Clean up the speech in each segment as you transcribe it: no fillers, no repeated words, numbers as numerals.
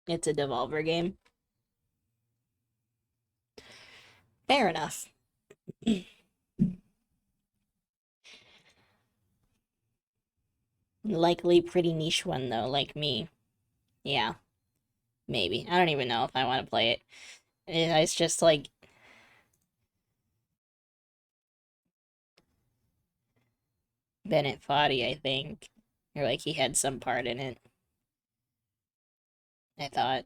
It's a Devolver game. Fair enough. Likely pretty niche one, though, like me. Yeah, maybe. I don't even know if I want to play it. It's just like... Bennett Foddy, I think. Or like he had some part in it. I thought.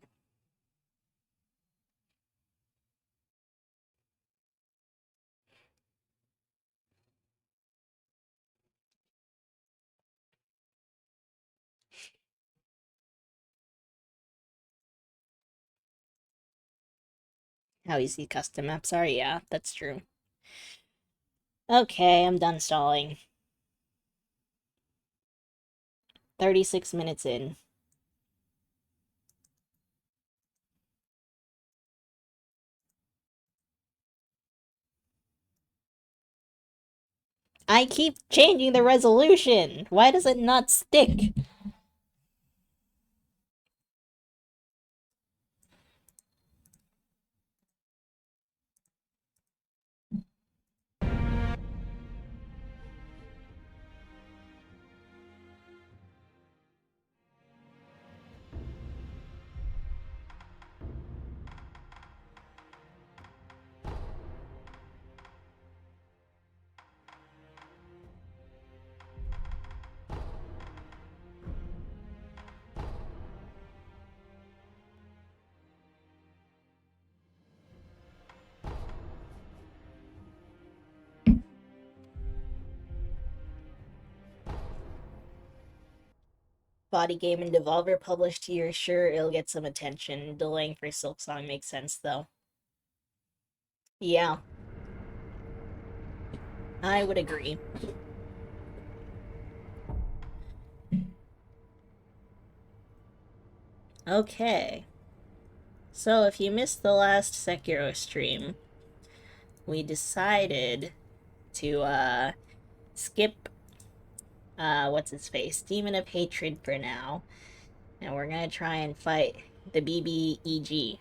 How easy custom maps are? Yeah, that's true. Okay, I'm done stalling. 36 minutes in. I keep changing the resolution! Why does it not stick? Body game and Devolver published here, sure, it'll get some attention. Delaying for Silksong makes sense, though. Yeah. I would agree. Okay. So, if you missed the last Sekiro stream, we decided to, skip, what's his face? Demon of Hatred for now. And we're gonna try and fight the BBEG.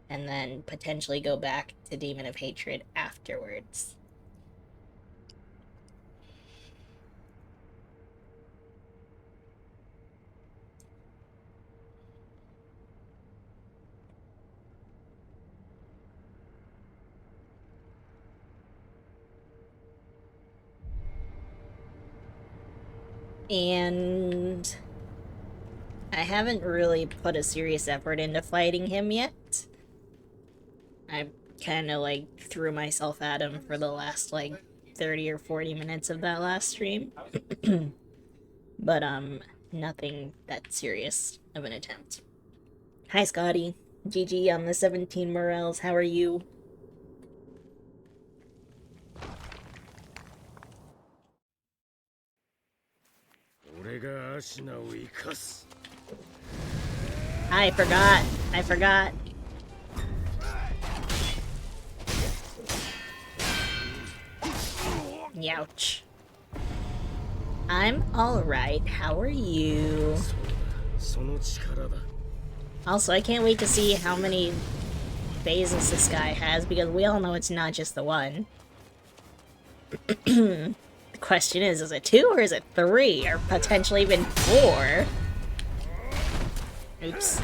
And then potentially go back to Demon of Hatred afterwards. And I haven't really put a serious effort into fighting him yet. I kind of like threw myself at him for the last like 30 or 40 minutes of that last stream. But nothing that serious of an attempt. Hi Scotty. GG on the 17 morels. How are you? I forgot. I forgot. Youch. I'm alright. How are you? Also, I can't wait to see how many phases this guy has, because we all know it's not just the one. The question is it 2 or is it 3? Or potentially even 4? Oops.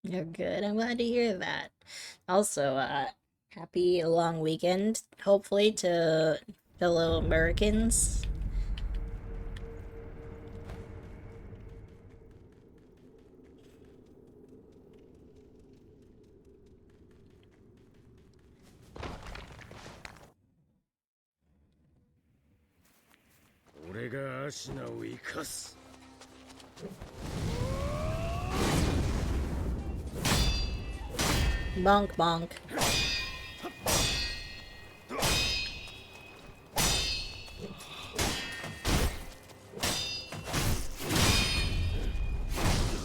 You're good. I'm glad to hear that. Also, happy long weekend, hopefully, to fellow Americans. Bonk bonk.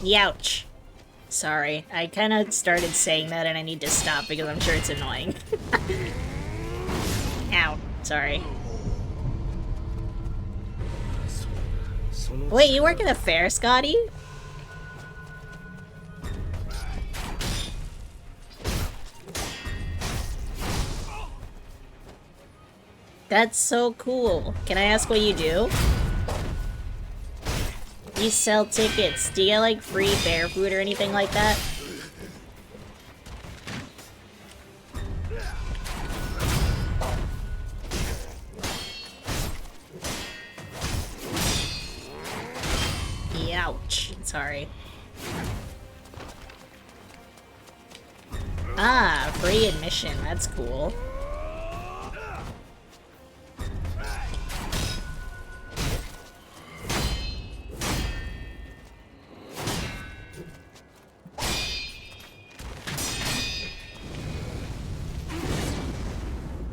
Youch. Sorry, I kind of started saying that and I need to stop because I'm sure it's annoying. Ow, sorry. Wait, you work at a fair, Scotty? That's so cool. Can I ask what you do? You sell tickets. Do you get, like, free fair food or anything like that? Ouch. Sorry. Ah, free admission. That's cool.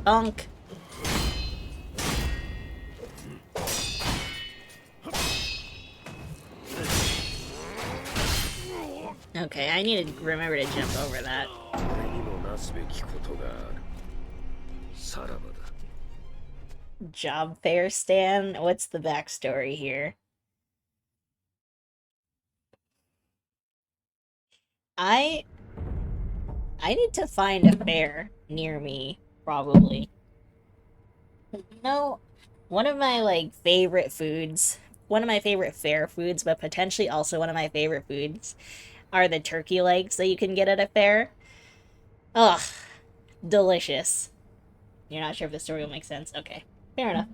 Bonk. Okay, I need to remember to jump over that. Job fair Stan? What's the backstory here? I need to find a fair near me, probably. You know, one of my, like, favorite foods, one of my favorite fair foods, but potentially also one of my favorite foods, are the turkey legs that you can get at a fair. Ugh, delicious. You're not sure if the story will make sense? Okay, fair enough.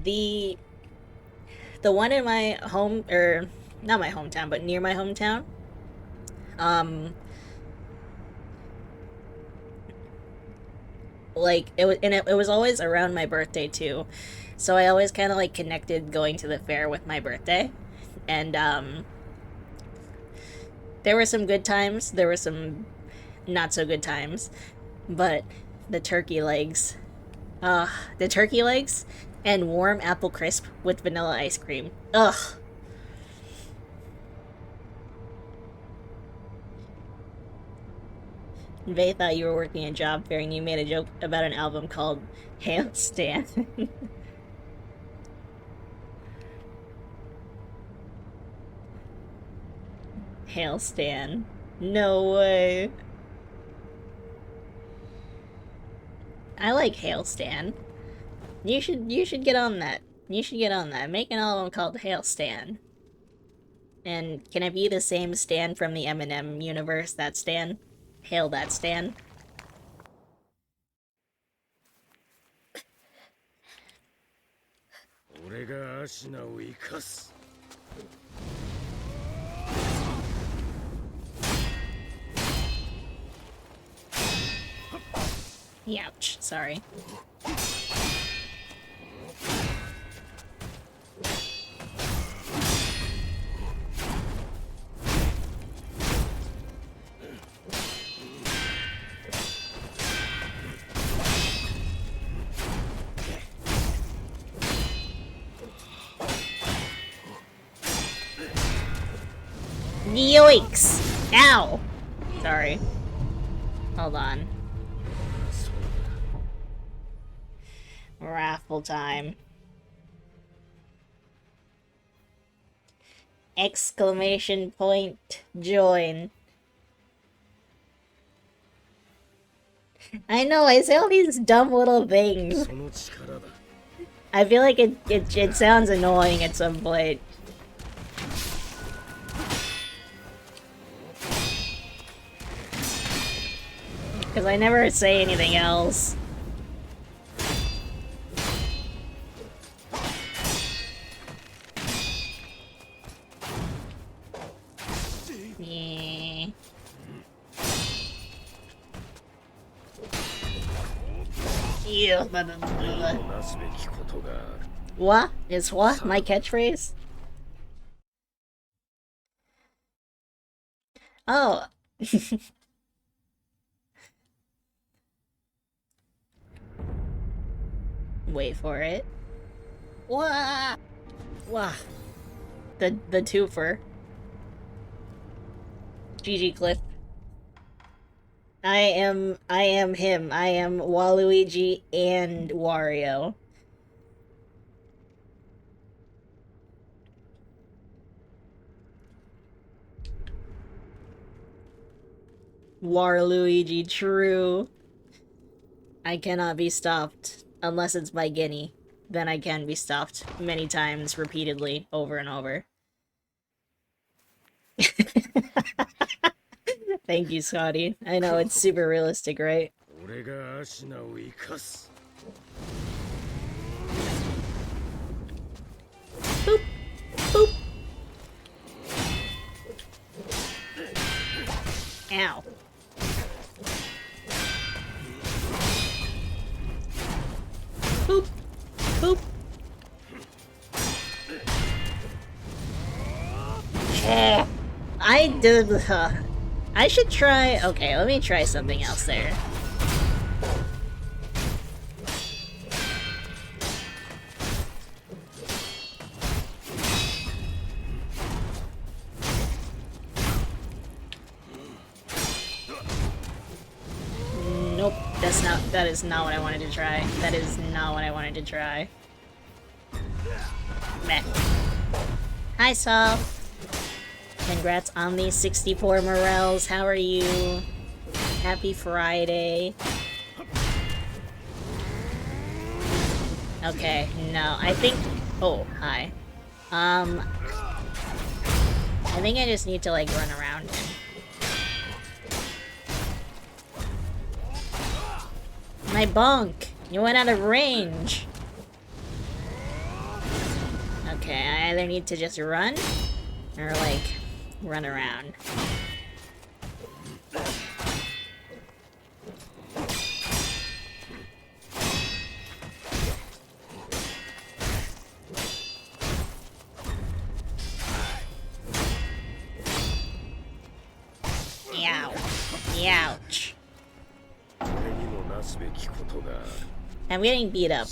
The one in my home, or not my hometown, but near my hometown, um, like it was always around my birthday too, so I always kind of like connected going to the fair with my birthday, and there were some good times, there were some not so good times, but the turkey legs, the turkey legs and warm apple crisp with vanilla ice cream. Ugh. They thought you were working a job fair and you made a joke about an album called Hail Stan. Hail Stan. No way. I like Hail Stan. You should get on that. You should get on that. Make an album called Hail Stan. And can it be the same Stan from the Eminem universe, that Stan? Hail that Stan. Ouch, sorry. Yoinks! Ow! Sorry. Hold on. Raffle time. Exclamation point, join. I know, I say all these dumb little things. I feel like it sounds annoying at some point. Because I never say anything else. Yeah. Ew. What? Is what my catchphrase? Oh. Wait for it. What? Wow. The twofer. GG Cliff. I am him. I am Waluigi and Wario. Waluigi, true. I cannot be stopped unless it's by geni. Then I can be stopped many times, repeatedly, over and over. Thank you, Scotty. I know it's super realistic, right? Boop, boop. Ow. Boop, boop. I did. I should try. Okay, let me try something else there. Nope, that is not what I wanted to try. That is not what I wanted to try. Meh. Hi, Saul. Congrats on these 64 morels. How are you? Happy Friday. Okay, no, I think... Oh, hi. I think I just need to, like, run around him. My bonk! You went out of range! Okay, I either need to just run, or, like, run around. Yow. Youch. I'm getting beat up.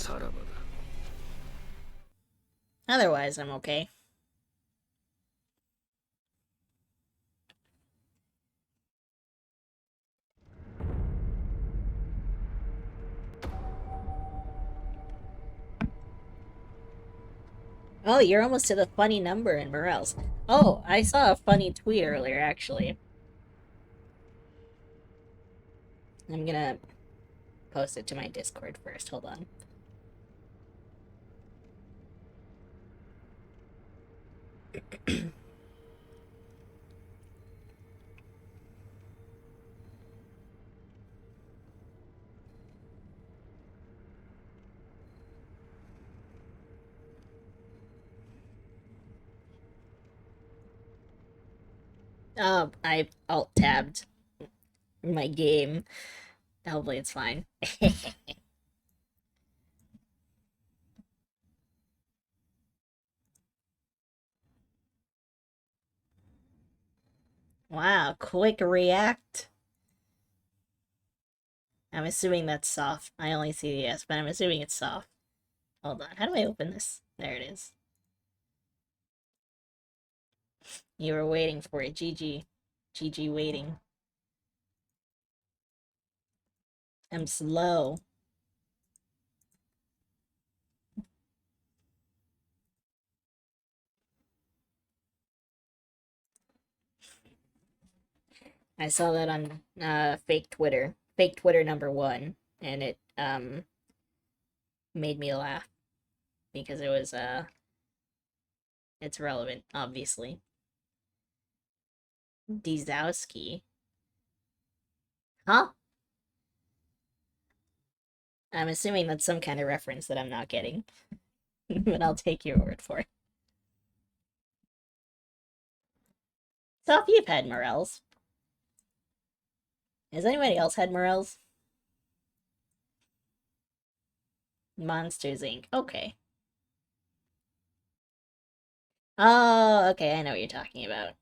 Otherwise, I'm okay. Oh, you're almost to the funny number in Morels. Oh, I saw a funny tweet earlier, actually. I'm gonna post it to my Discord first. Hold on. I alt-tabbed my game. Hopefully it's fine. Wow, quick react. I'm assuming that's soft. I only see the S, but I'm assuming it's soft. Hold on, how do I open this? There it is. You were waiting for it. GG. GG waiting. I'm slow. I saw that on fake Twitter. Fake Twitter #1. And it made me laugh. Because it was it's relevant, obviously. Dizowski. Huh? I'm assuming that's some kind of reference that I'm not getting. But I'll take your word for it. So you've had morels. Has anybody else had morels? Monsters Inc. Okay. Oh, okay, I know what you're talking about.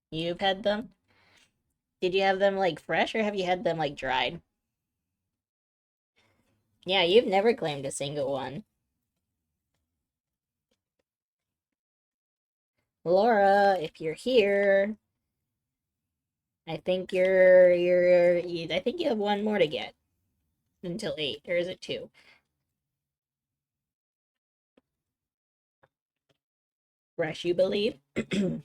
You've had them? Did you have them, like, fresh, or have you had them, like, dried? Yeah, you've never claimed a single one. Laura, if you're here, I think I think you have one more to get until 8, or is it 2? Fresh, you believe? Can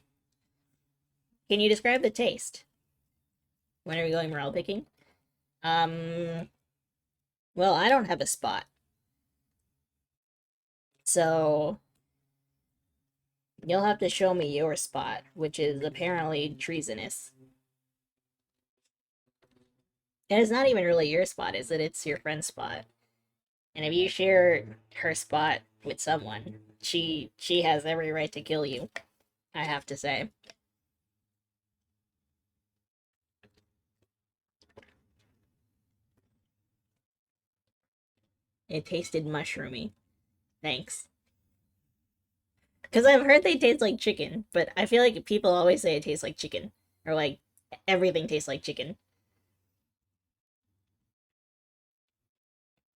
you describe the taste? When are we going morale picking? Um, well, I don't have a spot. So, you'll have to show me your spot, which is apparently treasonous. And it's not even really your spot, is it? It's your friend's spot. And if you share her spot with someone, she has every right to kill you, I have to say. It tasted mushroomy. Thanks. Because I've heard they taste like chicken, but I feel like people always say it tastes like chicken. Or like everything tastes like chicken.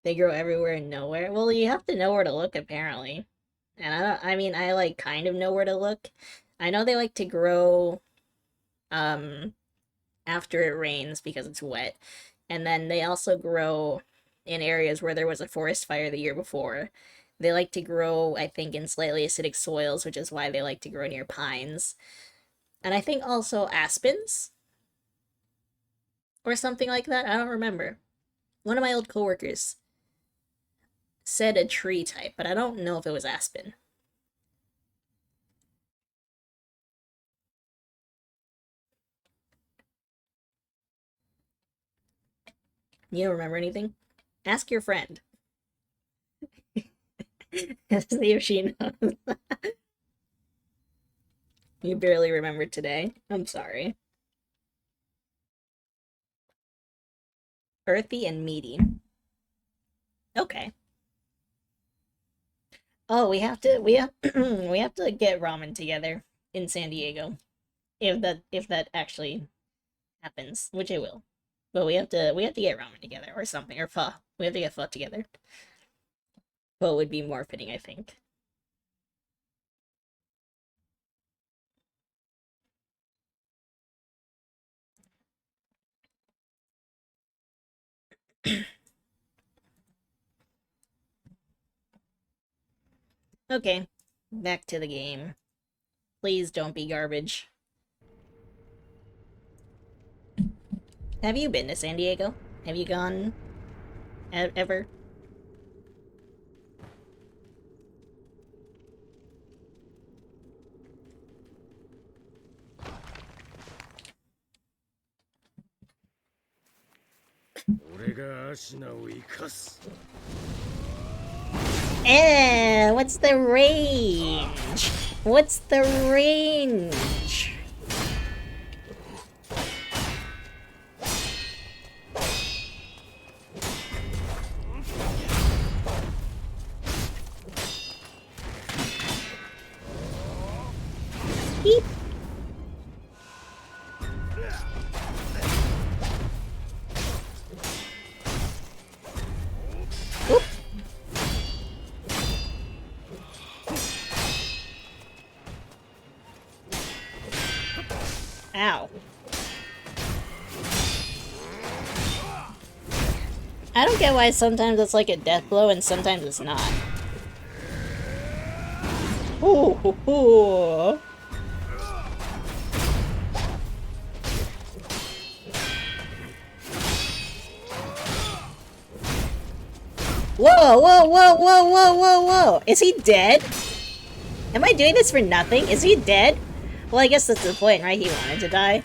They grow everywhere and nowhere. Well, you have to know where to look, apparently. And I mean, I like kind of know where to look. I know they like to grow um after it rains because it's wet. And then they also grow in areas where there was a forest fire the year before. They like to grow, I think, in slightly acidic soils, which is why they like to grow near pines. And I think also aspens or something like that. I don't remember. One of my old coworkers said a tree type, but I don't know if it was aspen. You don't remember anything? Ask your friend. See if she knows. You barely remembered today. I'm sorry. Earthy and meaty. Okay. Oh, we have we have to get ramen together in San Diego. If that actually happens, which it will. But we have to get ramen together or something, or pho. We have to get pho together. Pho would be more fitting, I think. Okay, back to the game. Please don't be garbage. Have you been to San Diego? Have you gone ever? What's the range? What's the range? Beep. Oop. Ow. I don't get why sometimes it's like a death blow and sometimes it's not. Ooh, hoo, hoo. Whoa, whoa, whoa, whoa, whoa, whoa, whoa! Is he dead? Am I doing this for nothing? Is he dead? Well, I guess that's the point, right? He wanted to die.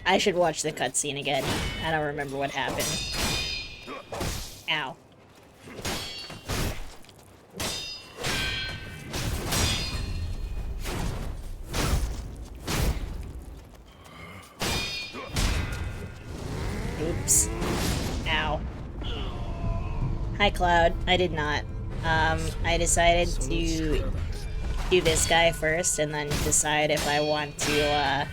I should watch the cutscene again. I don't remember what happened. Ow. Oops. Ow. Hi, Cloud. I did not. I decided to do this guy first and then decide if I want to,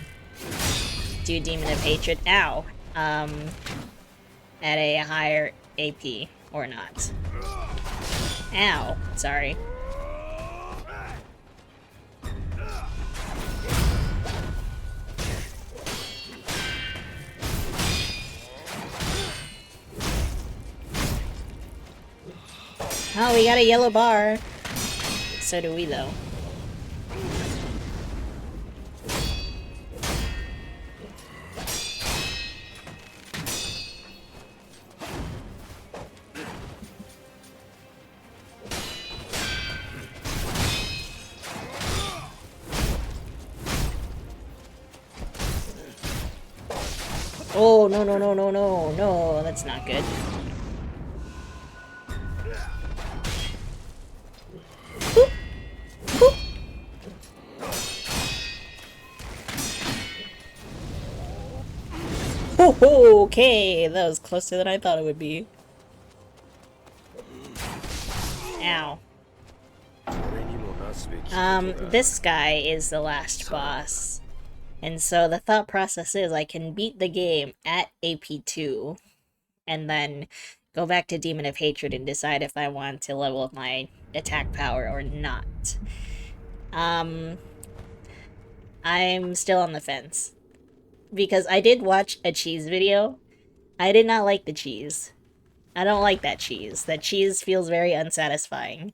do Demon of Hatred. Ow. At a higher AP or not. Ow. Sorry. Oh, we got a yellow bar. So do we, though. Oh, no, no, no, no, no, no, that's not good. Boop. Boop. Oh, okay, that was closer than I thought it would be. Ow. This guy is the last boss. And so the thought process is I can beat the game at AP2 and then go back to Demon of Hatred and decide if I want to level up my attack power or not. I'm still on the fence. Because I did watch a cheese video. I did not like the cheese. I don't like that cheese. That cheese feels very unsatisfying.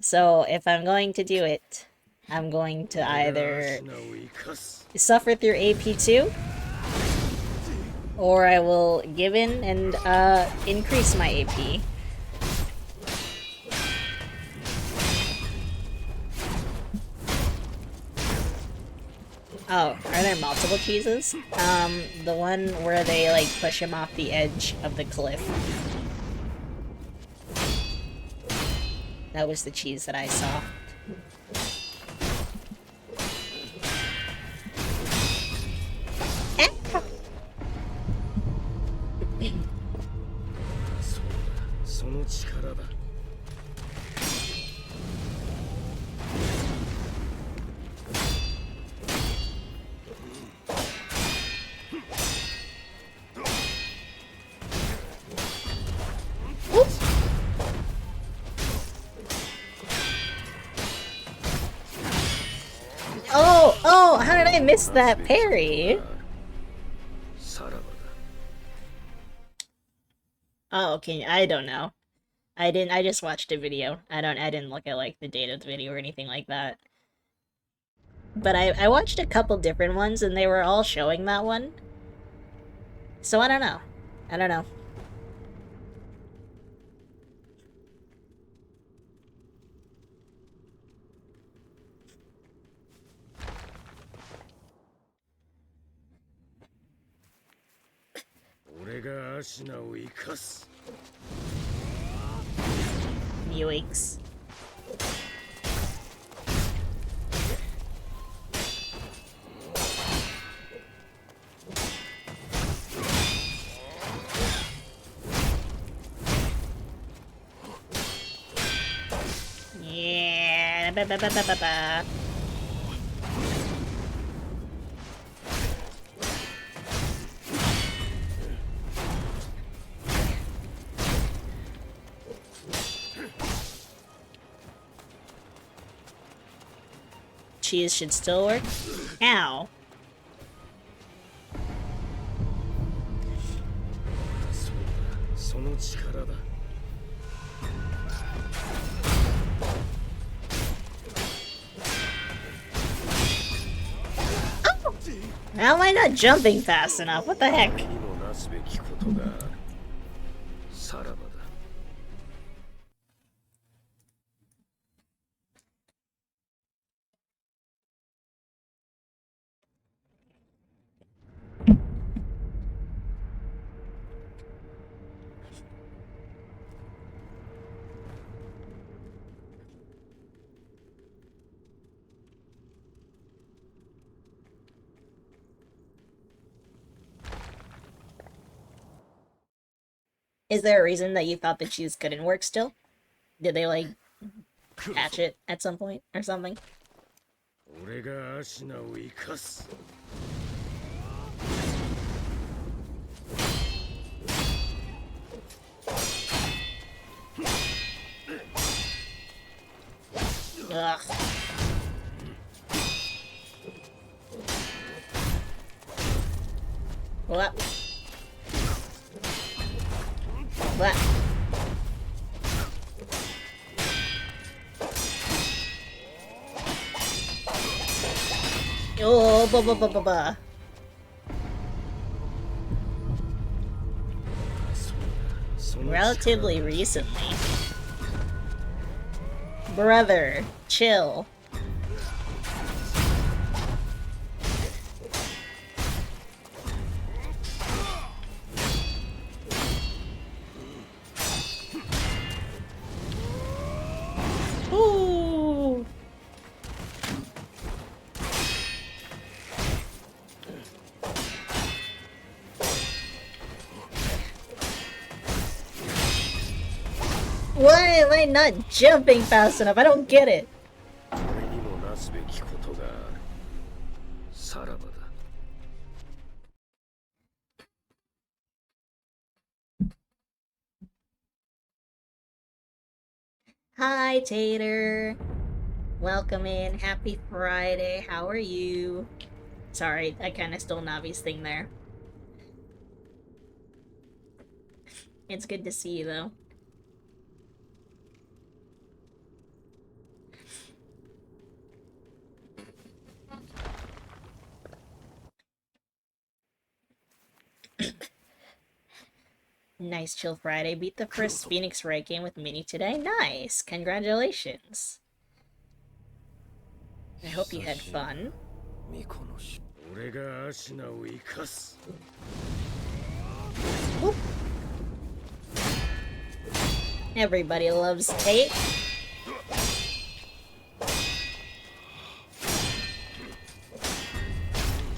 So if I'm going to do it, I'm going to either suffer through AP2, or I will give in and increase my AP. Oh, are there multiple cheeses? The one where they, like, push him off the edge of the cliff. That was the cheese that I saw. Oh, how did I miss that parry? Oh, okay, I don't know. I just watched a video. I didn't look at, like, the date of the video or anything like that. But I watched a couple different ones, and they were all showing that one. So I don't know. I don't know. Yikes. Yeah. Ba, ba, ba, ba, ba, ba. Cheese should still work. Ow. How am I not jumping fast enough? What the heck? Is there a reason that you thought the cheese couldn't work still? Did they, like, patch it at some point or something? Ugh. What? What? Oh, ba ba ba ba ba. Relatively recently. Brother, chill. Ooh. Why am I not jumping fast enough? I don't get it. Hi, Tater. Welcome in. Happy Friday. How are you? Sorry, I kind of stole Navi's thing there. It's good to see you, though. Nice chill Friday. Beat the first Phoenix Wright game with Mini today. Nice. Congratulations. I hope you had fun. Whoop. Everybody loves Tate.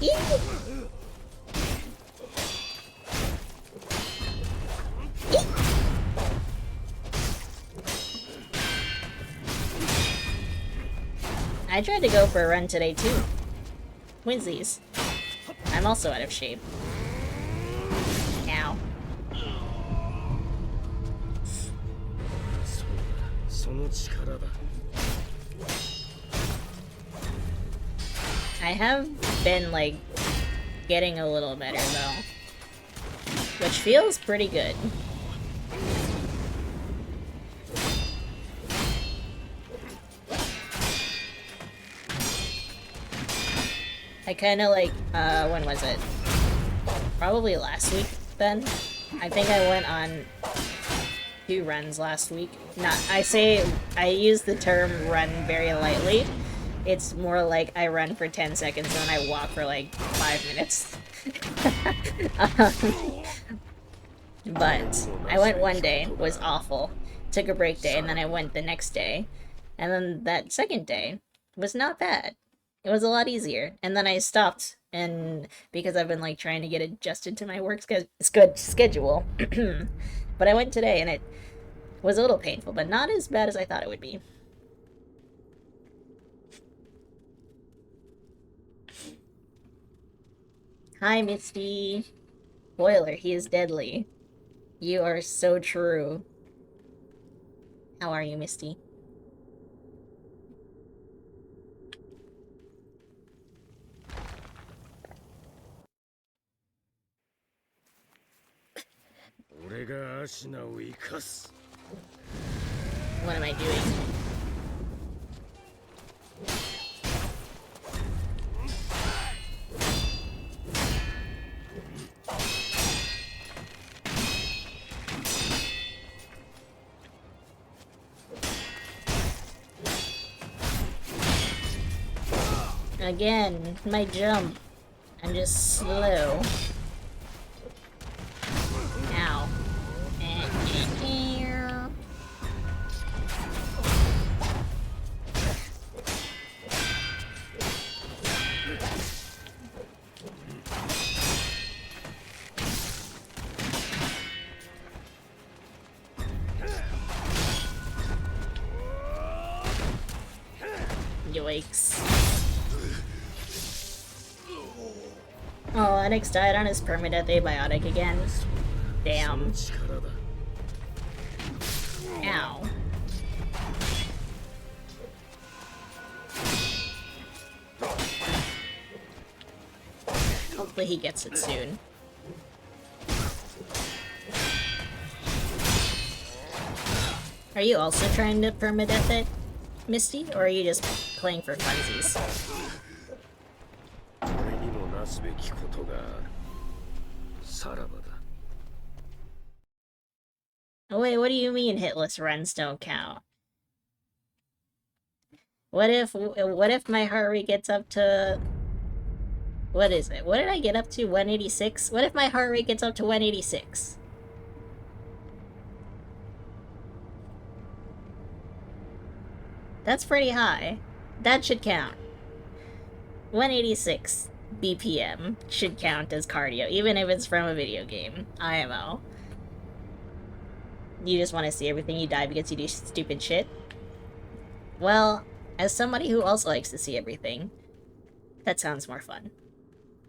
Eee. I tried to go for a run today too. Twinsies. I'm also out of shape. Ow. I have been, like, getting a little better though. Which feels pretty good. I kinda like, when was it? Probably last week then. I think I went on 2 runs last week. I use the term run very lightly. It's more like I run for 10 seconds and then I walk for like 5 minutes. But I went one day, was awful. Took a break day, and then I went the next day. And then that second day was not bad. It was a lot easier. And then I stopped, and because I've been like trying to get adjusted to my work schedule. But I went today, and it was a little painful, but not as bad as I thought it would be. Hi, Misty. Spoiler, he is deadly. You are so true. How are you, Misty? What am I doing? Again, my jump. I'm just slow. Ow. Yikes. Oh, Onyx died on his permadeath abiotic again. Damn. Ow. Hopefully he gets it soon. Are you also trying to permadeath it, Misty? Or are you just playing for funsies? Oh wait, what do you mean hitless runs don't count? What if my heart rate gets up to... What is it? What did I get up to? 186? What if my heart rate gets up to 186? That's pretty high. That should count. 186 BPM should count as cardio, even if it's from a video game. IMO. You just want to see everything you die because you do stupid shit? Well, as somebody who also likes to see everything, that sounds more fun.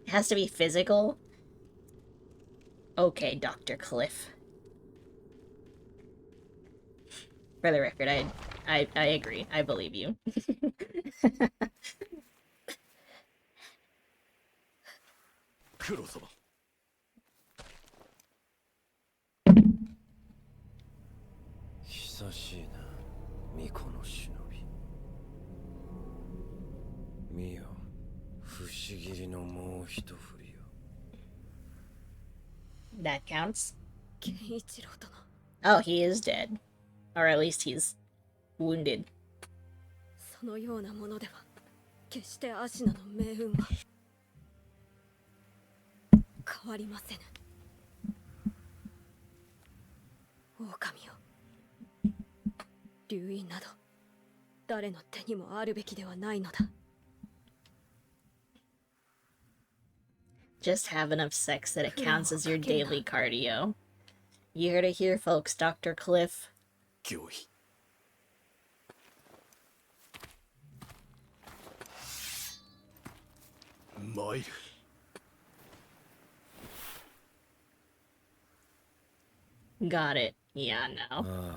It has to be physical? Okay, Dr. Cliff. For the record, I agree. I believe you. That counts? Oh, he is dead. Or at least he's wounded. Just have enough sex that it counts as your daily cardio. You heard it here, folks. Dr. Cliff. Got it. Yeah, no.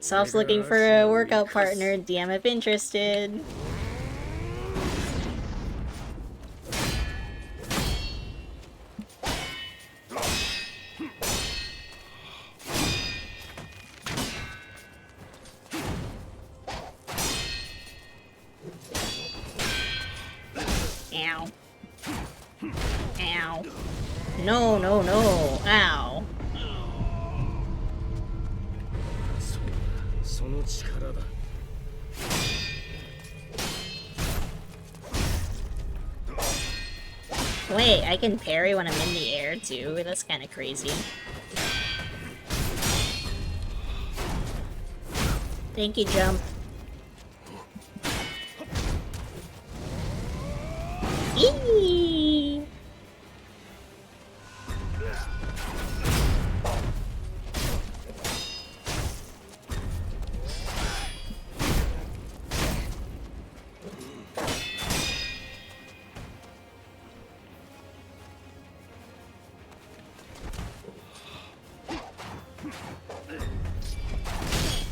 Soft's looking for a workout partner. DM if interested. Ow. Ow. No, no, no. Ow. Wait, I can parry when I'm in the air too? That's kind of crazy. Thank you, jump. Eee!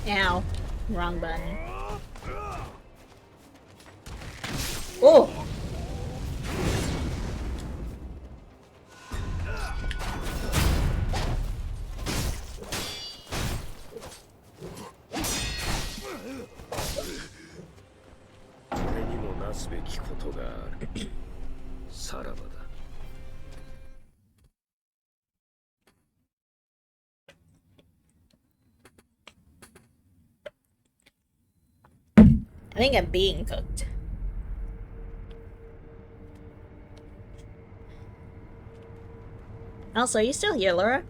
Ow. Wrong button. Oh! I think I'm being cooked. Also, are you still here, Laura?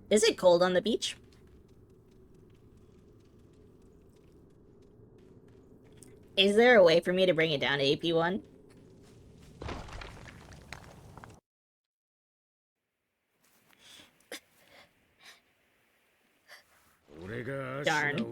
Is it cold on the beach? Is there a way for me to bring it down to AP1? Darn.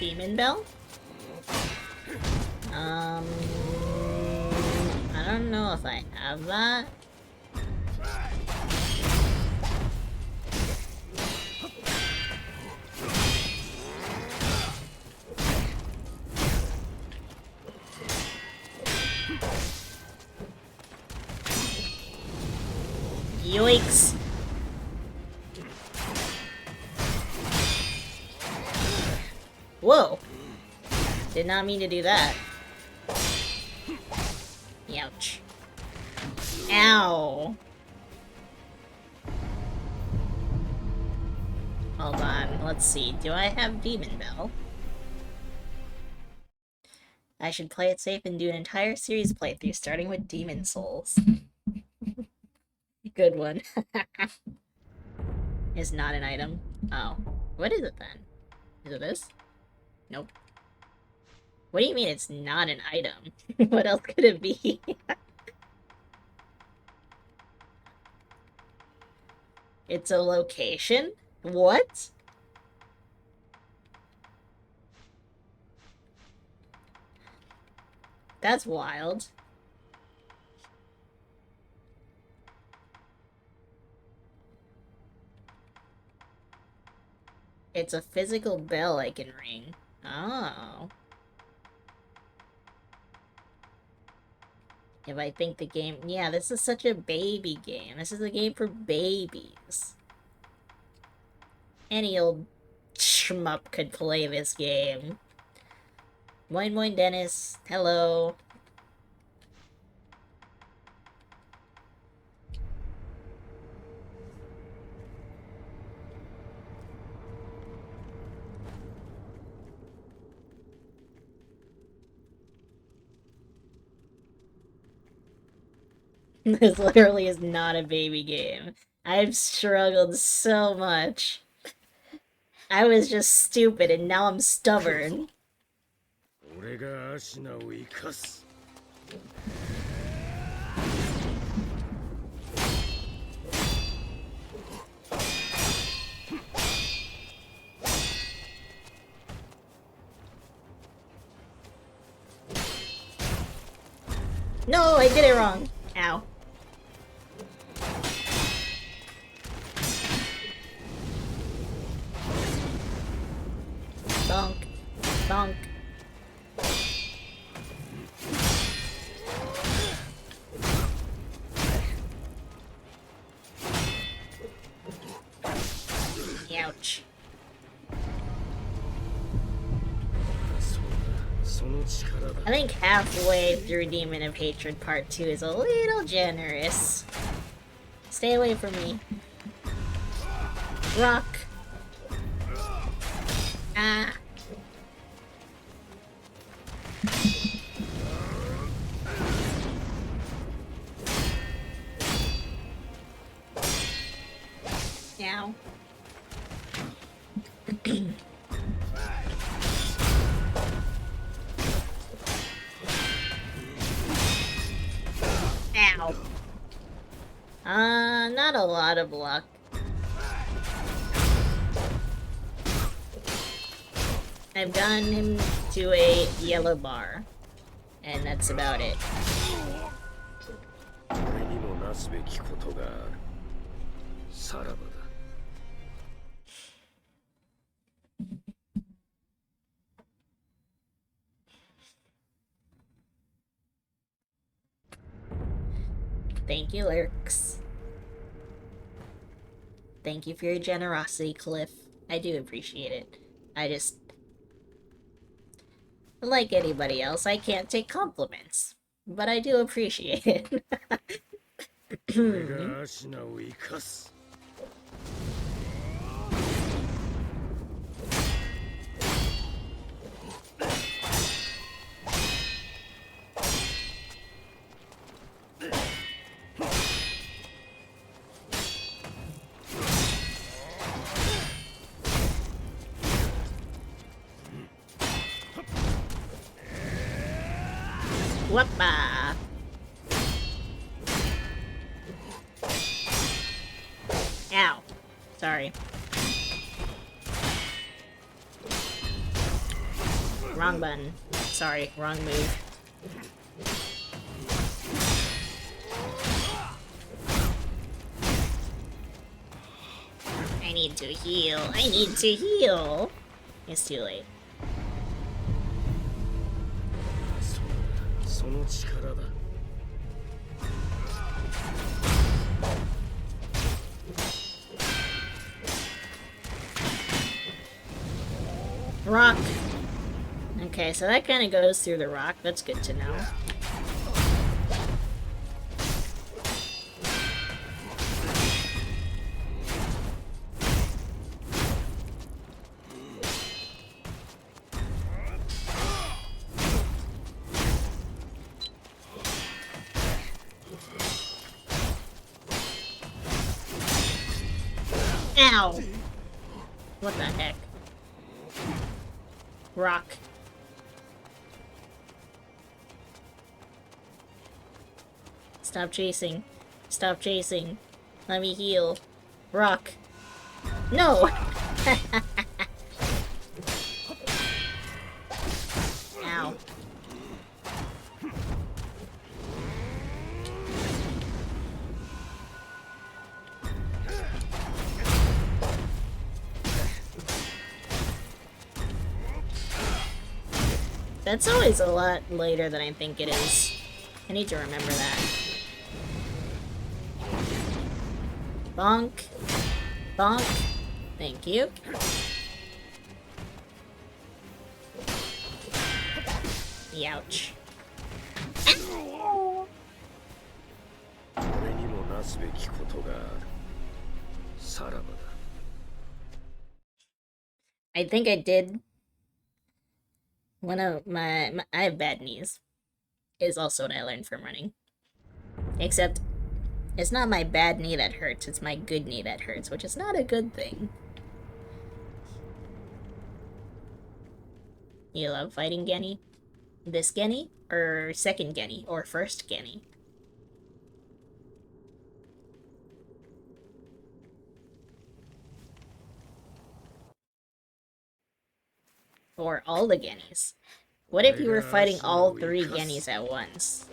Demon Bell? I don't know if I have that. Yoicks! Whoa! Did not mean to do that. Ouch. Ow! Hold on, let's see. Do I have Demon Bell? I should play it safe and do an entire series playthrough, starting with Demon Souls. Good one. It's not an item. Oh. What is it then? Is it this? Nope. What do you mean it's not an item? What else could it be? It's a location? What? That's wild. It's a physical bell I can ring. Oh. If I think the game... Yeah, this is such a baby game. This is a game for babies. Any old shmup could play this game. Moin moin, Dennis. Hello. This literally is not a baby game. I've struggled so much. I was just stupid and now I'm stubborn. No, I did it wrong. Ow. Bonk. Bonk. Ouch. I think halfway through Demon of Hatred Part 2 is a little generous. Stay away from me. Rock. Ah. Ow. Ow. Not a lot of luck. I've gotten him to a yellow bar, and that's about it. Thank you, Lurks. Thank you for your generosity, Cliff. I do appreciate it. I just... Like anybody else, I can't take compliments. But I do appreciate it. Whoppa! Ow. Sorry. Wrong button. Sorry, wrong move. I need to heal. I need to heal. It's too late. Rock. Okay, so that kind of goes through the rock. That's good to know. Ow! What the heck? Rock. Stop chasing. Stop chasing. Let me heal. Rock. No! Ow. That's always a lot later than I think it is. I need to remember that. Bonk. Bonk. Thank you. Ouch. I think I did. One of my I have bad knees. Is also what I learned from running. Except, it's not my bad knee that hurts, it's my good knee that hurts, which is not a good thing. You love fighting geni? This geni? Or second geni? Or first geni? Or all the genis? What if you were fighting all 3 genis at once?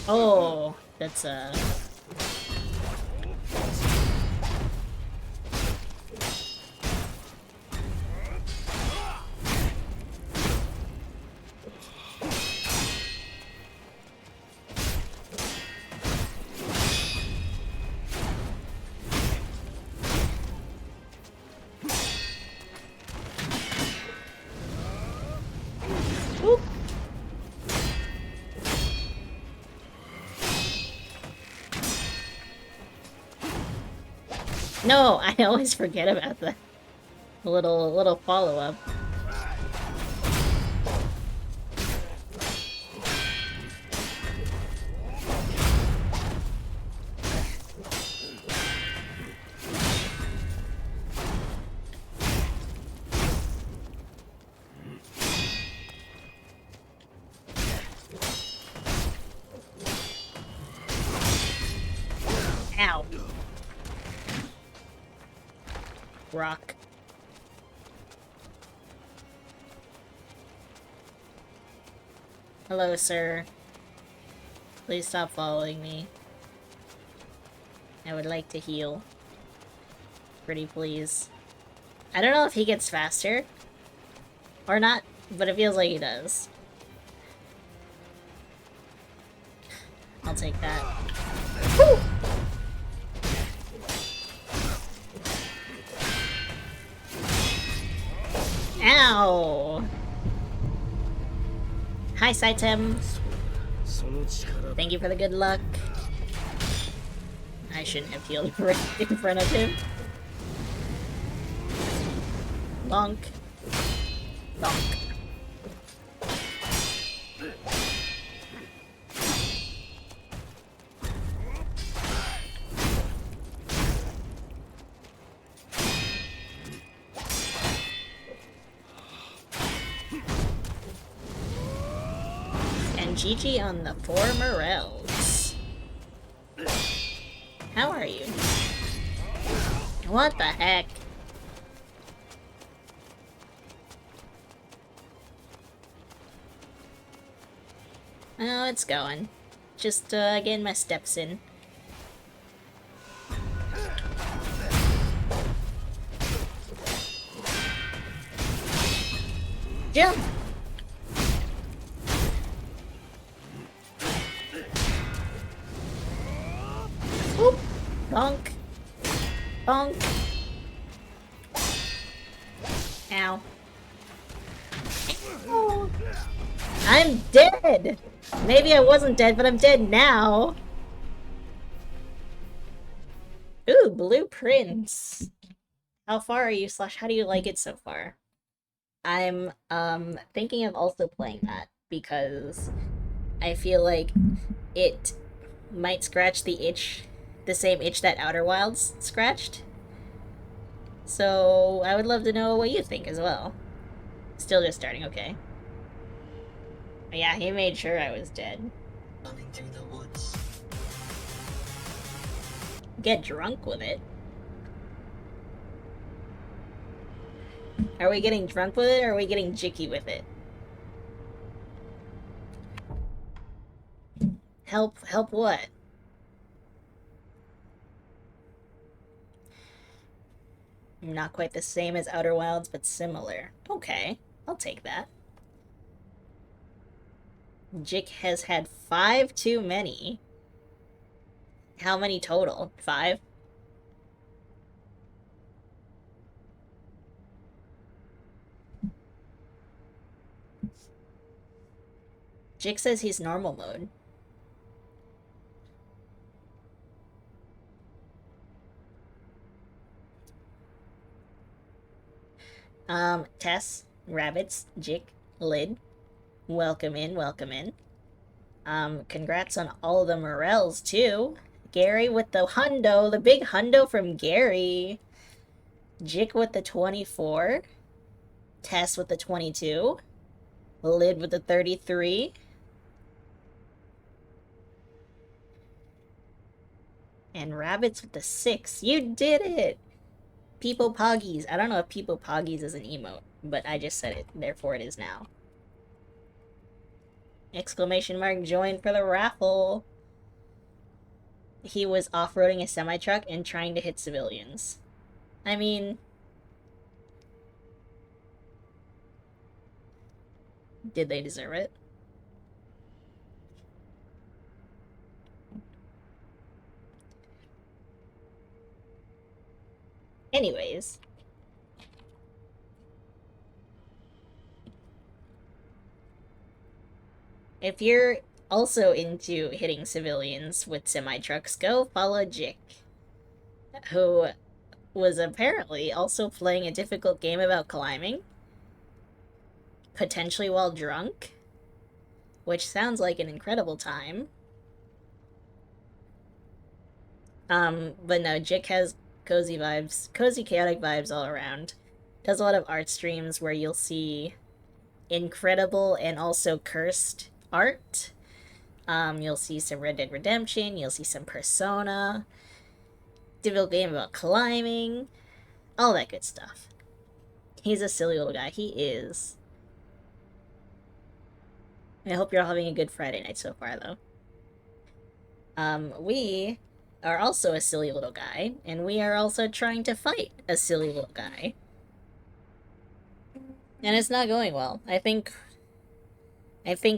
Oh, that's No, I always forget about the little follow-up. Ow. Rock. Hello, sir. Please stop following me. I would like to heal. Pretty please. I don't know if he gets faster or not, but it feels like he does. I'll take that. Woo! Ow! Hi, Saitem. Thank you for the good luck. I shouldn't have healed right in front of him. Bonk. Bonk. And GG on the 4 Morels. How are you? What the heck? Oh, it's going. Just getting my steps in. Jump! Whoop! Bonk! Bonk! Ow. Oh. I'm dead! Maybe I wasn't dead, but I'm dead now. Ooh, blueprints. How far are you, / how do you like it so far? I'm, thinking of also playing that because I feel like it might scratch the itch, the same itch that Outer Wilds scratched. So I would love to know what you think as well. Still just starting, okay. Yeah, he made sure I was dead. Coming through the woods. Get drunk with it. Are we getting drunk with it or are we getting jicky with it? Help what? Not quite the same as Outer Wilds, but similar. Okay, I'll take that. Jick has had 5 too many. How many total? 5? Jick says he's normal mode. Tess, Rabbits, Jick, Lid, welcome in, welcome in. Congrats on all the Morels, too. Gary with the hundo, the big hundo from Gary. Jick with the 24. Tess with the 22. Lid with the 33. And Rabbits with the 6. You did it! Peepo Poggies. I don't know if Peepo Poggies is an emote, but I just said it, therefore it is now. Exclamation mark, join for the raffle. He was off-roading a semi-truck and trying to hit civilians. I mean... did they deserve it? Anyways. If you're also into hitting civilians with semi-trucks, go follow Jick, who was apparently also playing a difficult game about climbing, potentially while drunk, which sounds like an incredible time. But no, Jick has cozy vibes, cozy chaotic vibes all around. Does a lot of art streams where you'll see incredible and also cursed art. You'll see some Red Dead Redemption, you'll see some Persona, difficult game about climbing, all that good stuff. He's a silly little guy. He is. I hope you're all having a good Friday night so far, though. We are also a silly little guy, and we are also trying to fight a silly little guy. And it's not going well. I think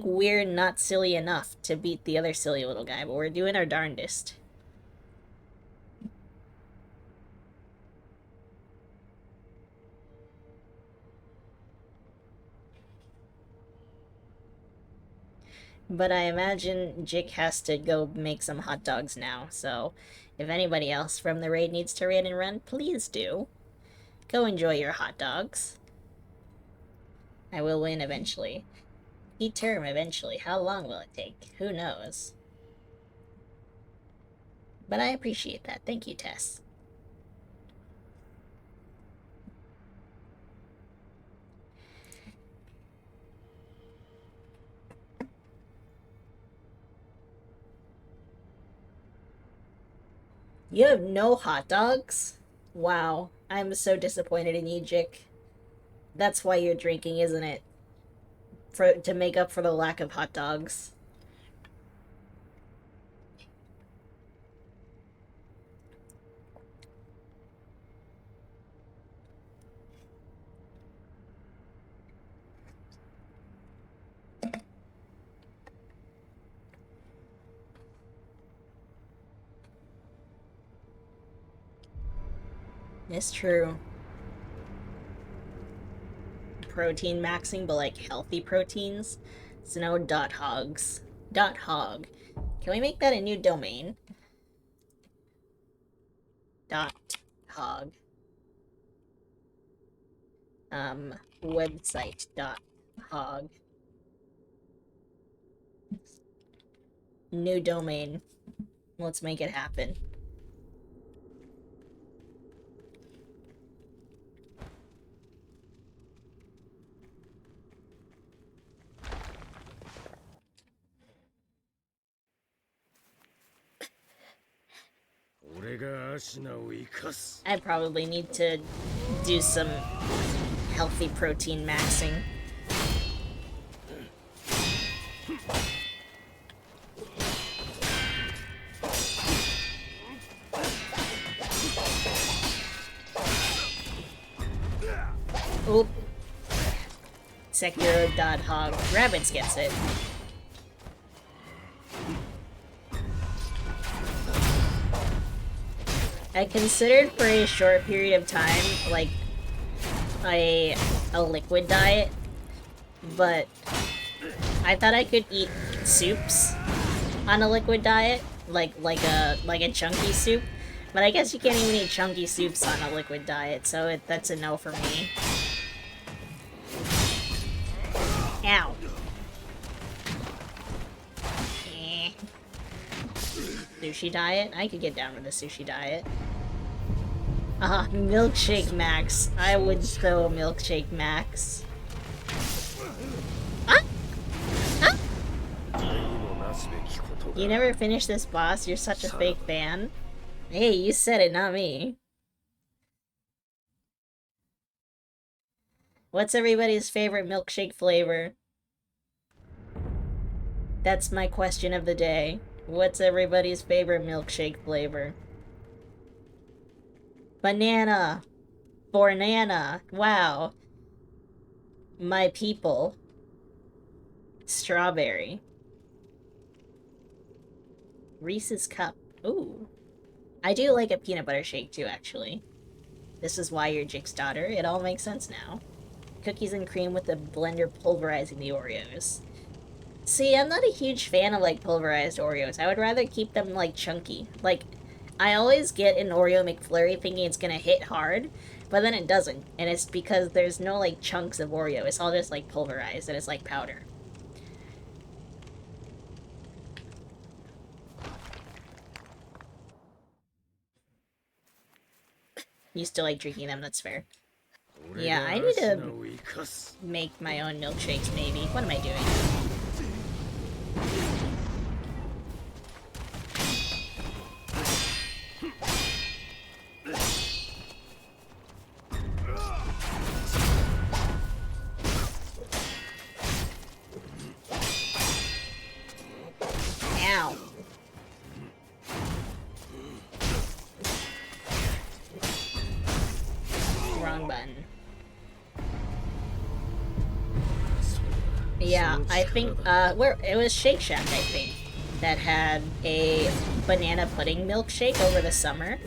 we're not silly enough to beat the other silly little guy, but we're doing our darndest. But I imagine Jick has to go make some hot dogs now, so if anybody else from the raid needs to raid and run, please do. Go enjoy your hot dogs. I will win eventually. Eat term eventually. How long will it take? Who knows? But I appreciate that. Thank you, Tess. You have no hot dogs? Wow. I'm so disappointed in you, Jick. That's why you're drinking, isn't it? To make up for the lack of hot dogs. It's true. Protein maxing, but like healthy proteins. So no dot hogs. Dot hog. Can we make that a new domain? Dot hog. Website dot hog. New domain. Let's make it happen. I probably need to do some healthy protein maxing. Oop. Sekiro.hog. Rabbits gets it. I considered for a short period of time, like, a liquid diet, but I thought I could eat soups on a liquid diet, like a chunky soup, but I guess you can't even eat chunky soups on a liquid diet, so that's a no for me. Ow. Sushi diet? I could get down with the sushi diet. Milkshake Max. I would throw a Milkshake Max. Ah! Ah! You never finished this boss? You're such a fake fan. Hey, you said it, not me. What's everybody's favorite milkshake flavor? That's my question of the day. What's everybody's favorite milkshake flavor? Banana. Banana. Wow. My people. Strawberry. Reese's Cup. Ooh. I do like a peanut butter shake too, actually. This is why you're Jake's daughter. It all makes sense now. Cookies and cream with the blender pulverizing the Oreos. See, I'm not a huge fan of, like, pulverized Oreos. I would rather keep them, like, chunky. Like, I always get an Oreo McFlurry thinking it's gonna hit hard, but then it doesn't. And it's because there's no, like, chunks of Oreo. It's all just, like, pulverized, and it's like powder. You still like drinking them, that's fair. Yeah, I need to make my own milkshakes, maybe. What am I doing? Ow. Wrong button. Yeah, I think, where it was Shake Shack, I think, that had a banana pudding milkshake over the summer.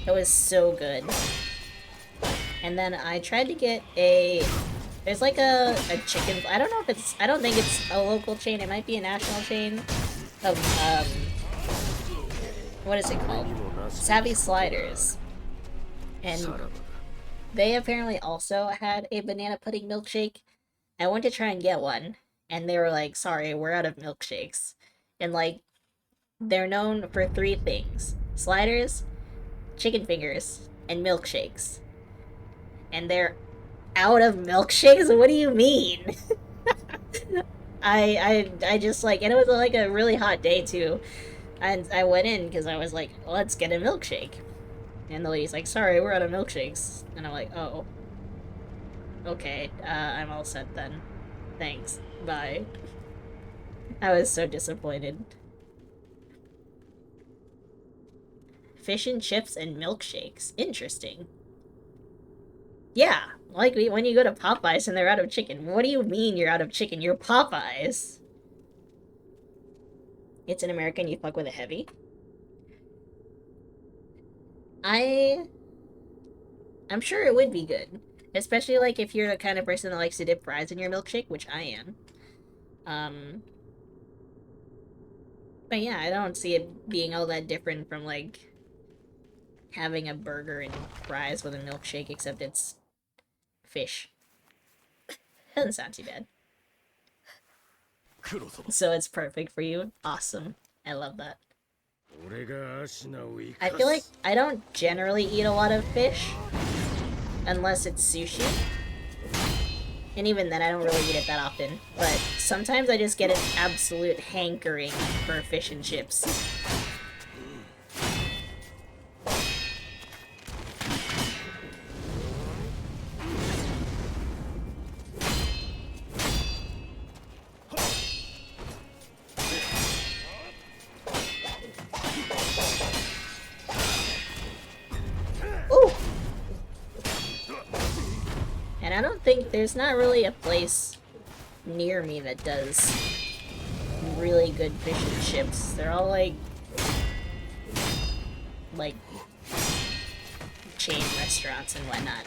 It was so good. And then I tried to get there's like a chicken, I don't know if it's, I don't think it's a local chain, it might be a national chain of, what is it called? Savvy Sliders. And they apparently also had a banana pudding milkshake. I went to try and get one, and they were like, sorry, we're out of milkshakes. And like, they're known for three things: sliders, chicken fingers, and milkshakes. And they're out of milkshakes? What do you mean? I just like, and it was like a really hot day too. And I went in because I was like, let's get a milkshake. And the lady's like, sorry, we're out of milkshakes. And I'm like, oh. Okay, I'm all set then. Thanks. Bye. I was so disappointed. Fish and chips and milkshakes. Interesting. Yeah, like when you go to Popeyes and they're out of chicken. What do you mean you're out of chicken? You're Popeyes. It's an American, you fuck with a heavy. I'm sure it would be good. Especially like if you're the kind of person that likes to dip fries in your milkshake, which I am. But yeah, I don't see it being all that different from like having a burger and fries with a milkshake, except it's fish. Doesn't sound too bad. So it's perfect for you. Awesome. I love that. I feel like I don't generally eat a lot of fish unless it's sushi. And even then I don't really eat it that often. But sometimes I just get an absolute hankering for fish and chips. There's not really a place near me that does really good fish and chips. They're all like chain restaurants and whatnot.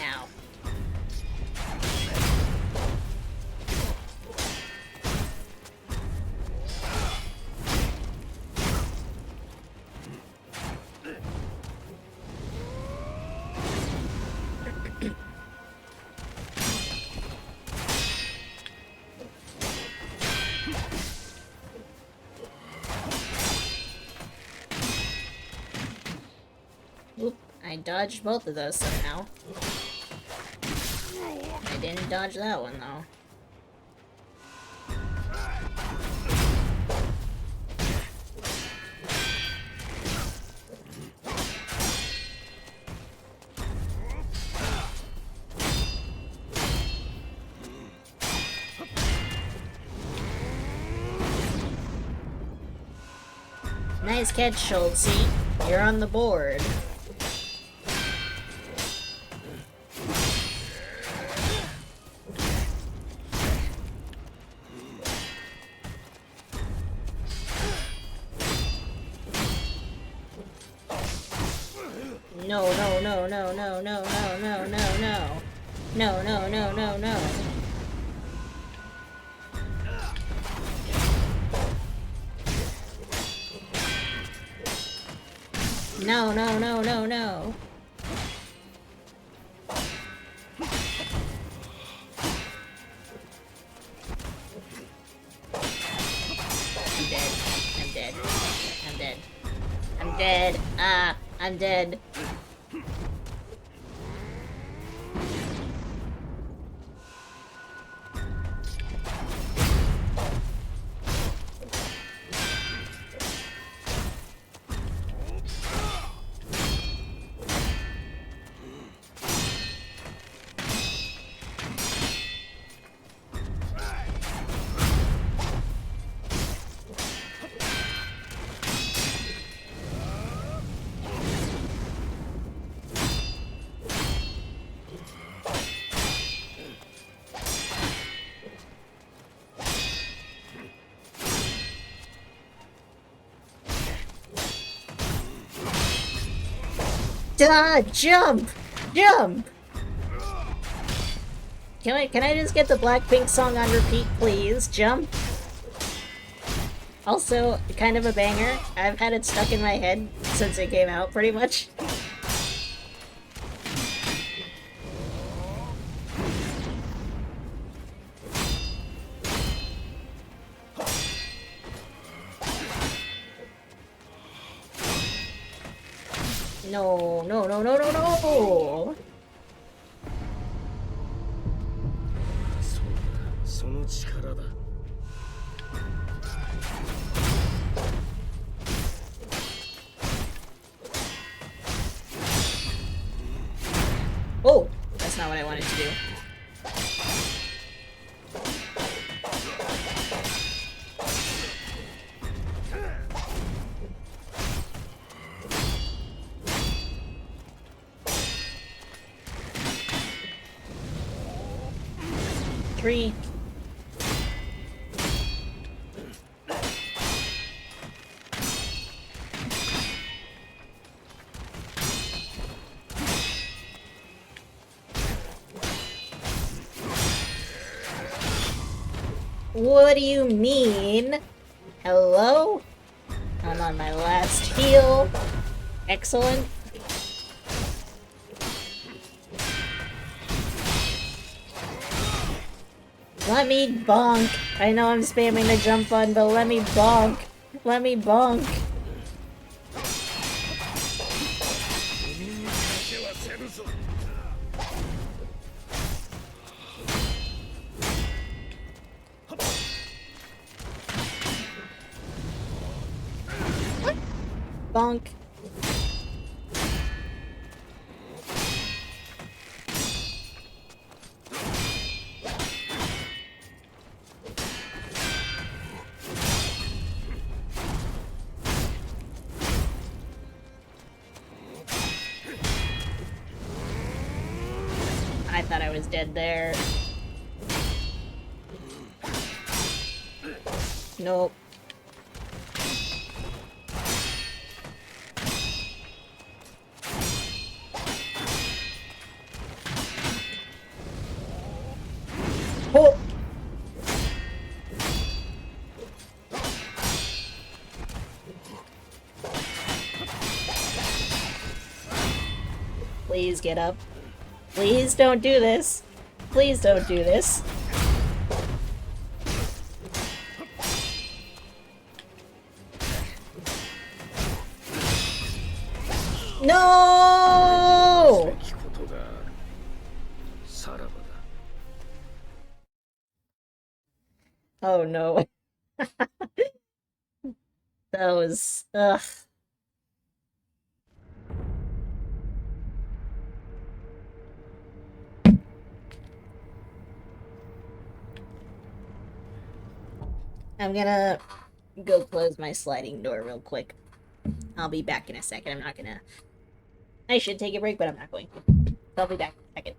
Ow. I dodged both of those somehow. I didn't dodge that one, though. Nice catch, Schultz. You're on the board. No, no, no, no, no, no, no, no, no, no. No, no, no, no, no. No, no, no, no, no. I'm dead. I'm dead. I'm dead. I'm dead. Ah, I'm dead. Ah, jump! Jump! Can I just get the Blackpink song on repeat, please? Jump! Also, kind of a banger. I've had it stuck in my head since it came out, pretty much. No, no, no, no, no, no! そうだ、その力だ。Oh! That's not what I wanted to do. Three. What do you mean? Hello? I'm on my last heal. Excellent. Let me bonk. I know I'm spamming the jump button, but let me bonk. Let me bonk. Bonk. I thought I was dead there. Nope. Oh! Please get up. Please don't do this. Please don't do this. No! Oh no. That was... ugh. I'm gonna go close my sliding door real quick. I'll be back in a second. I'm not gonna... I should take a break, but I'm not going to. I'll be back in a second.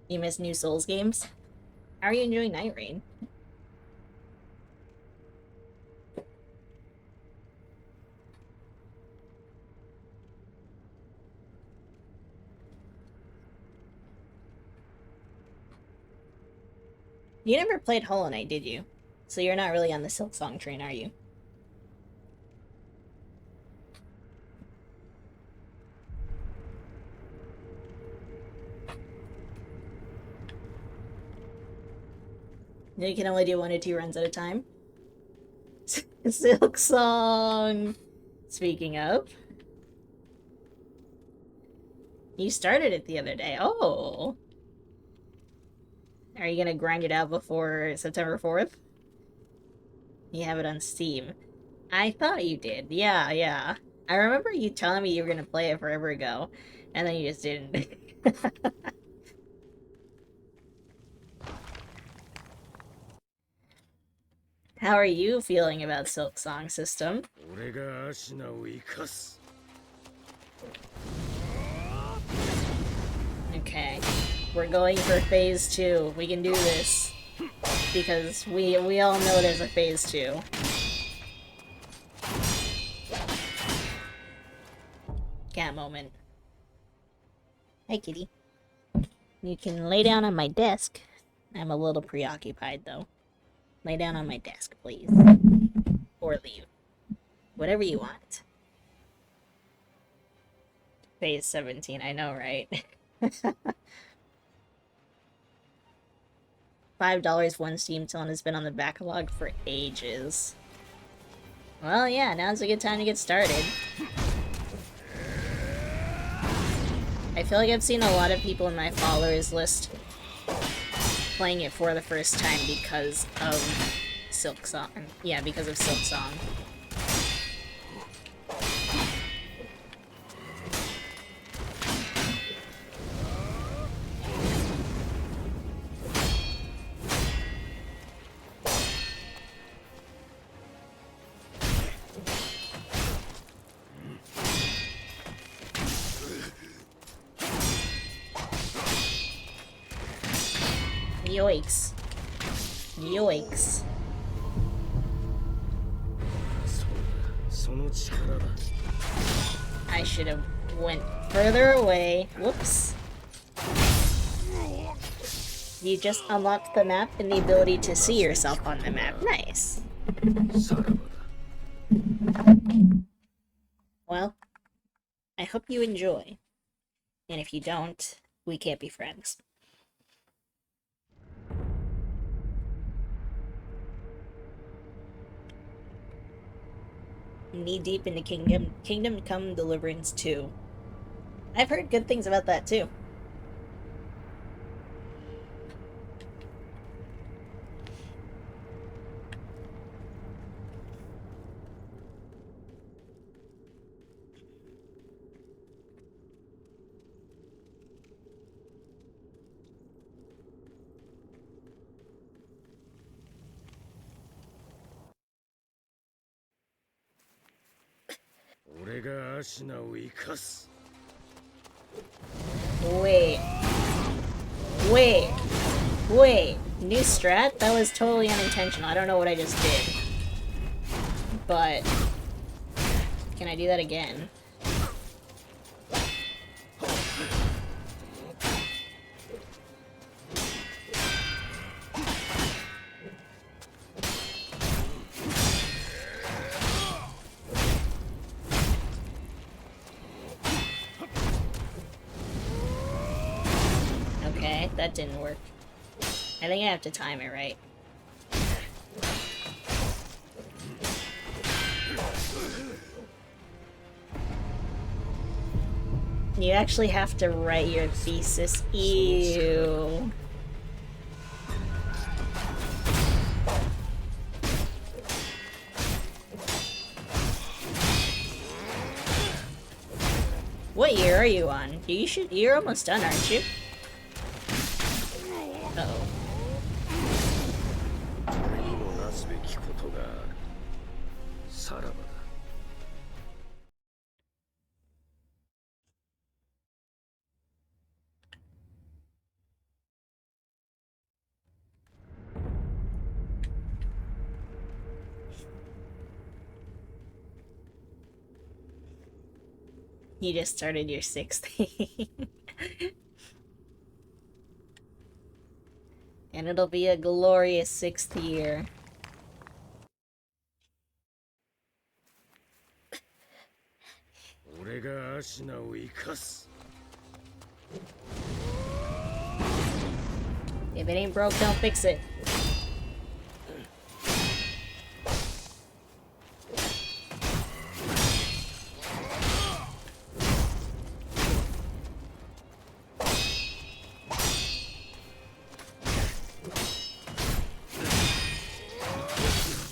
You miss new Souls games? How are you enjoying Night Rain? You never played Hollow Knight, did you? So you're not really on the Silk Song train, are you? You can only do 1 to 2 runs at a time? Silk Song! Speaking of... You started it the other day. Oh! Are you gonna grind it out before September 4th? You have it on Steam. I thought you did. Yeah, yeah. I remember you telling me you were gonna play it forever ago, and then you just didn't. How are you feeling about Silk Song System? Okay. We're going for phase 2. We can do this. Because we all know there's a phase 2. Cat moment. Hi, kitty. You can lay down on my desk. I'm a little preoccupied, though. Lay down on my desk, please. Or leave. Whatever you want. Phase 17, I know, right? $5 one Steam tone has been on the backlog for ages. Well, yeah, now's a good time to get started. I feel like I've seen a lot of people in my followers list playing it for the first time because of Silk Song. Yeah, because of Silk Song. Yoicks. Yoicks. I should have went further away. Whoops. You just unlocked the map and the ability to see yourself on the map. Nice. Well, I hope you enjoy. And if you don't, we can't be friends. Knee deep into Kingdom Come Deliverance 2. I've heard good things about that too. Wait. Wait. Wait. New strat? That was totally unintentional. I don't know what I just did. But... can I do that again? Okay, that didn't work. I think I have to time it right. You actually have to write your thesis. Ew. What year are you on? You're almost done, aren't you? Uh-oh. You just started your 6th. And it'll be a glorious 6th year. If it ain't broke, don't fix it.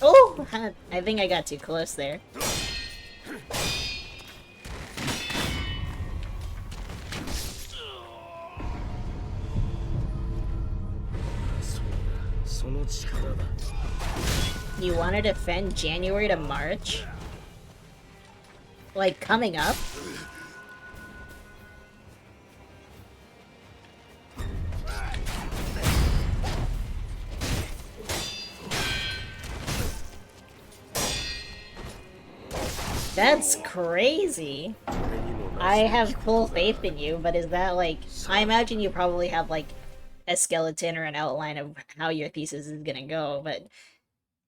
Oh! I think I got too close there. You want to defend January to March? Like, coming up? That's crazy. 俺にも I な have すべきこ full とだ faith in you, but is that like... I imagine you probably have like a skeleton or an outline of how your thesis is gonna go, but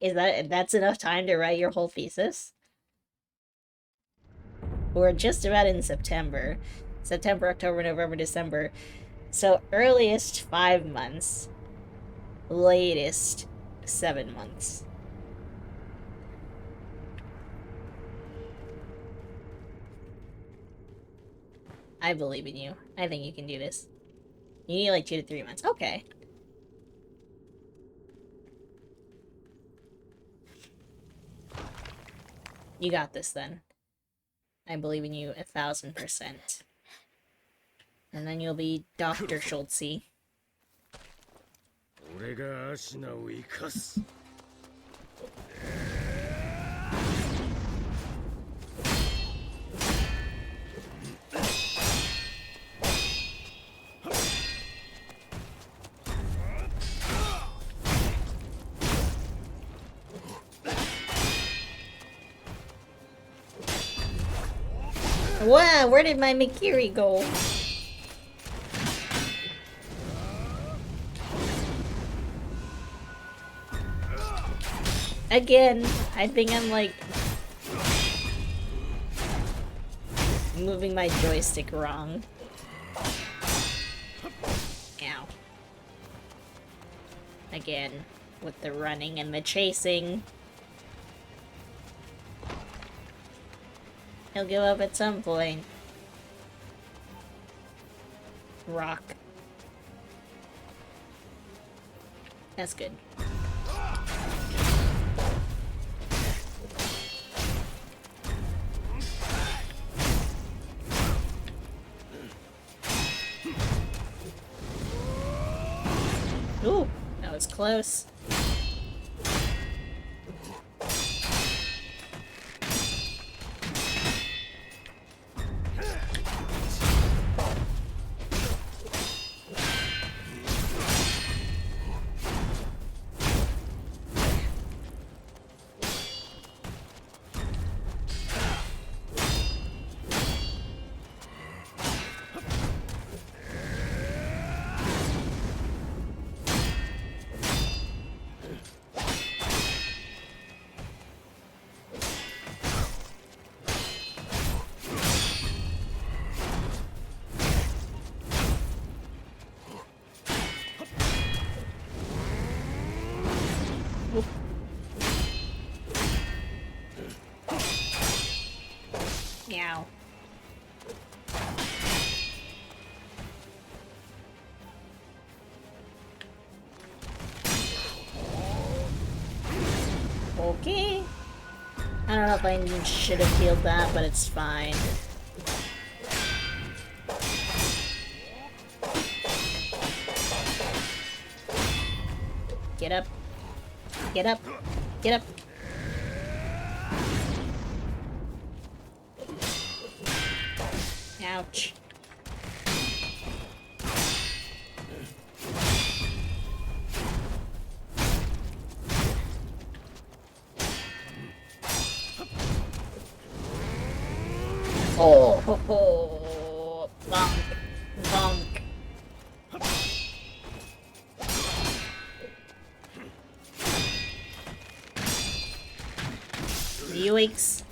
is that's enough time to write your whole thesis? We're just about in September. September, October, November, December. So earliest 5 months. Latest 7 months. I believe in you. I think you can do this. You need like 2 to 3 months. Okay. You got this then. I believe in you 1000%. And then you'll be Dr. Schultze. 俺がアシナを生かす Wow, where did my Mikiri go? Again, I think I'm like moving my joystick wrong. Ow. Again, with the running and the chasing. He'll give up at some point. Rock. That's good. Ooh, that was close. Meow. Okay. I don't know if I should have healed that, but it's fine. Get up. Get up. Get up. Ouch. Oh, ho, ho. Bonk. Bonk. Yoicks.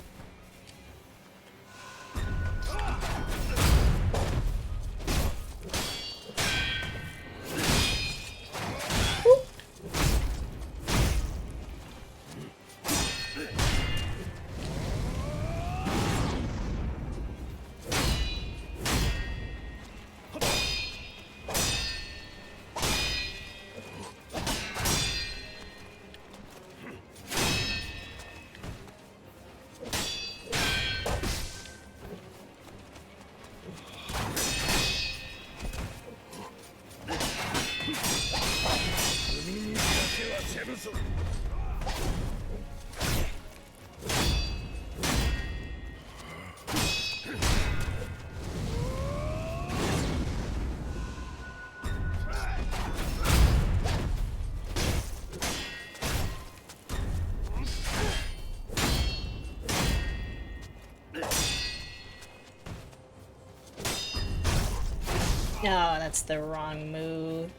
Oh, that's the wrong move.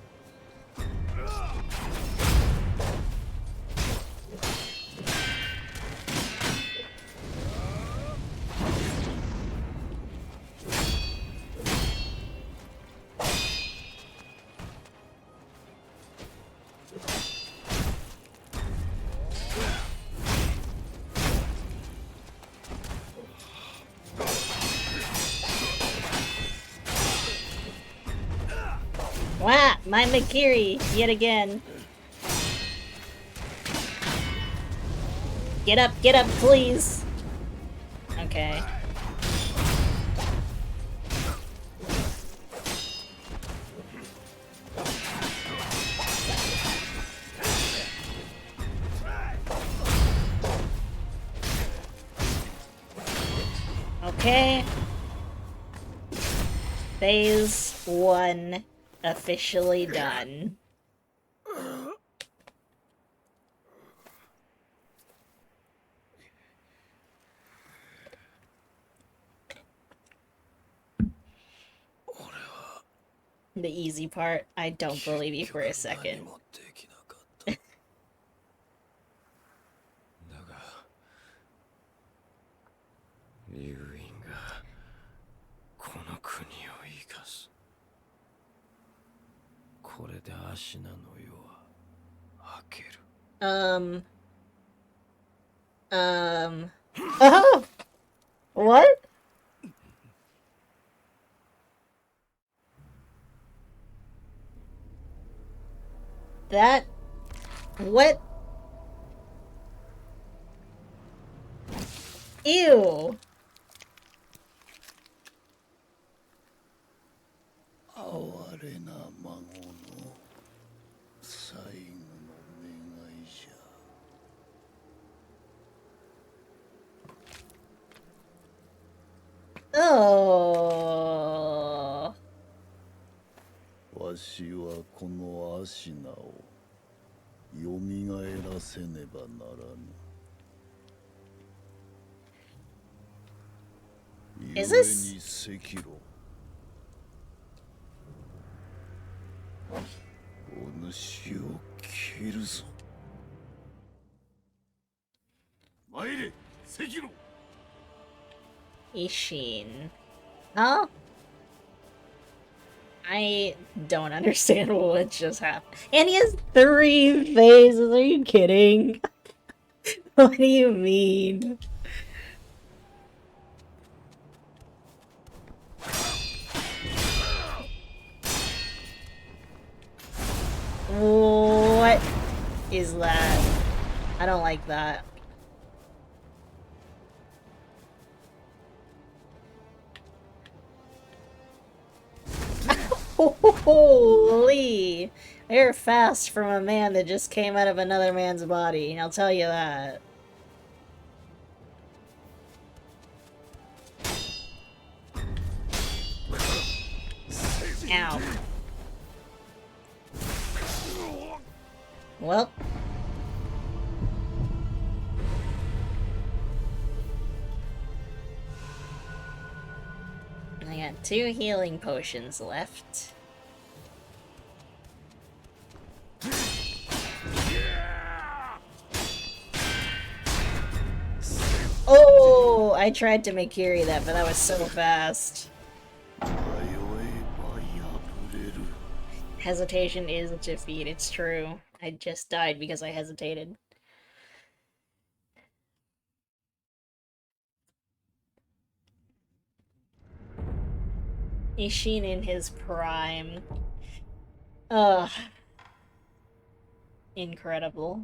Wow, my Mikiri, yet again. Get up, please. Okay. Okay. Phase 1 officially done. The easy part, I don't believe you for a second. 竜院がこの国を生かす。これでアシナの世は明ける。Oh! What? That... What? Ew! 哀れな孫の最後の願いじゃ。Oh... わしはこのアシナをよみがえらせねばならぬ。故 Is this... に赤炉。お主を切るぞ。参れ、赤炉。 Ishin. Huh? I don't understand what just happened. And he has 3 phases, are you kidding? What do you mean? What is that? I don't like that. Holy! They're fast from a man that just came out of another man's body, I'll tell you that. Ow. Well. I got 2 healing potions left. Oh! I tried to make Kiri that, but that was so fast. Hesitation is defeat, it's true. I just died because I hesitated. Ishin in his prime. Ugh. Incredible.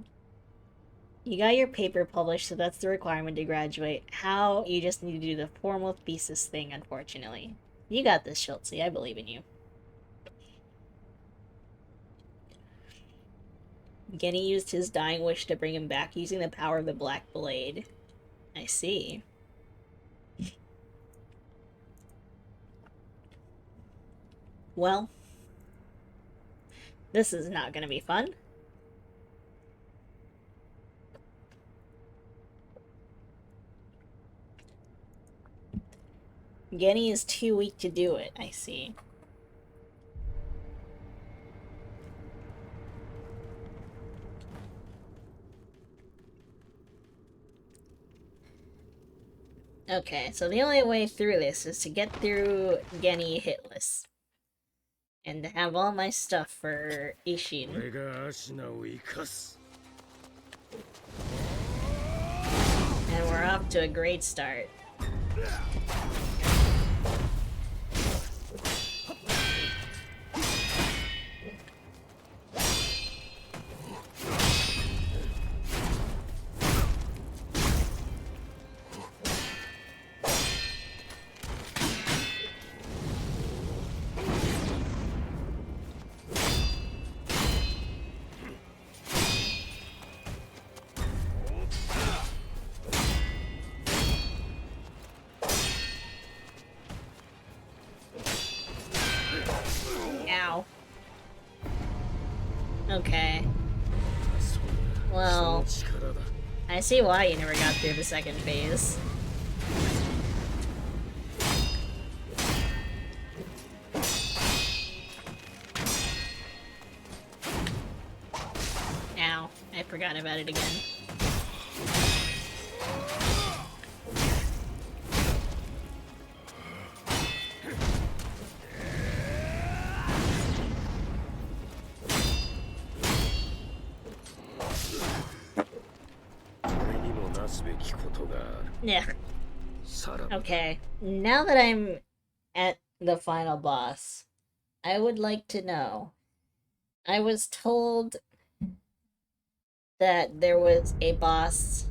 You got your paper published, so that's the requirement to graduate. How? You just need to do the formal thesis thing, unfortunately. You got this, Schultze. I believe in you. Geni used his dying wish to bring him back using the power of the Black Blade. I see. Well, this is not gonna be fun. Geni is too weak to do it, I see. Okay, so the only way through this is to get through Geni hitless. And to have all my stuff for Ishin. 俺がアシナを生かす And we're off to a great start. Ow. Okay. Well, その力だ I see why you never got through the second phase. Ow. I forgot about it again. Yeah. Okay. Now that I'm at the final boss, I would like to know. I was told that there was a boss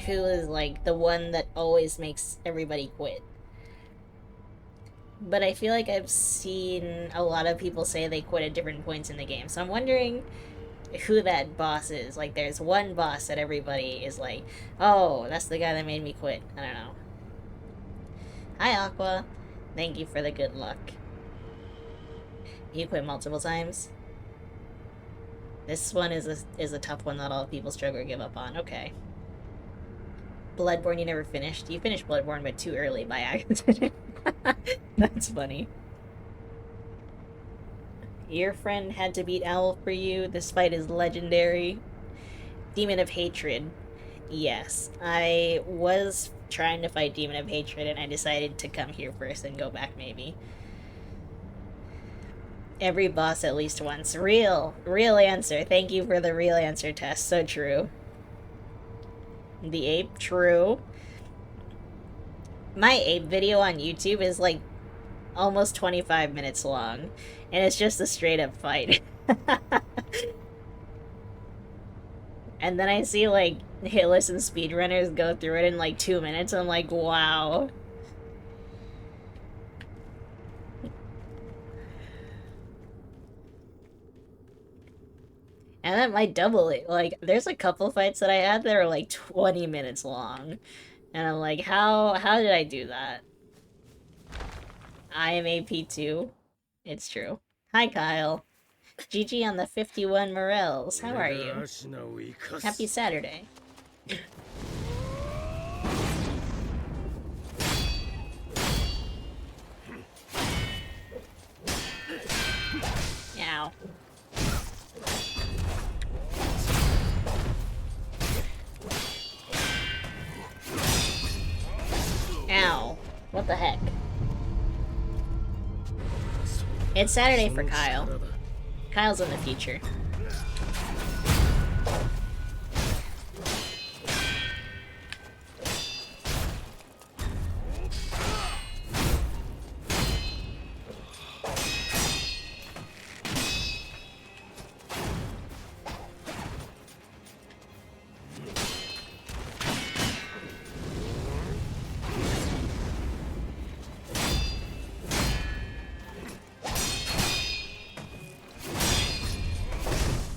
who is like the one that always makes everybody quit. But I feel like I've seen a lot of people say they quit at different points in the game. So I'm wondering who that boss is. Like, there's one boss that everybody is like, oh, that's the guy that made me quit. I don't know. Hi, Aqua. Thank you for the good luck. You quit multiple times? This one is a tough one that all people struggle to give up on. Okay. Bloodborne you never finished? You finished Bloodborne, but too early by accident. That's funny. Your friend had to beat Owl for you. This fight is legendary. Demon of Hatred. Yes, I was trying to fight Demon of Hatred and I decided to come here first and go back maybe. Every boss at least once. Real answer. Thank you for the real answer test. So true. The ape, true. My ape video on YouTube is like almost 25 minutes long, and it's just a straight up fight. And then I see like hitless and speedrunners go through it in like 2 minutes. I'm like, wow. And that might double it. Like, there's a couple fights that I had that are like 20 minutes long. And I'm like, how did I do that? I am AP2. It's true. Hi, Kyle. GG on the 51 Morels. How are you? Happy Saturday. Ow. Ow. What the heck? It's Saturday for Kyle. Kyle's in the future.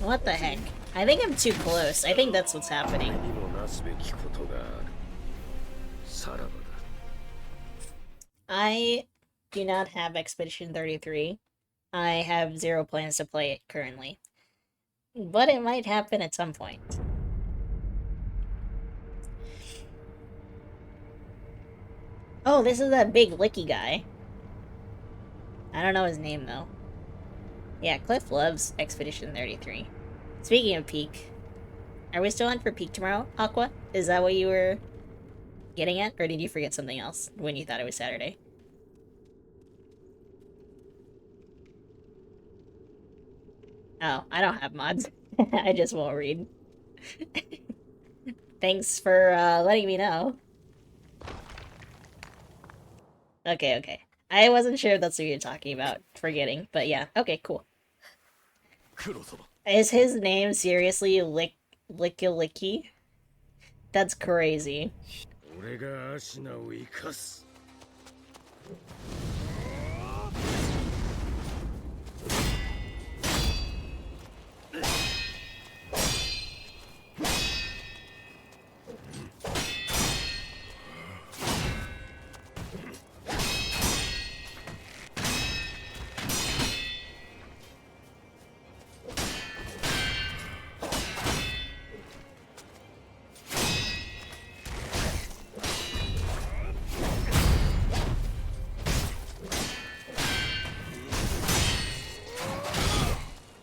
What the heck? I think I'm too close. I think that's what's happening. I do not have Expedition 33. I have zero plans to play it currently. But it might happen at some point. Oh, this is that big licky guy. I don't know his name, though. Yeah, Cliff loves Expedition 33. Speaking of Peak, are we still on for Peak tomorrow, Aqua? Is that what you were getting at? Or did you forget something else when you thought it was Saturday? Oh, I don't have mods. I just won't read. Thanks for letting me know. Okay, okay. I wasn't sure if that's what you're talking about, forgetting, but yeah. Okay, cool. Is his name seriously Licky Licky? That's crazy. 俺がアシナを生かす。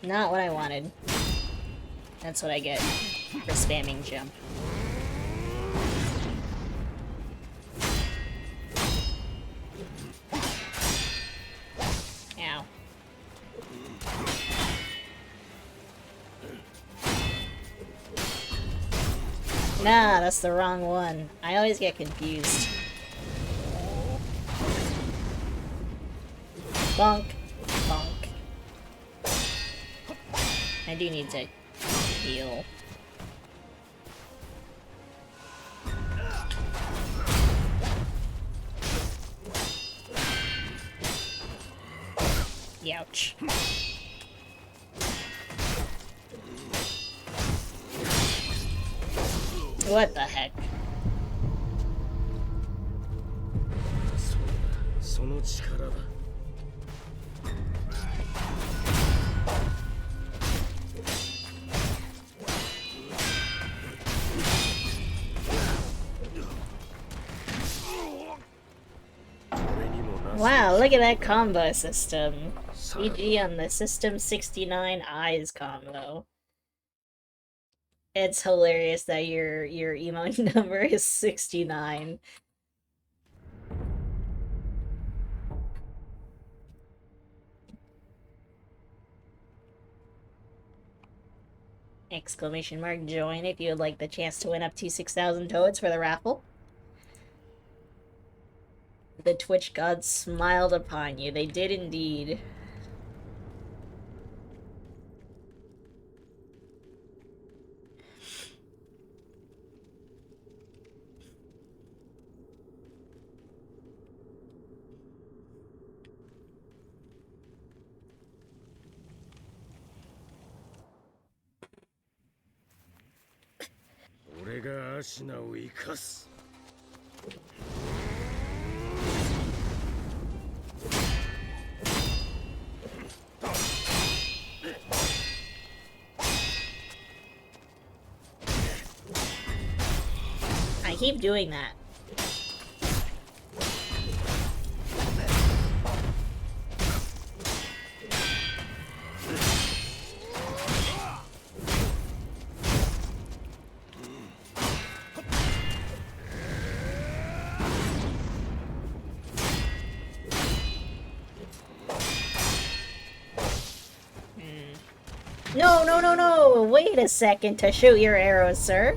Not what I wanted. That's what I get for spamming jump. Ow. Nah, that's the wrong one. I always get confused. Bonk. Bonk. I do need to heal. Youch. What the heck? そうだ、その力だ。Wow, look at that combo system. GG on the System 69 Eyes combo. It's hilarious that your emote number is 69. Exclamation mark join if you would like the chance to win up to 6,000 toads for the raffle. The Twitch gods smiled upon you. They did indeed. I keep doing that. No, no, no, no! Wait a second to shoot your arrows, sir.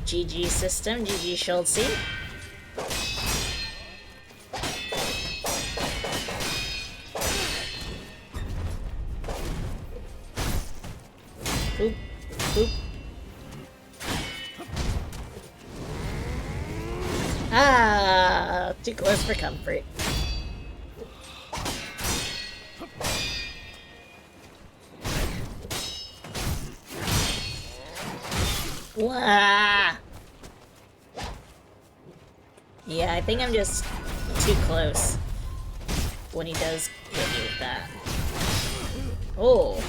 GG system, GG Schultzy. Boop, boop. Ah, too close for comfort. Wah! Yeah, I think I'm just too close when he does hit me with that. Oh.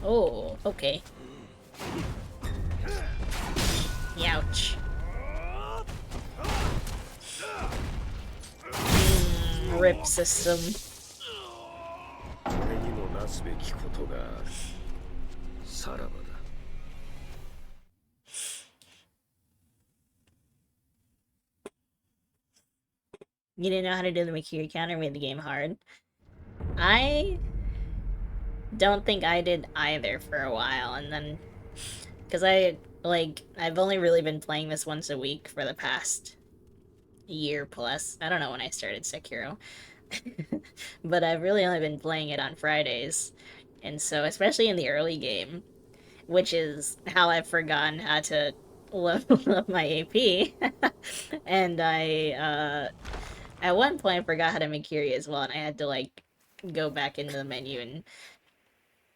Oh, okay. Youch. Rip system. さらばだ。You didn't know how to do the Makiri counter, made the game hard. I don't think I did either for a while, and then because I've only really been playing this once a week for the past year plus. I don't know when I started Sekiro. But I've really only been playing it on Fridays. And so, especially in the early game, which is how I've forgotten how to level up my AP. And at one point, I forgot how to make Kiri as well, and I had to, like, go back into the menu and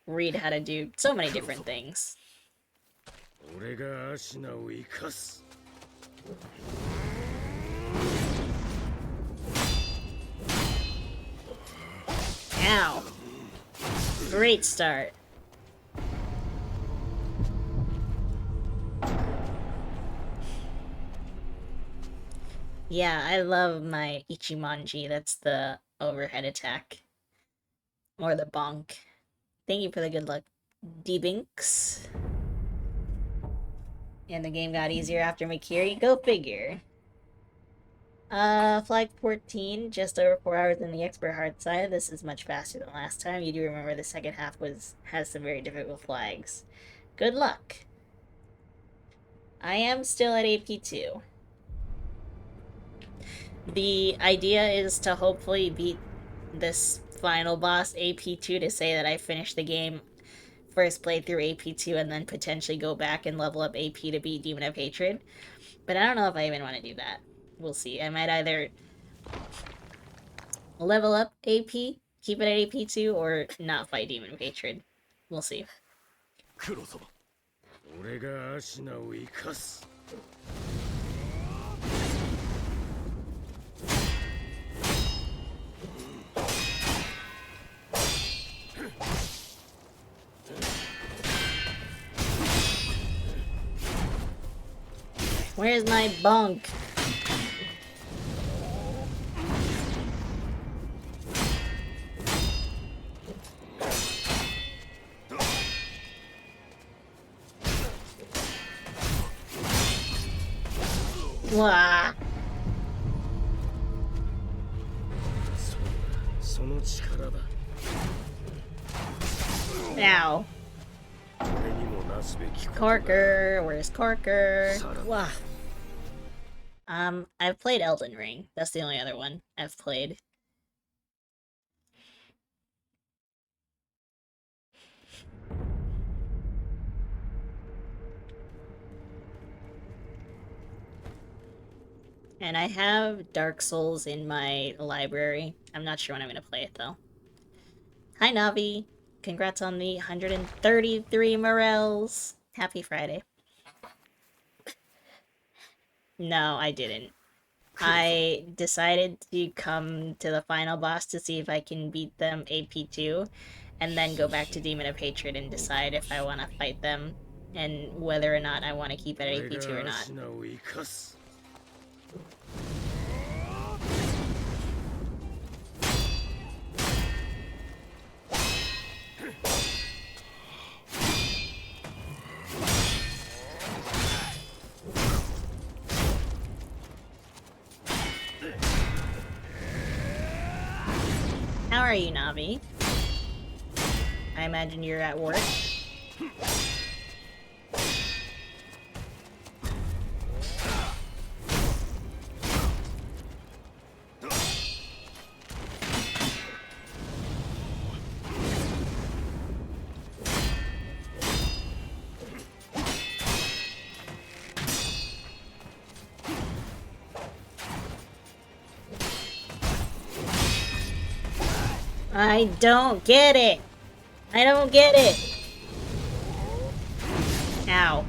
read how to do so many different things. 俺がアシナを生かす。Ow! Great start. Yeah, I love my Ichimonji. That's the overhead attack. Or the bonk. Thank you for the good luck, D-Binks. And the game got easier after Makiri. Go figure. Flag 14, just over 4 hours in the expert hard side. This is much faster than last time. You do remember the second half has some very difficult flags. Good luck. I am still at AP2. The idea is to hopefully beat this final boss AP2 to say that I finished the game first playthrough AP2 and then potentially go back and level up AP to beat Demon of Hatred. But I don't know if I even want to do that. We'll see. I might either level up AP, keep it at AP2, or not fight Demon of Hatred. We'll see. 黒様。俺がアシナを生かす。Where's my bunk? Wah. その力だ。 Ow. 俺にもなすべきことだ。 Corker, where's Corker? Wah. I've played Elden Ring. That's the only other one I've played. And I have Dark Souls in my library. I'm not sure when I'm going to play it, though. Hi, Navi. Congrats on the 133 morels. Happy Friday. No, I didn't. I decided to come to the final boss to see if I can beat them AP2, and then go back to Demon of Hatred and decide if I want to fight them, and whether or not I want to keep it at AP2 or not. How are you, Navi? I imagine you're at work. I don't get it! I don't get it! Ow.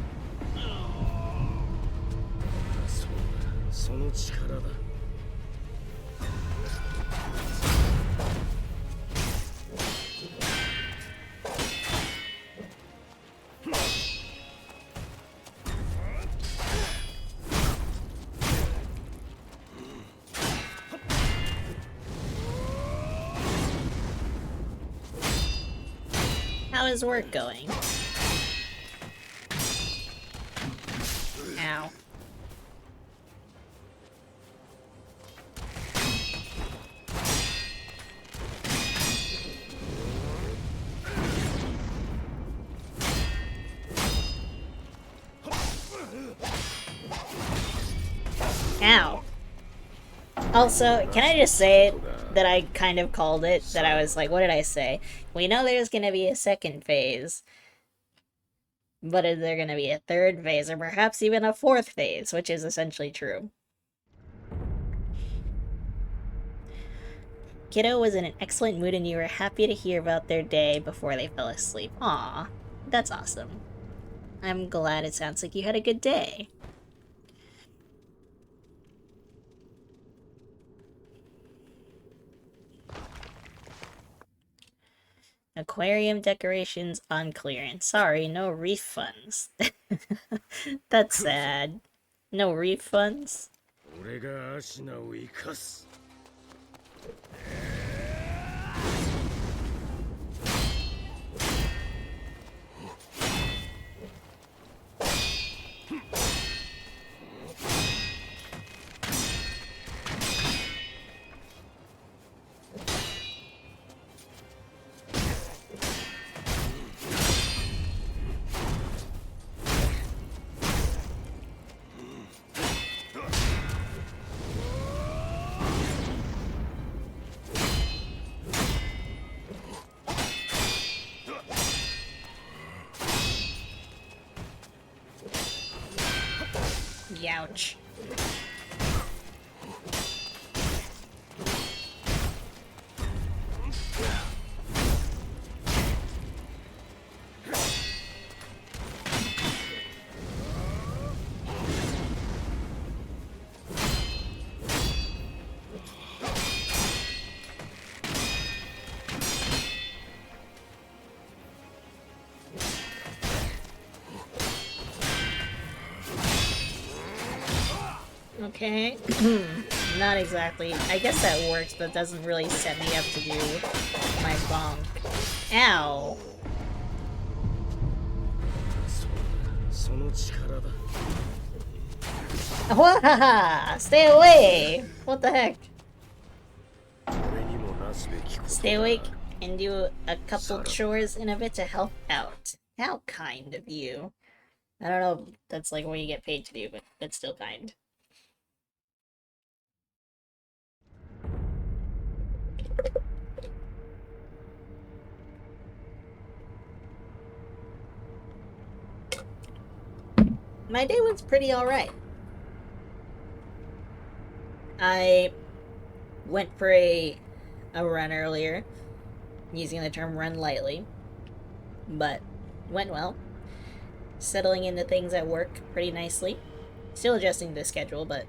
その力だ。 How is work going? Ow. Ow. Also, can I just say that I kind of called it? That I was like, what did I say? We know there's gonna be a second phase. But is there gonna be a third phase, or perhaps even a fourth phase, which is essentially true. Kiddo was in an excellent mood and you were happy to hear about their day before they fell asleep. Aw, that's awesome. I'm glad it sounds like you had a good day. Aquarium decorations on clearance. Sorry, no refunds. That's sad. No refunds? 俺がアシナを生かす。Youch. Okay. Not exactly. I guess that works, but doesn't really set me up to do my bonk. Ow! その力だ。 Wahaha! Stay away! What the heck? 俺にもなすべきことが。 Stay awake and do a couple chores in a bit to help out. How kind of you. I don't know if that's like what you get paid to do, but that's still kind. My day was pretty alright. I went for a run earlier, using the term run lightly, but went well. Settling into things at work pretty nicely. Still adjusting to the schedule, but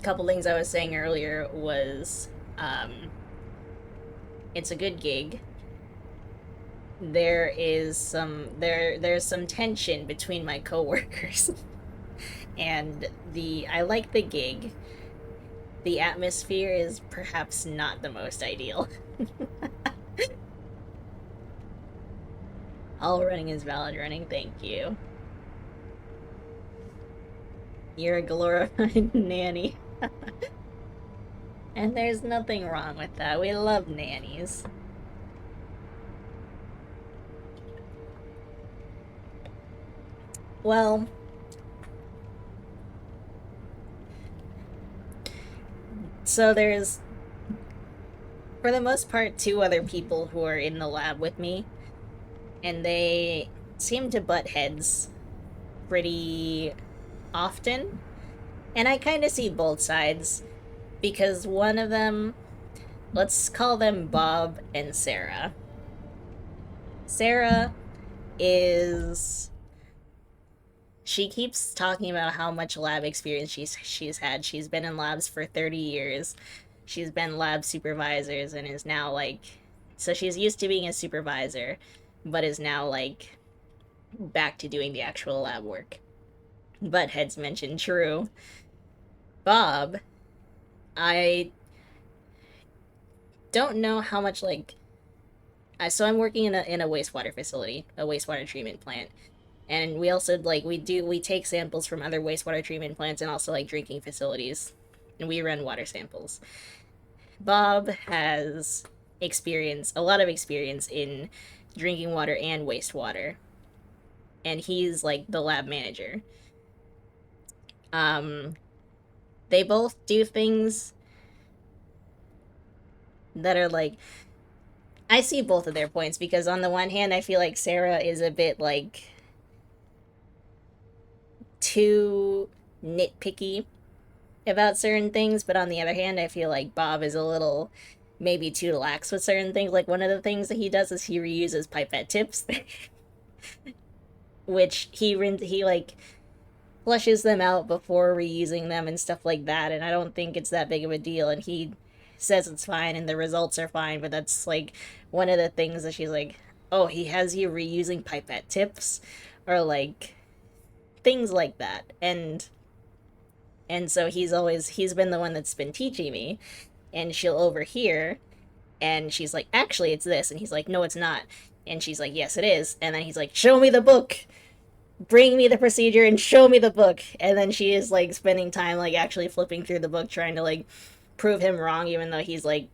couple things I was saying earlier was it's a good gig. There's some tension between my coworkers. And I like the gig. The atmosphere is perhaps not the most ideal. All running is valid running, thank you. You're a glorified nanny. And there's nothing wrong with that. We love nannies. Well, so there's, for the most part, 2 other people who are in the lab with me, and they seem to butt heads pretty often. And I kind of see both sides, because one of them, let's call them Bob and Sarah. Sarah she keeps talking about how much lab experience she's had. She's been in labs for 30 years. She's been lab supervisors and is now like, so she's used to being a supervisor, but is now like back to doing the actual lab work. Butt heads mentioned, true. Bob, I don't know how much, like, So I'm working in a wastewater facility, a wastewater treatment plant. And we also like we take samples from other wastewater treatment plants and also like drinking facilities. And we run water samples. Bob has a lot of experience in drinking water and wastewater. And he's like the lab manager. Um they both do things that are like I see both of their points because on the one hand I feel like Sarah is a bit like too nitpicky about certain things, but on the other hand, I feel like Bob is a little maybe too lax with certain things. Like one of the things that he does is he reuses pipette tips, which he like flushes them out before reusing them and stuff like that. And I don't think it's that big of a deal. And he says it's fine and the results are fine, but that's like one of the things that she's like, oh, he has you reusing pipette tips, or like things like that. And so he's been the one that's been teaching me, and she'll overhear, and she's like, actually it's this, and he's like, no it's not, and she's like, yes it is, and then he's like, show me the book, bring me the procedure and show me the book, and then she is like spending time like actually flipping through the book trying to like prove him wrong, even though he's like,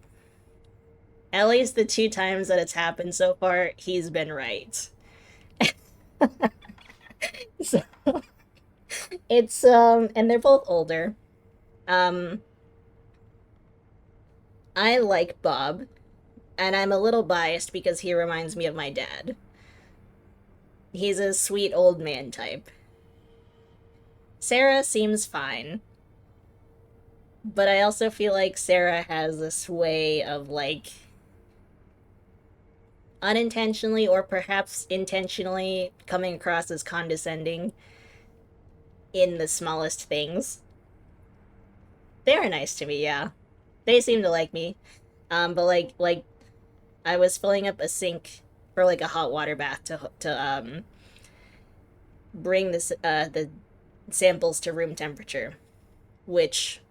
at least the 2 times that it's happened so far he's been right. So it's and they're both older. um I like Bob, and I'm a little biased because he reminds me of my dad. He's a sweet old man type. Sarah seems fine, but I also feel like Sarah has this way of like unintentionally or perhaps intentionally coming across as condescending in the smallest things. They were nice to me, yeah. They seem to like me. But like I was filling up a sink for like a hot water bath to bring the samples to room temperature, which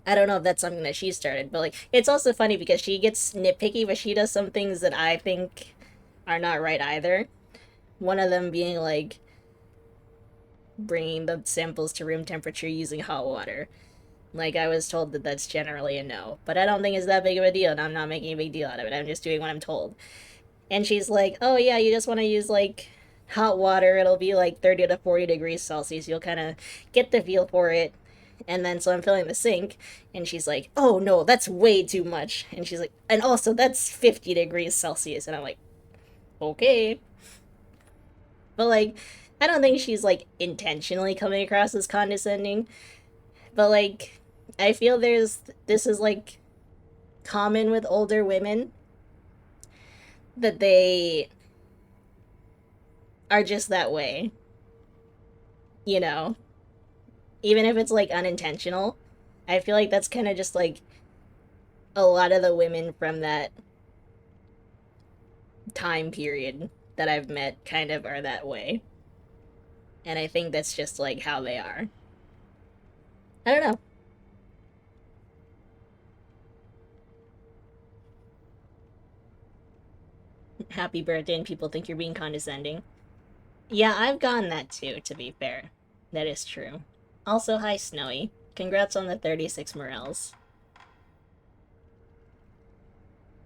I don't know if that's something that she started, but like it's also funny because she gets nitpicky, but she does some things that I think are not right either. One of them being like bringing the samples to room temperature using hot water. Like I was told that that's generally a no, but I don't think it's that big of a deal, and I'm not making a big deal out of it. I'm just doing what I'm told. And she's like, "Oh yeah, you just want to use like hot water. It'll be like 30 to 40 degrees Celsius. You'll kind of get the feel for it." And then so I'm filling the sink, and she's like, "Oh no, that's way too much." And she's like, "And also that's 50 degrees Celsius." And I'm like, "Okay." But like I don't think she's like intentionally coming across as condescending, but like I feel this is like common with older women, that they are just that way, you know? Even if it's like unintentional. I feel like that's kind of just like a lot of the women from that time period that I've met kind of are that way. And I think that's just like how they are. I don't know. Happy birthday, and people think you're being condescending. Yeah, I've gotten that too, to be fair. That is true. Also, hi, Snowy. Congrats on the 36 morels.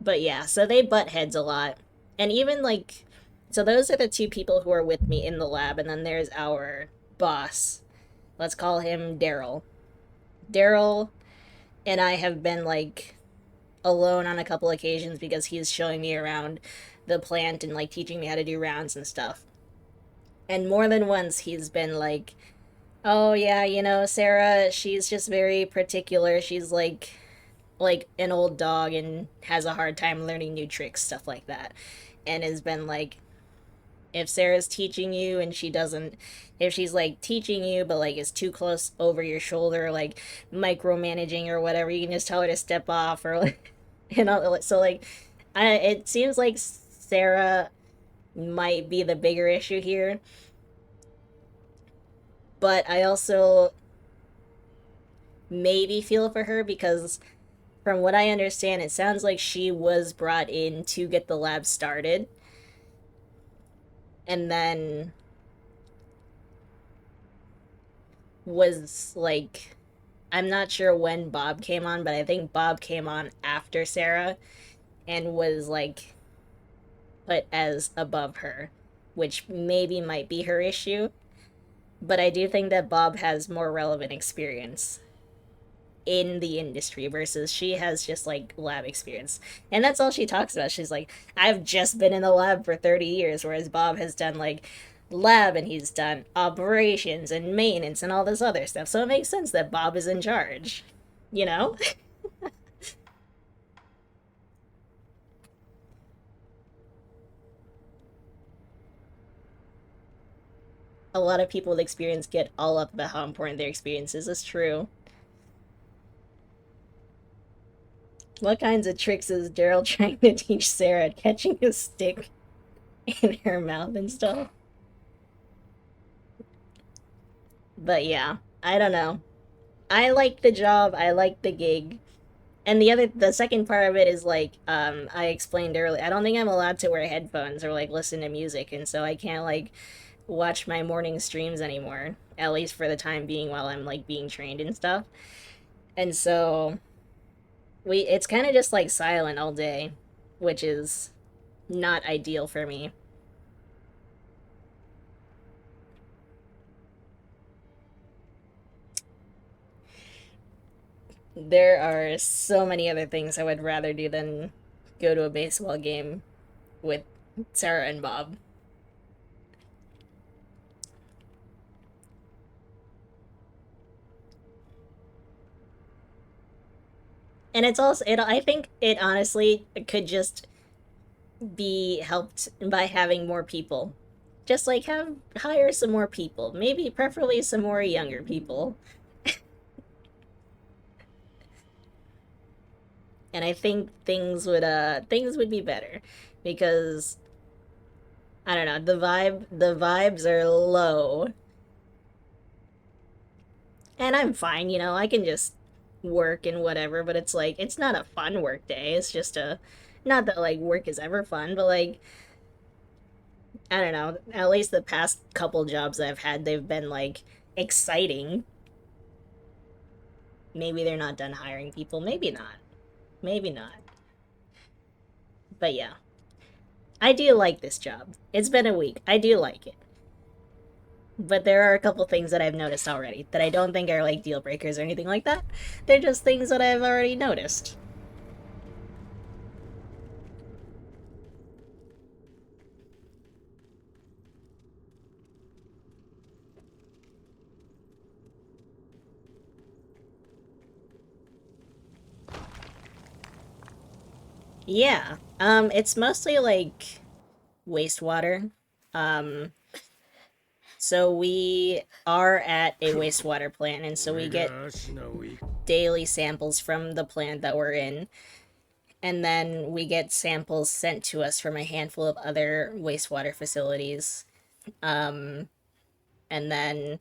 But yeah, so they butt heads a lot. And even like, so those are the 2 people who are with me in the lab, and then there's our boss. Let's call him Daryl. Daryl and I have been like alone on a couple occasions because he's showing me around the plant and like teaching me how to do rounds and stuff. And more than once he's been like, "Oh yeah, Sarah, she's just very particular. She's like an old dog and has a hard time learning new tricks, stuff like that." And has been like, if Sarah's teaching you and she doesn't, if she's like teaching you but like is too close over your shoulder, like micromanaging or whatever, you can just tell her to step off, or like, so like it seems like Sarah might be the bigger issue here, but I also maybe feel for her because From what I understand, it sounds like she was brought in to get the lab started, and then was like, I'm not sure when Bob came on, but I think Bob came on after Sarah and was like put as above her, which maybe might be her issue. But I do think that Bob has more relevant experience in the industry versus she has just like lab experience. And that's all she talks about. She's like, I've just been in the lab for 30 years, whereas Bob has done like lab and he's done operations and maintenance and all this other stuff. So it makes sense that Bob is in charge, you know? A lot of people with experience get all up about how important their experience is. It's true. What kinds of tricks is Daryl trying to teach Sarah? Catching a stick in her mouth and stuff? But yeah, I don't know. I like the job, I like the gig. And the second part of it is like I explained earlier, I don't think I'm allowed to wear headphones or like listen to music, and so I can't like watch my morning streams anymore, at least for the time being while I'm like being trained and stuff. And so we it's kind of just like silent all day, which is not ideal for me. There are so many other things I would rather do than go to a baseball game with Sarah and Bob. And it's also it I think it honestly could just be helped by having more people. Just like have hire some more people. Maybe preferably some more younger people. And I think things would be better because I don't know, the vibes are low. And I'm fine, you know, I can just work and whatever, but it's like it's not a fun work day. It's just a not that like work is ever fun, but like I don't know, at least the past couple jobs I've had, they've been like exciting. Maybe they're not done hiring people, maybe not. Maybe not. But yeah, I do like this job. It's been a week. I do like it. But there are a couple things that I've noticed already that I don't think are like deal breakers or anything like that. They're just things that I've already noticed. Yeah. It's mostly like wastewater. Um so we are at a wastewater plant and so we get daily samples from the plant that we're in, and then we get samples sent to us from a handful of other wastewater facilities. Um and then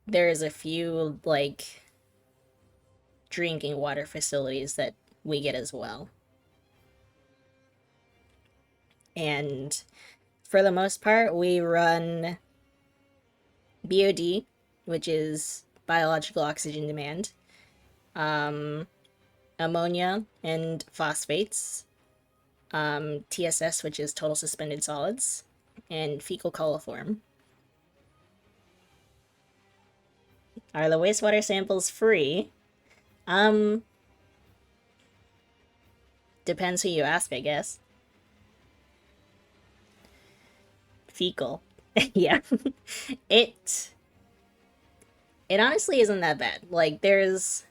there's a few like drinking water facilities that we get as well. And for the most part, we run BOD, which is biological oxygen demand, um, ammonia and phosphates, TSS, which is total suspended solids, and fecal coliform. Are the wastewater samples free? Um, Depends who you ask, I guess. Fecal. Yeah. it it honestly isn't that bad. Like there's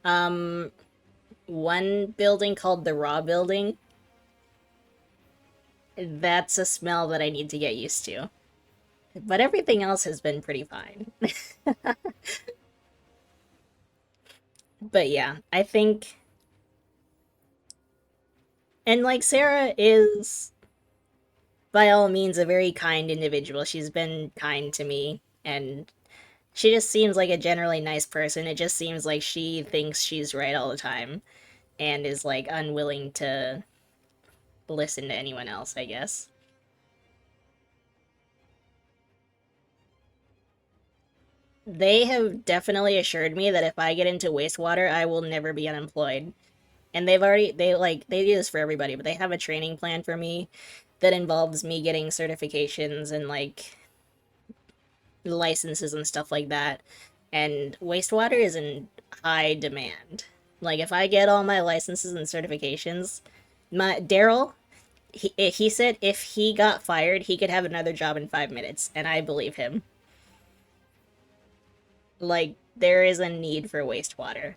um one building called the Raw Building. That's a smell that I need to get used to. But everything else has been pretty fine. But yeah, I think and like Sarah is by all means a very kind individual. She's been kind to me and She just seems like a generally nice person. It just seems like she thinks she's right all the time and is like unwilling to listen to anyone else, I guess. They have definitely assured me that if I get into wastewater, I will never be unemployed. And they do this for everybody, but they have a training plan for me that involves me getting certifications and like licenses and stuff like that. And wastewater is in high demand. Like if I get all my licenses and certifications, my Daryl, he said if he got fired, he could have another job in 5 minutes, and I believe him. Like there is a need for wastewater.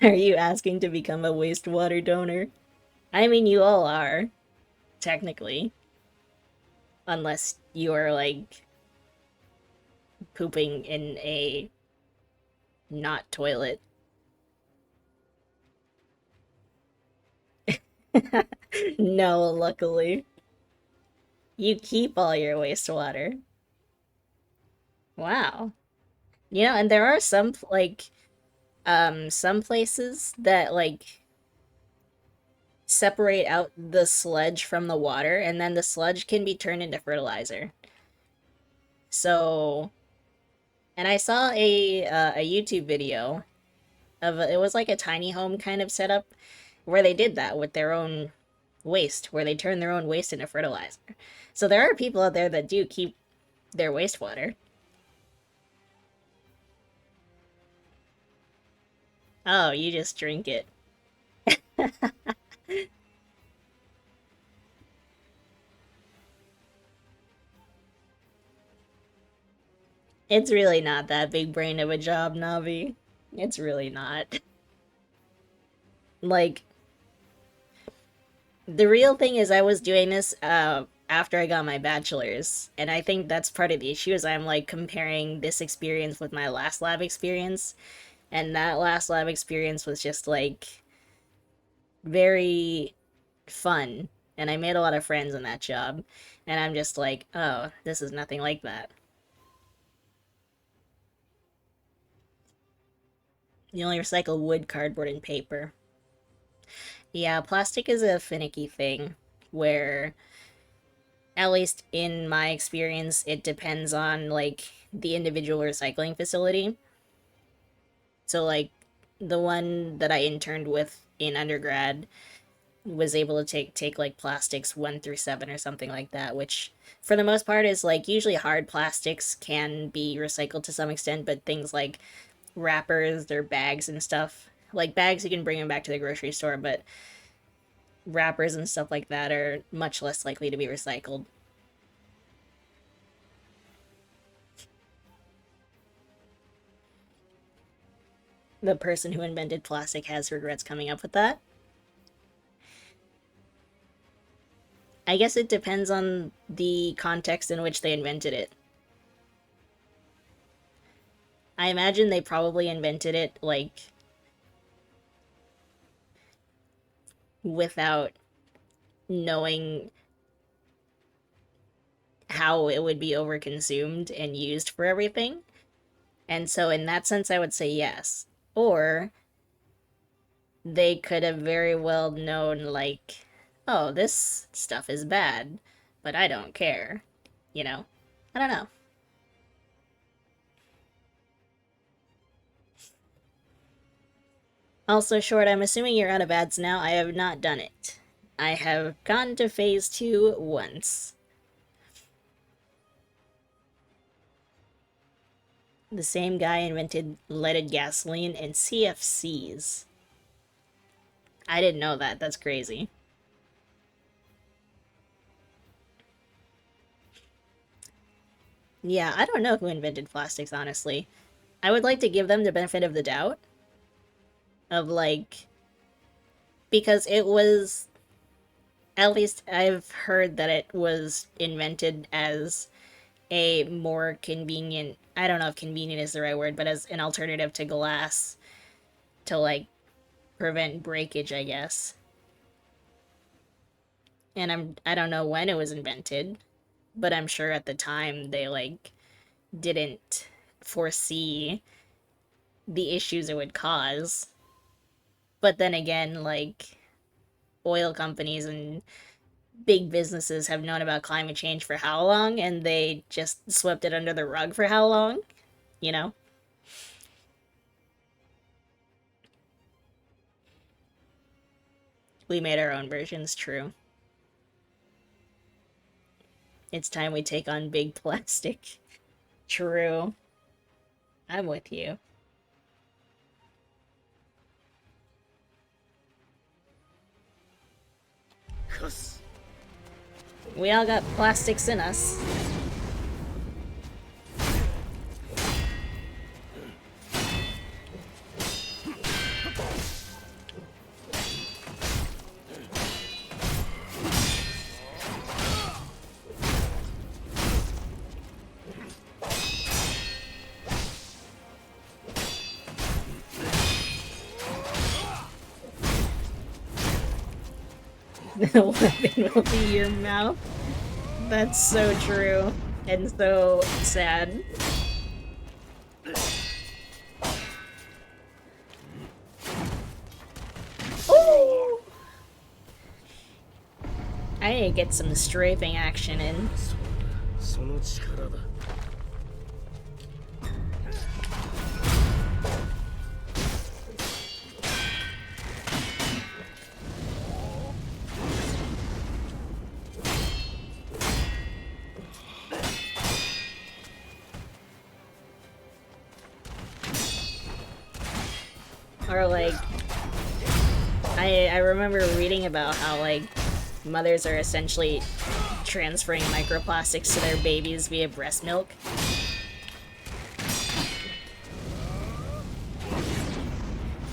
Are you asking to become a wastewater donor? I mean, you all are, technically. Unless you're, like, pooping in a not toilet. No, luckily. You keep all your wastewater. Wow. You know, and there are some, like, some places that, like, separate out the sludge from the water, and then the sludge can be turned into fertilizer. So, and I saw a YouTube video of it was like a tiny home kind of setup where they did that with their own waste, where they turn their own waste into fertilizer. So there are people out there that do keep their wastewater. Oh, you just drink it. It's really not that big brain of a job, Navi. It's really not. Like, the real thing is I was doing this after I got my bachelor's, and I think that's part of the issue is I'm like comparing this experience with my last lab experience, and that last lab experience was just like very fun, and I made a lot of friends in that job, and I'm just like, oh, this is nothing like that. You only recycle wood, cardboard, and paper. Yeah, plastic is a finicky thing where, at least in my experience, it depends on like the individual recycling facility. So, like, the one that I interned with in undergrad was able to take like plastics 1 through 7 or something like that, which for the most part is like usually hard plastics can be recycled to some extent, but things like wrappers or bags and stuff, like bags you can bring them back to the grocery store, but wrappers and stuff like that are much less likely to be recycled. The person who invented plastic has regrets coming up with that. I guess it depends on the context in which they invented it. I imagine they probably invented it like without knowing how it would be overconsumed and used for everything. And so, in that sense, I would say yes. Or they could have very well known, like, oh, this stuff is bad, but I don't care. You know? I don't know. Also, Short, I'm assuming you're out of ads now. I have not done it. I have gone to phase 2 once. The same guy invented leaded gasoline and CFCs. I didn't know that. That's crazy. Yeah, I don't know who invented plastics, honestly. I would like to give them the benefit of the doubt of like because it was at least I've heard that it was invented as a more convenient, I don't know if convenient is the right word, but as an alternative to glass to like prevent breakage, I guess. And I don't know when it was invented, but I'm sure at the time they like didn't foresee the issues it would cause. But then again, like oil companies and big businesses have known about climate change for how long, and they just swept it under the rug for how long, you know? We made our own versions, true. It's time we take on big plastic. True. I'm with you. We all got plastics in us. The weapon will be your mouth. That's so true. And so sad. Ooh! I need to get some strafing action in. Or like, I remember reading about how like mothers are essentially transferring microplastics to their babies via breast milk.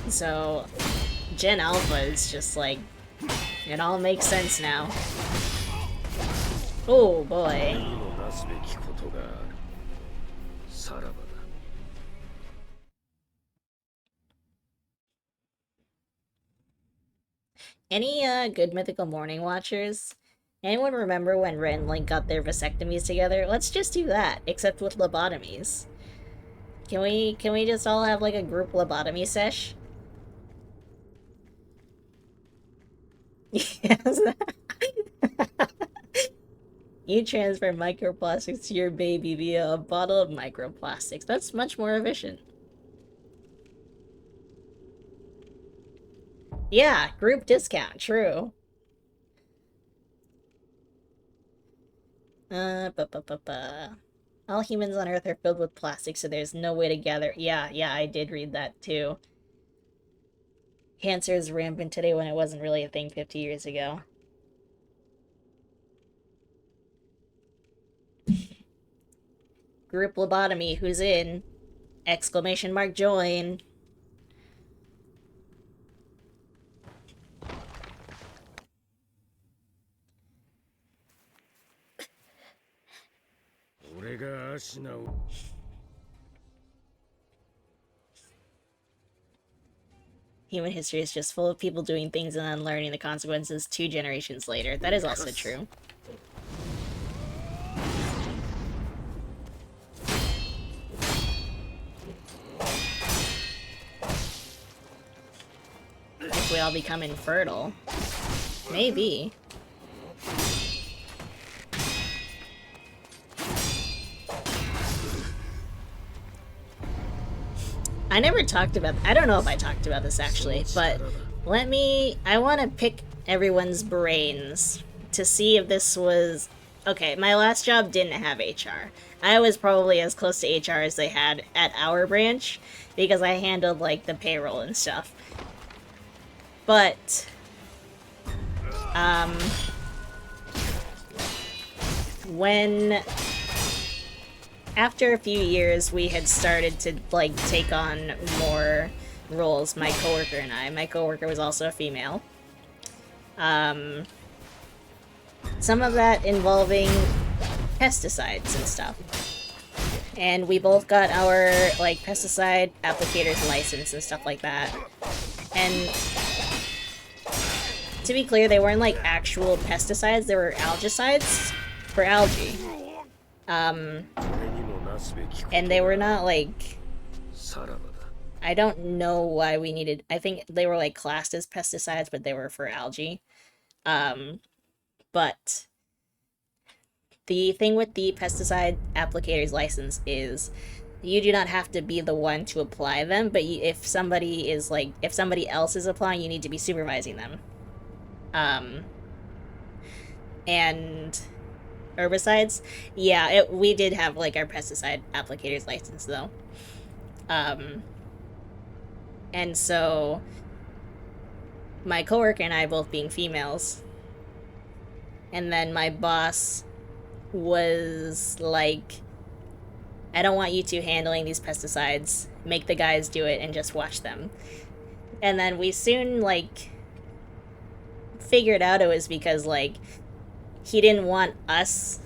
So Gen Alpha is just like, it all makes sense now. Oh boy. Any good mythical morning watchers? Anyone remember when Ren and Link got their vasectomies together? Let's just do that, except with lobotomies. Can we just all have like a group lobotomy sesh? Yes. You transfer microplastics to your baby via a bottle of microplastics. That's much more efficient. Yeah, group discount, true. All humans on Earth are filled with plastic, so there's no way to gather. Yeah, I did read that too. Cancer is rampant today when it wasn't really a thing 50 years ago. Group lobotomy, who's in? Exclamation mark join. Human history is just full of people doing things and then learning the consequences 2 generations later. That is also true. If we all become infertile. Maybe. I never talked about... I don't know if I talked about this actually, but I want to pick everyone's brains to see if this was... Okay, my last job didn't have HR. I was probably as close to HR as they had at our branch, because I handled, like, the payroll and stuff. But... when... After a few years, we had started to, like, take on more roles, my coworker and I. My coworker was also a female. Some of that involving pesticides and stuff. And we both got our, like, pesticide applicator's license and stuff like that. And to be clear, they weren't like actual pesticides, they were algicides for algae. 俺にもなすべきこと And they were が not like, さらばだ I don't know why we needed, I think they were like classed as pesticides, but they were for algae. But the thing with the pesticide applicator's license is you do not have to be the one to apply them, but if somebody is like, if somebody else is applying, you need to be supervising them. And herbicides, yeah, we did have like our pesticide applicator's license though. And so my coworker and I both being females, and then my boss was like, I don't want you two handling these pesticides. Make the guys do it and just watch them. And then we soon, like, figured out it was because, like, he didn't want us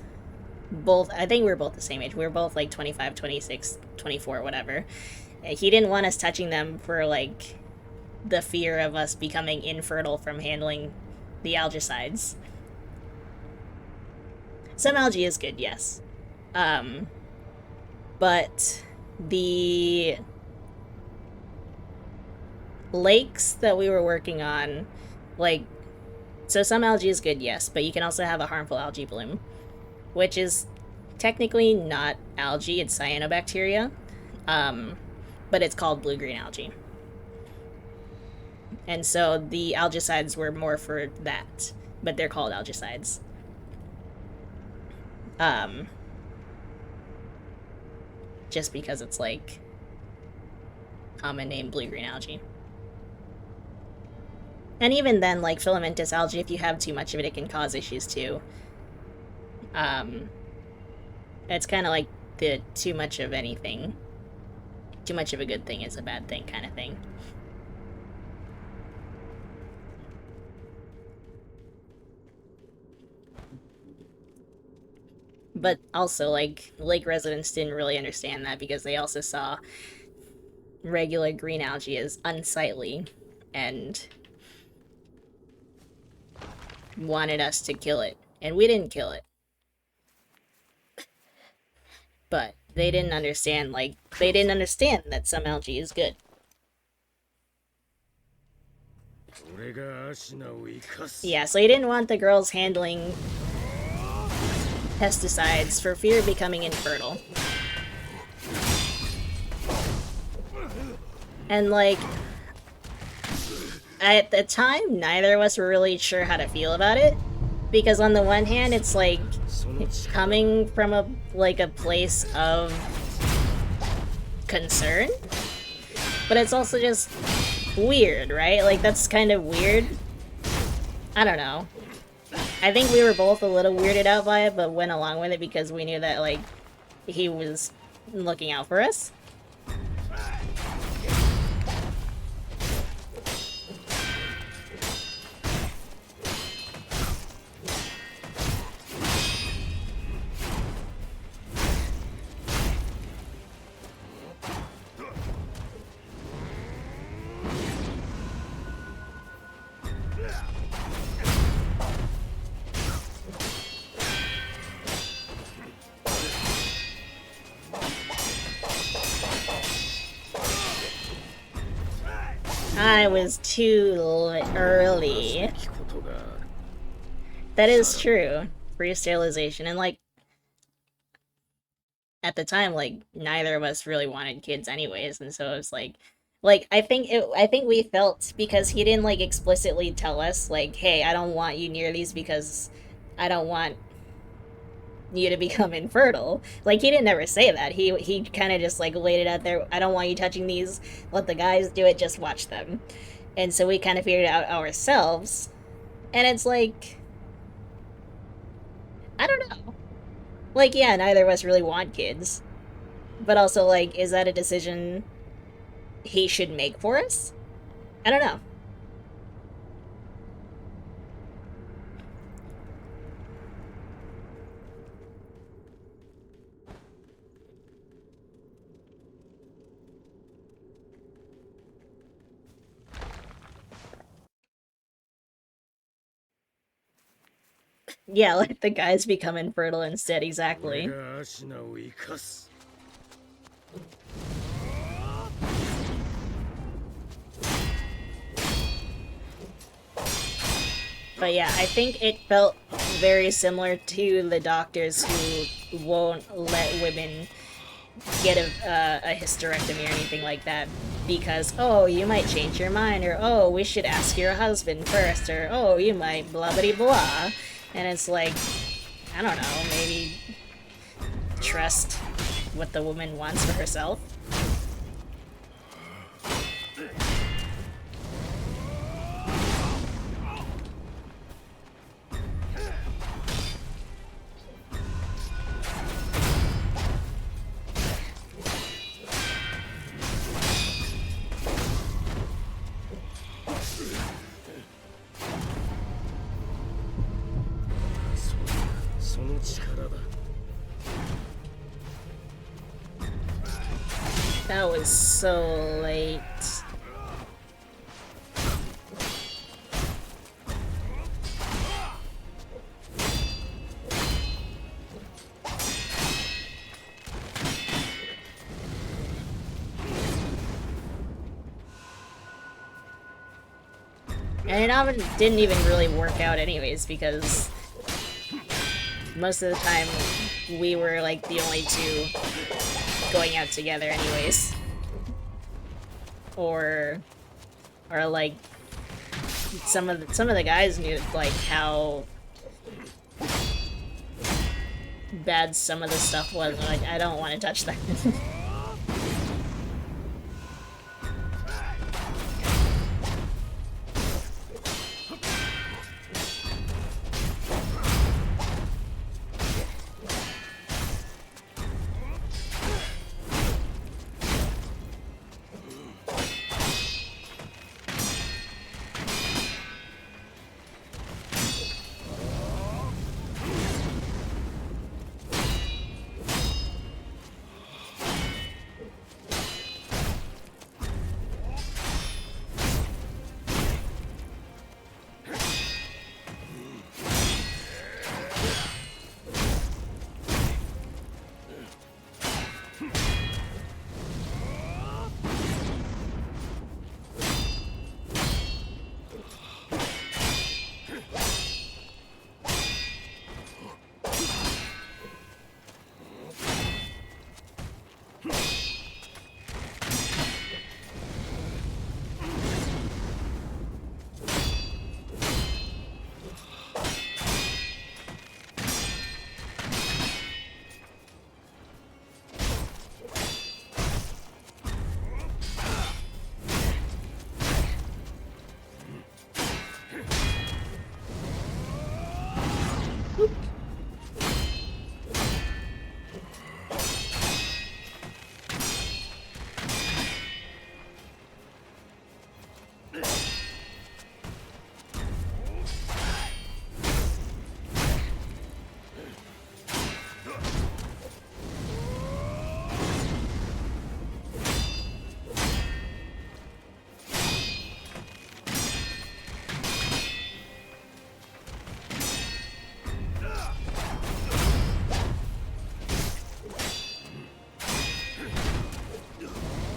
both, I think we were both the same age. We were both, like, 25, 26, 24, whatever. He didn't want us touching them for, like, the fear of us becoming infertile from handling the algicides. Some algae is good, yes. But the lakes that we were working on, like, so some algae is good, yes, but you can also have a harmful algae bloom, which is technically not algae, it's cyanobacteria, but it's called blue-green algae. And so the algicides were more for that, but they're called algicides. Just because it's like common name blue-green algae. And even then, like filamentous algae, if you have too much of it, it can cause issues too. It's kind of like the too much of anything. Too much of a good thing is a bad thing kind of thing. But also, like, lake residents didn't really understand that because they also saw regular green algae as unsightly and wanted us to kill it. And we didn't kill it. But they didn't understand, like, they didn't understand that some algae is good. 俺がアシナを生かす Yeah, so he didn't want the girls handling pesticides for fear of becoming infertile. And, like, at the time, neither of us were really sure how to feel about it. Because on the one hand, it's like, it's coming from a place of concern. But it's also just weird, right? Like, that's kind of weird. I don't know. I think we were both a little weirded out by it, but went along with it because we knew that, like, he was looking out for us. I was too early. きことがある That is true. Free sterilization. And, like, at the time, like, neither of us really wanted kids anyways. And so it was like, I think we felt because he didn't, like, explicitly tell us, like, hey, I don't want you near these because I don't want you to become infertile. Like, he didn't ever say that. He kind of just, like, laid it out there. I don't want you touching these. Let the guys do it. Just watch them. And so we kind of figured it out ourselves. And it's like, I don't know. Like, yeah, neither of us really want kids. But also, like, is that a decision he should make for us? I don't know. Yeah, let the guys become infertile instead, 俺 exactly. がアシナを生かす。 But yeah, I think it felt very similar to the doctors who won't let women get a hysterectomy or anything like that because, oh, you might change your mind, or oh, we should ask your husband first, or oh, you might blah blah blah. And it's like, I don't know, maybe trust what the woman wants for herself. That was so late. And it didn't even really work out anyways, because most of the time we were like the only two going out together anyways. Or like some of the guys knew like how bad some of the stuff was. Like, I don't want to touch that.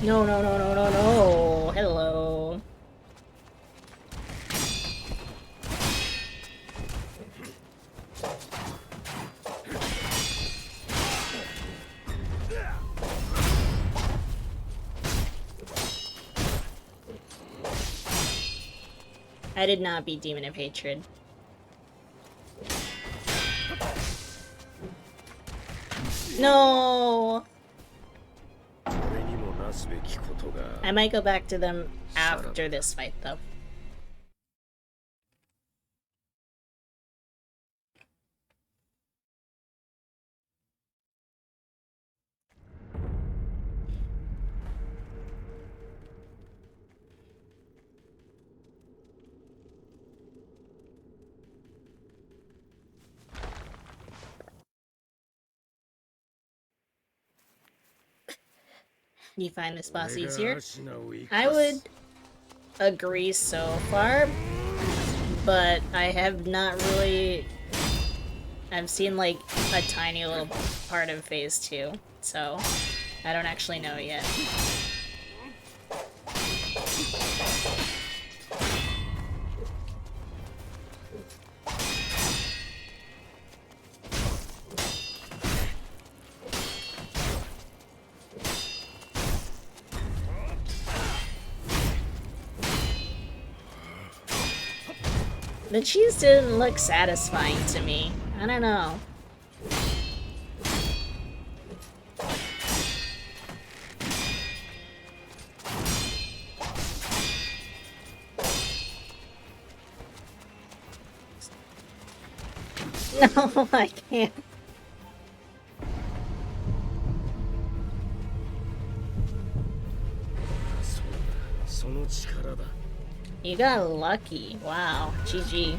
No, no, no, no, no, no. Hello. I did not beat Demon of Hatred. No! I might go back to them after this fight, though. You find this boss easier? I would agree so far, but I have not really I've seen like a tiny little part of phase 2, so I don't actually know yet. The cheese didn't look satisfying to me. I don't know. No, I can't. その力だ。 You got lucky. Wow. GG.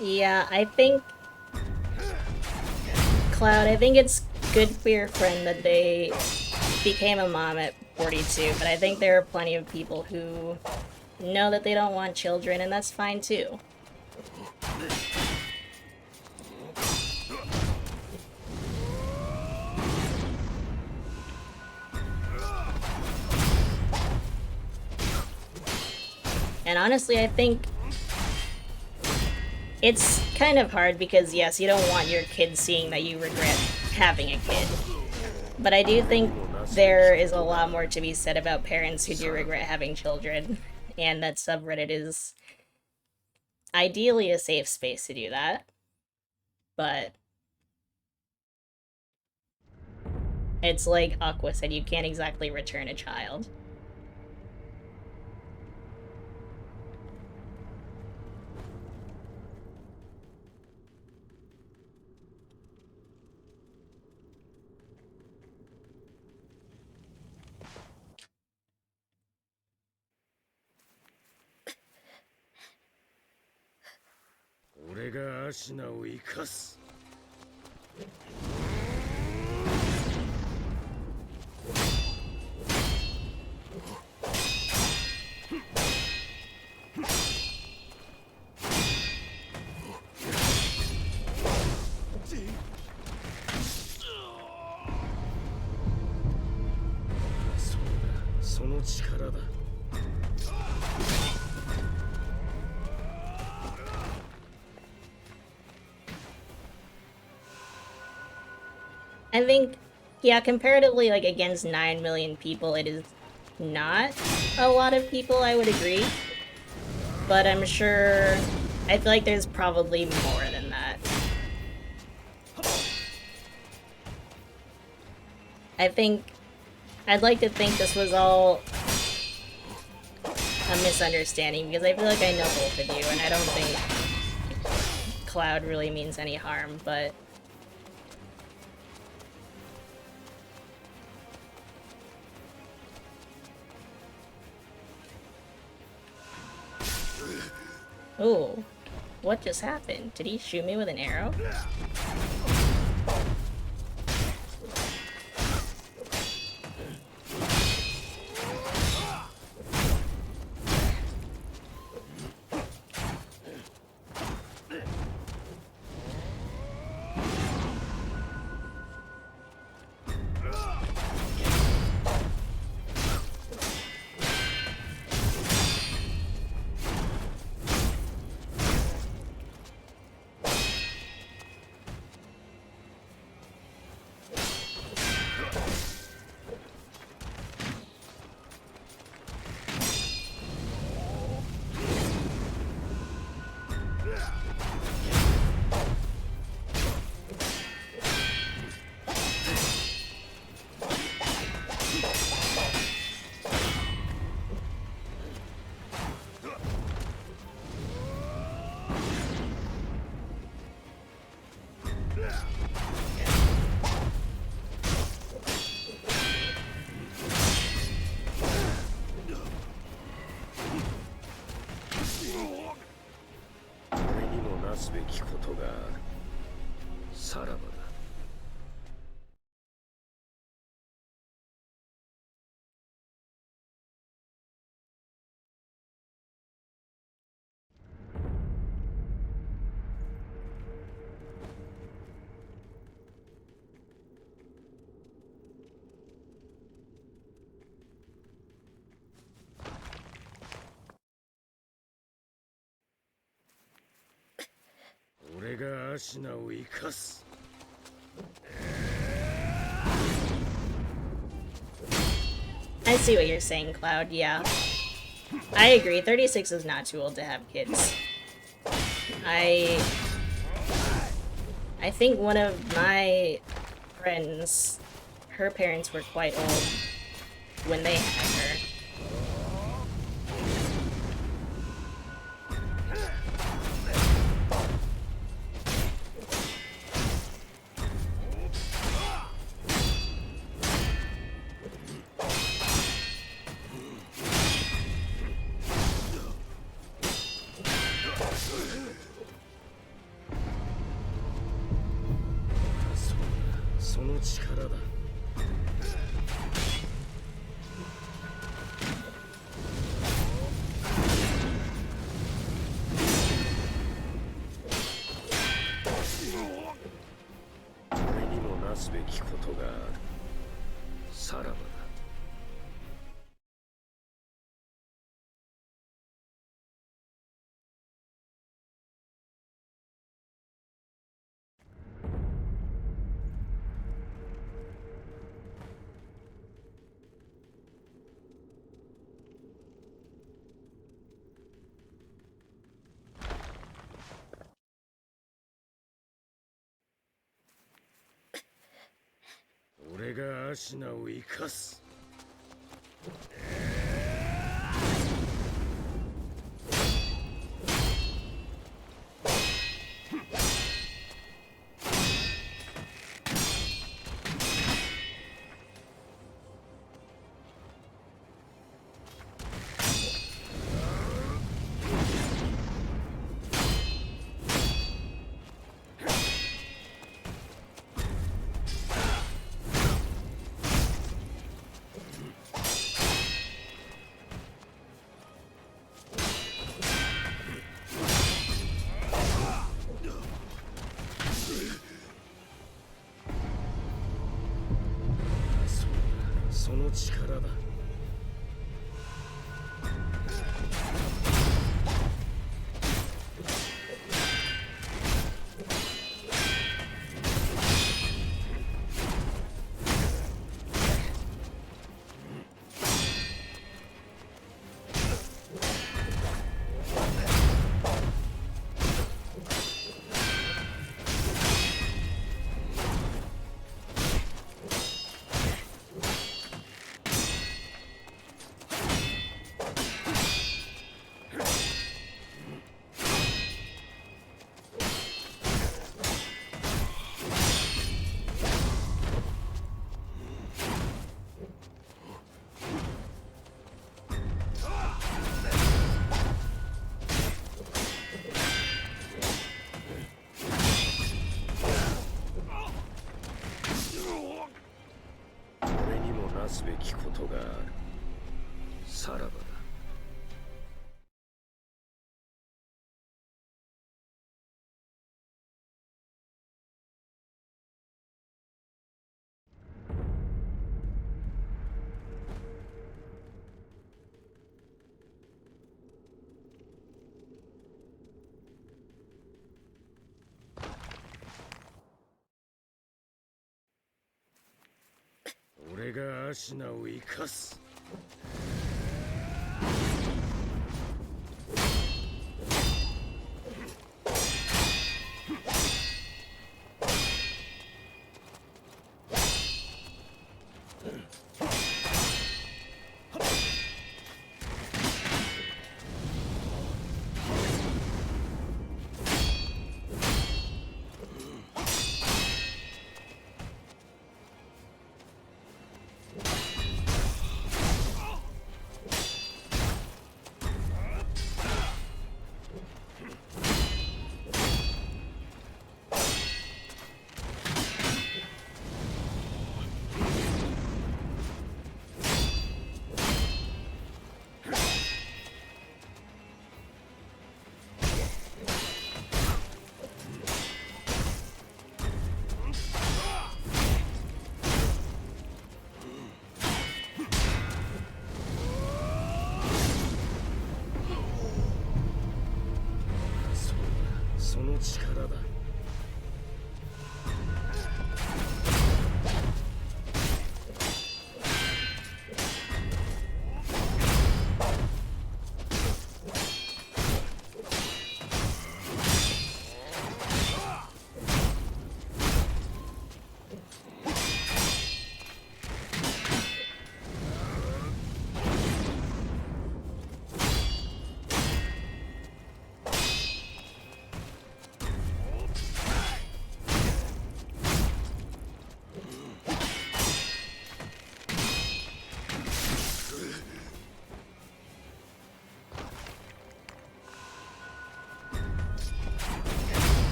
Yeah, I think... Cloud, I think it's good for your friend that they became a mom at 42, but I think there are plenty of people who know that they don't want children, and that's fine too. And honestly, I think it's kind of hard because, yes, you don't want your kids seeing that you regret having a kid. But I do think there is a lot more to be said about parents who do regret having children, and that subreddit is ideally a safe space to do that. But it's like Aqua said, you can't exactly return a child. 俺がアシナを生かす。そうだ、その力だ。I think, yeah, comparatively, like, against 9 million people, it is not a lot of people, I would agree. But I'm sure, I feel like there's probably more than that. I'd like to think this was all a misunderstanding, because I feel like I know both of you, and I don't think Cloud really means any harm, but... Ooh, what just happened? Did he shoot me with an arrow? I see what you're saying, Cloud, yeah. I agree, 36 is not too old to have kids. I think one of my friends, her parents were quite old when they had her. 力だ。俺にもなすべきことがある。さらばだ。俺がアシナを生かす。その力だ。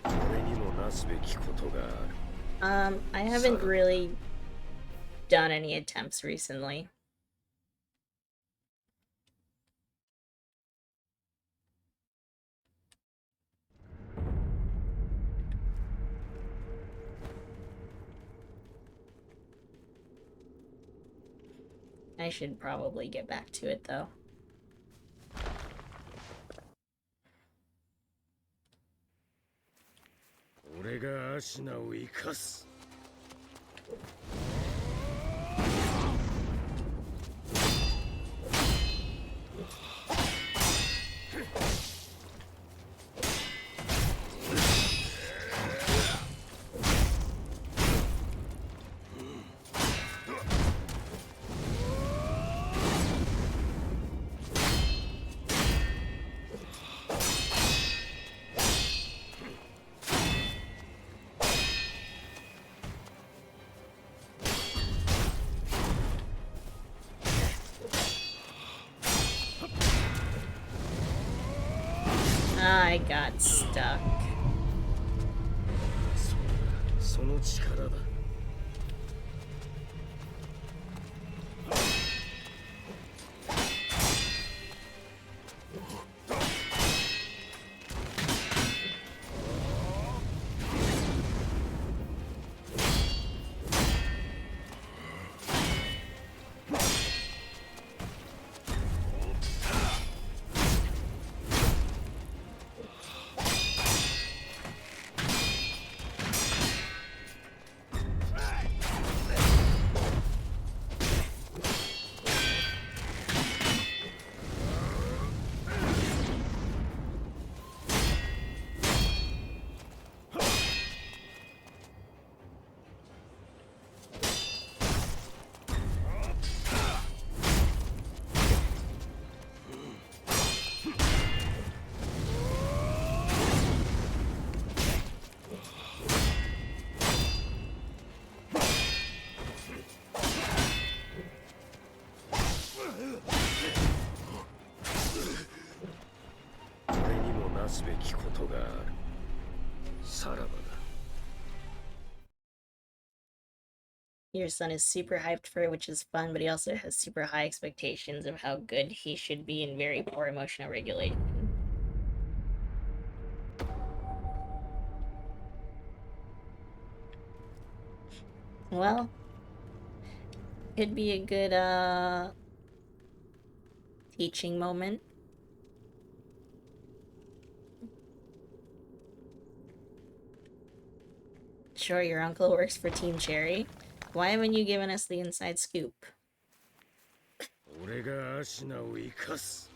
俺にもなすべきことがある。I haven't really done any attempts recently. I should probably get back to it though. 俺がアシナを生かす。I got stuck. その力だ。俺にもなすべきことがある。さらばだ。Your son is super hyped for it, which is fun, but he also has super high expectations of how good he should be and very poor emotional regulation. Well, could be a good teaching moment. Sure, your uncle works for Team Cherry. Why haven't you given us the inside scoop? 俺がアシナを生かす。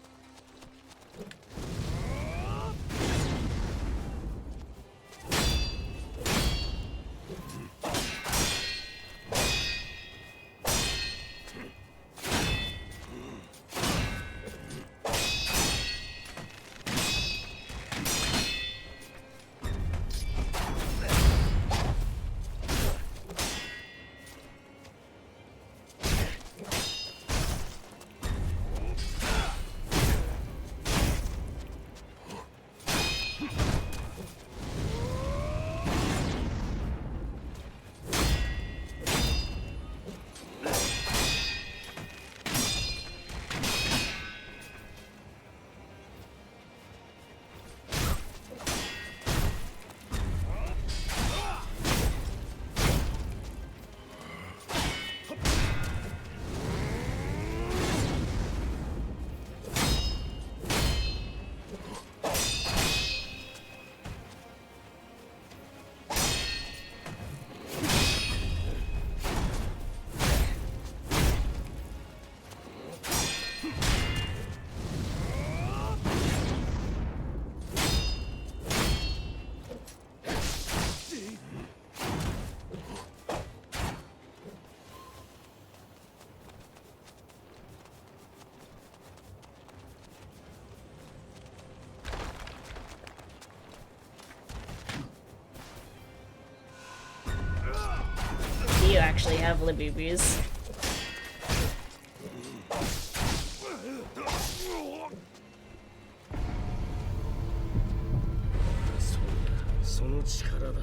You actually have Libby's. その力だ。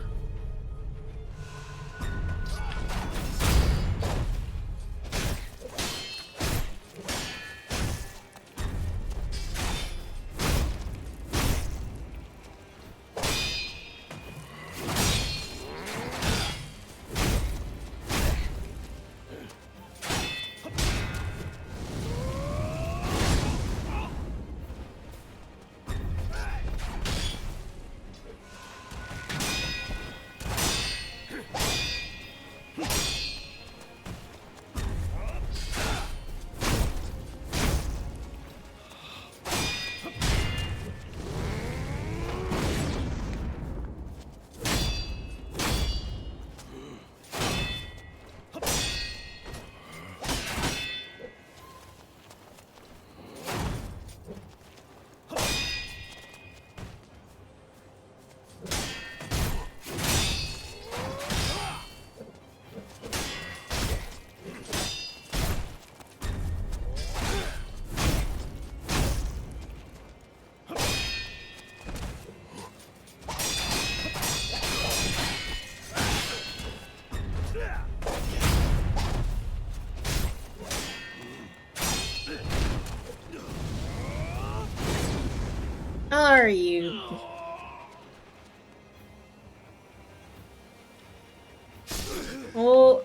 Are you? Oh,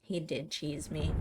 He did cheese me.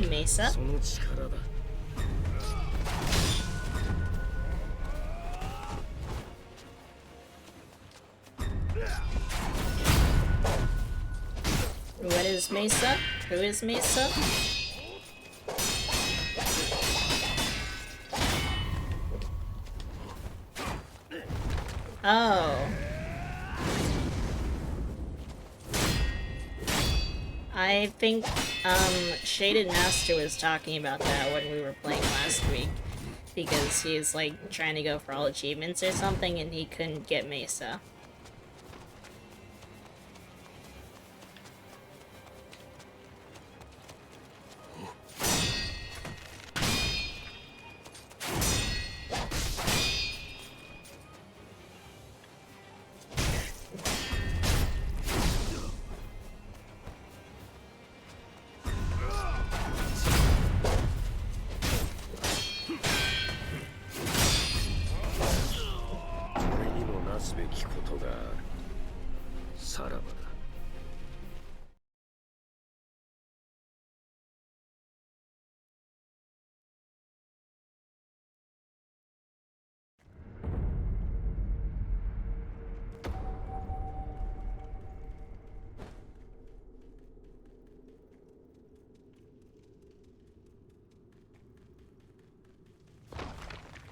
Mesa? What is Mesa? Who is Mesa? Oh. I think, Shaded Master was talking about that when we were playing last week. Because he's, like, trying to go for all achievements or something, and he couldn't get Mesa.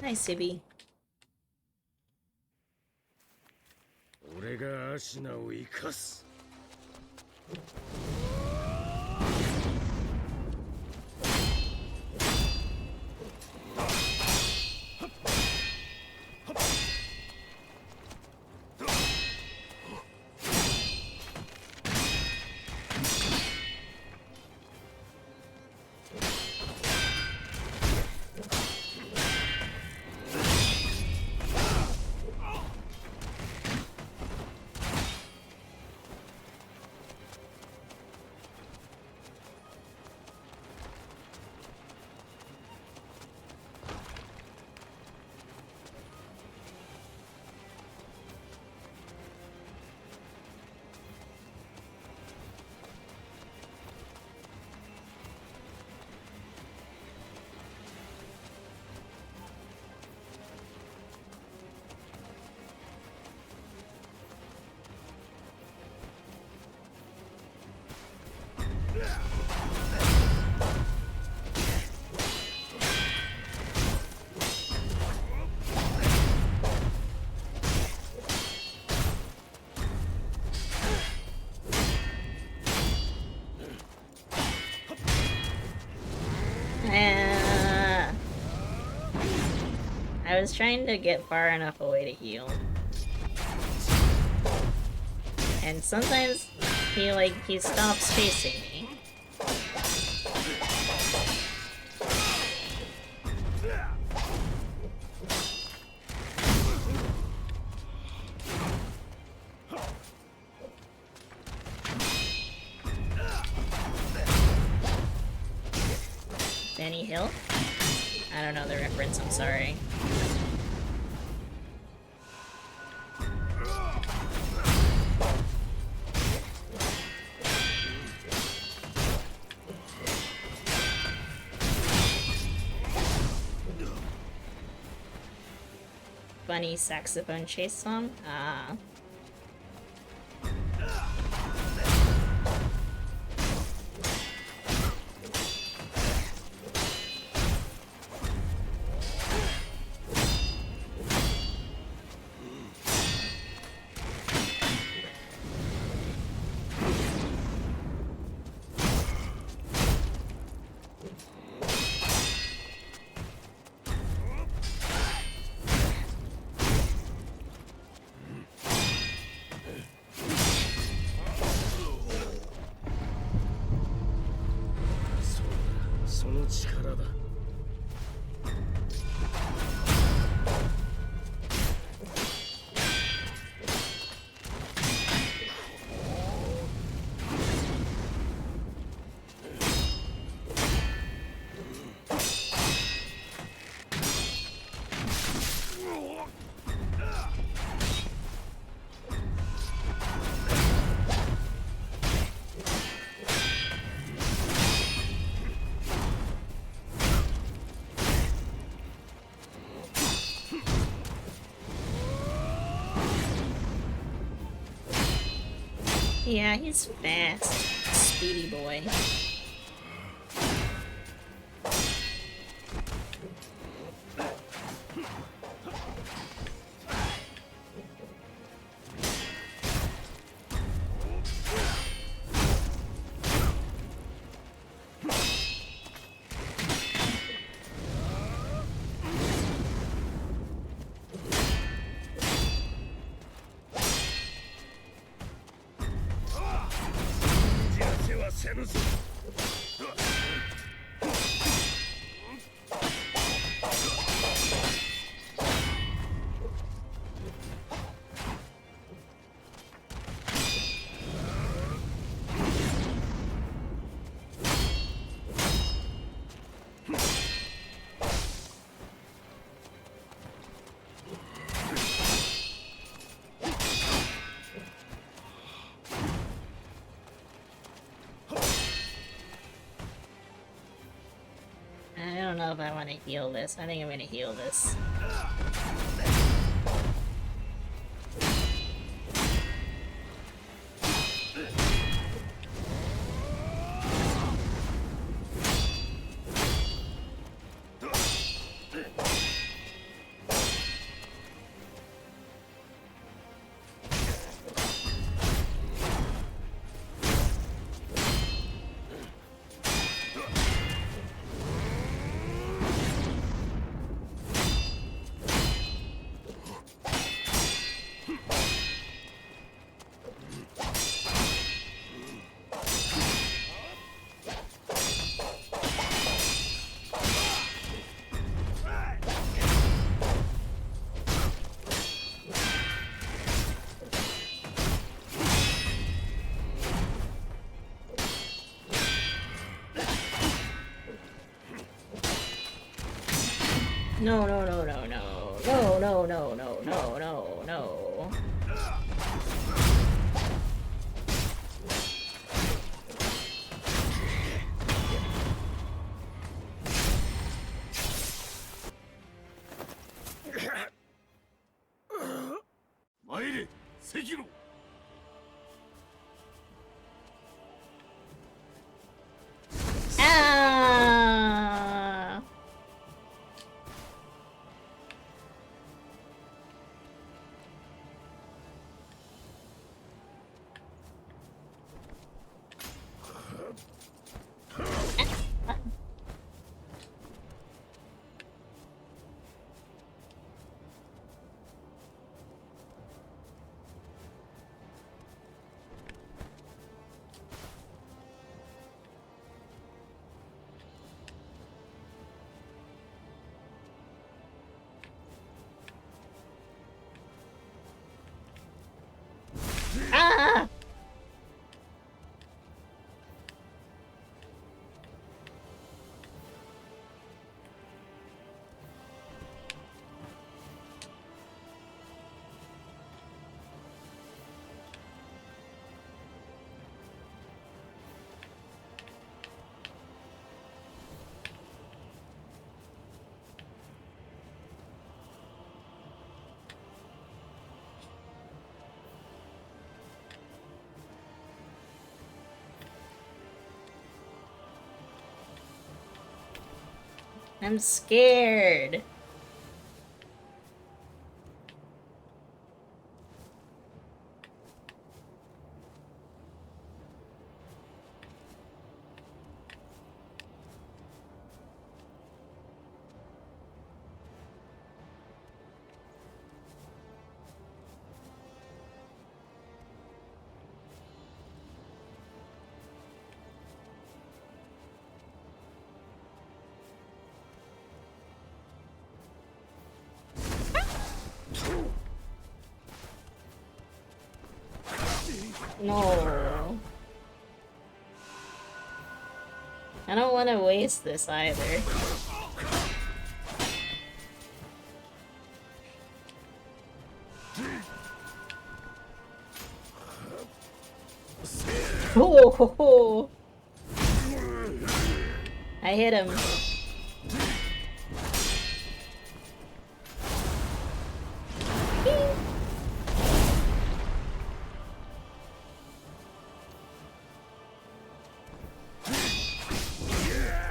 Hi, Sibby. 俺がアシナを生かす。I was trying to get far enough away to heal. And sometimes he stops chasing me. Geni Hill? I don't know the reference, I'm sorry. Funny saxophone chase song? Ah. Yeah, he's fast. Speedy boy. I don't know if I want to heal this. I think I'm gonna heal this. No, no, no, no, no. No, no, no, no, no, no, no. Sekiro! Ah! I'm scared. No. I don't want to waste this either. Oh, I hit him.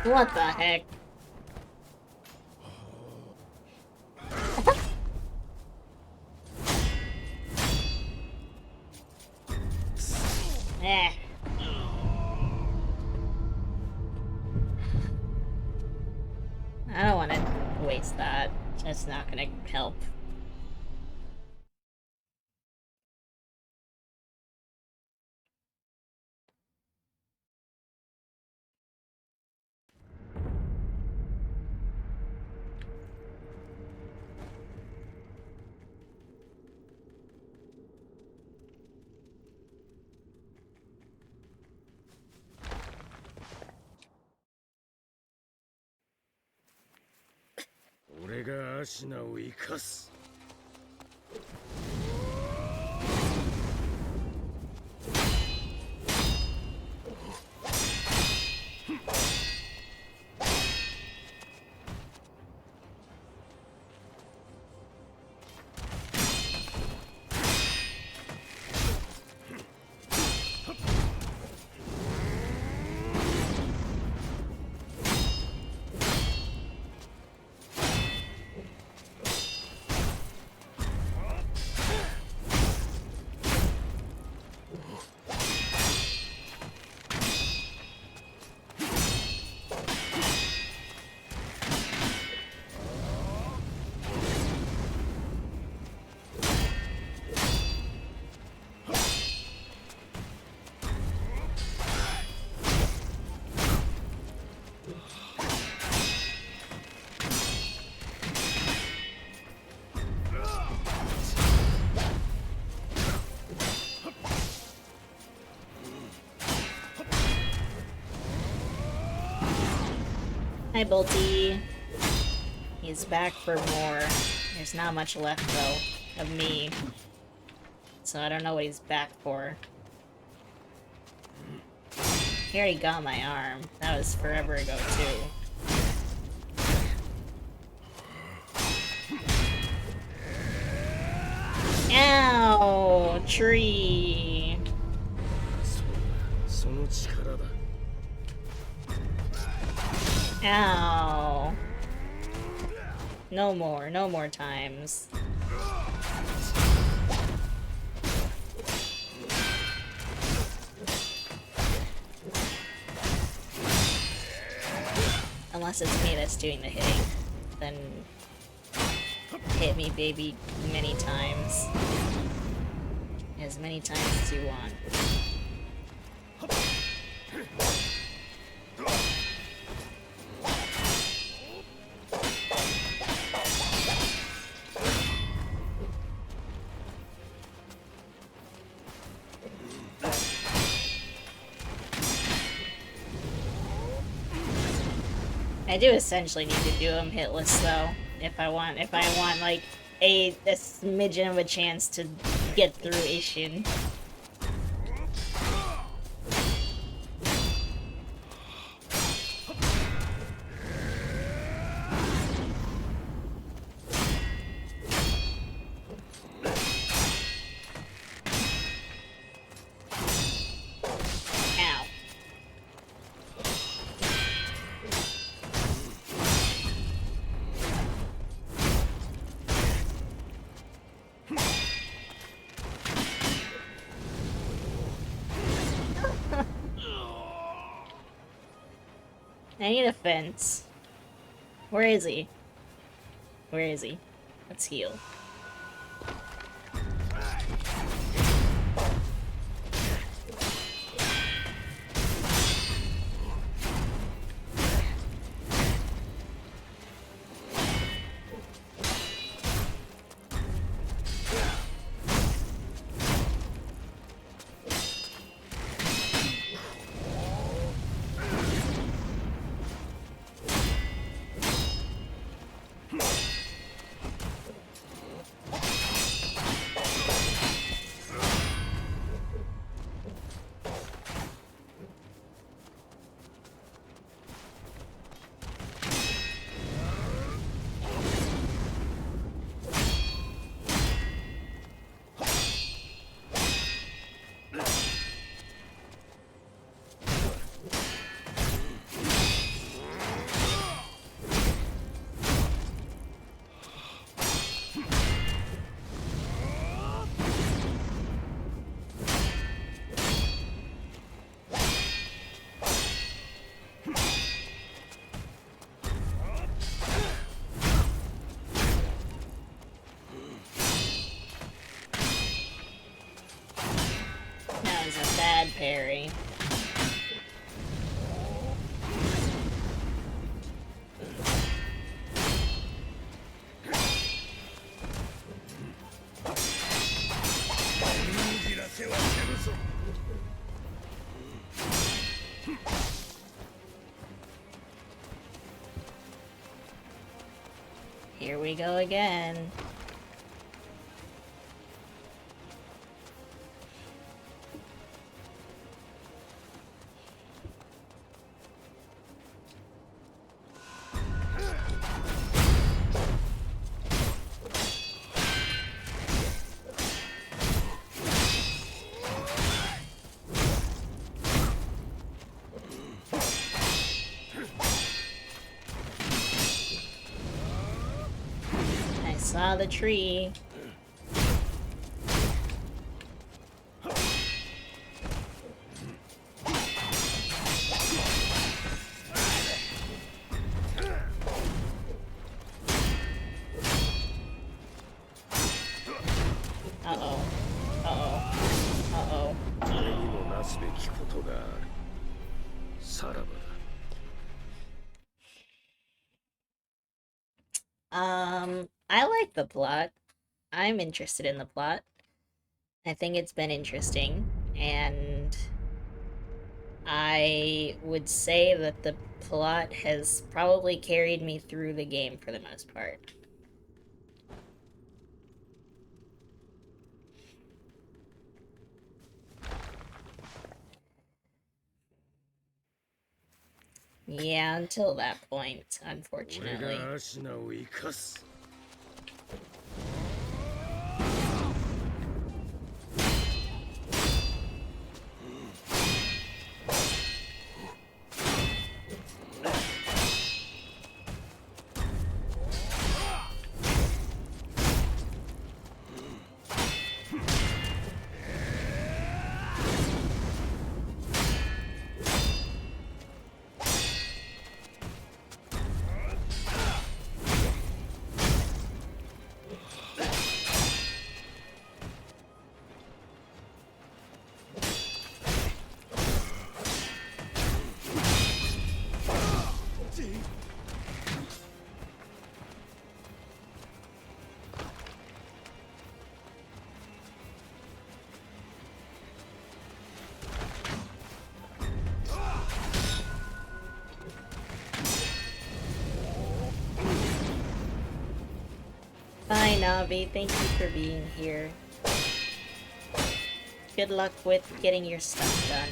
What the heck? Eh. I don't want to waste that. That's not gonna help.俺がアシナを生かす。Hi, Bolty. He's back for more. There's not much left, though, of me. So I don't know what he's back for. He already got my arm. That was forever ago, too. Ow! Tree! その力だ。 Ow. No more times. Unless it's me that's doing the hitting, then hit me, baby, many times. As many times as you want. I do essentially need to do him hitless though, if I want like a smidgen of a chance to get through Ishin. Ow. I need a fence. Where is he? Where is he? Let's heal. That was a bad parry. Here we go again. I saw the tree. Uh-oh. Uh-oh. Uh-oh. 俺にもなすべきことがある。さらばだ。I like the plot. I'm interested in the plot. I think it's been interesting, and I would say that the plot has probably carried me through the game for the most part. Yeah, until that point, 俺 unfortunately. がアシナを生かす。Bye, Navi. Thank you for being here. Good luck with getting your stuff done.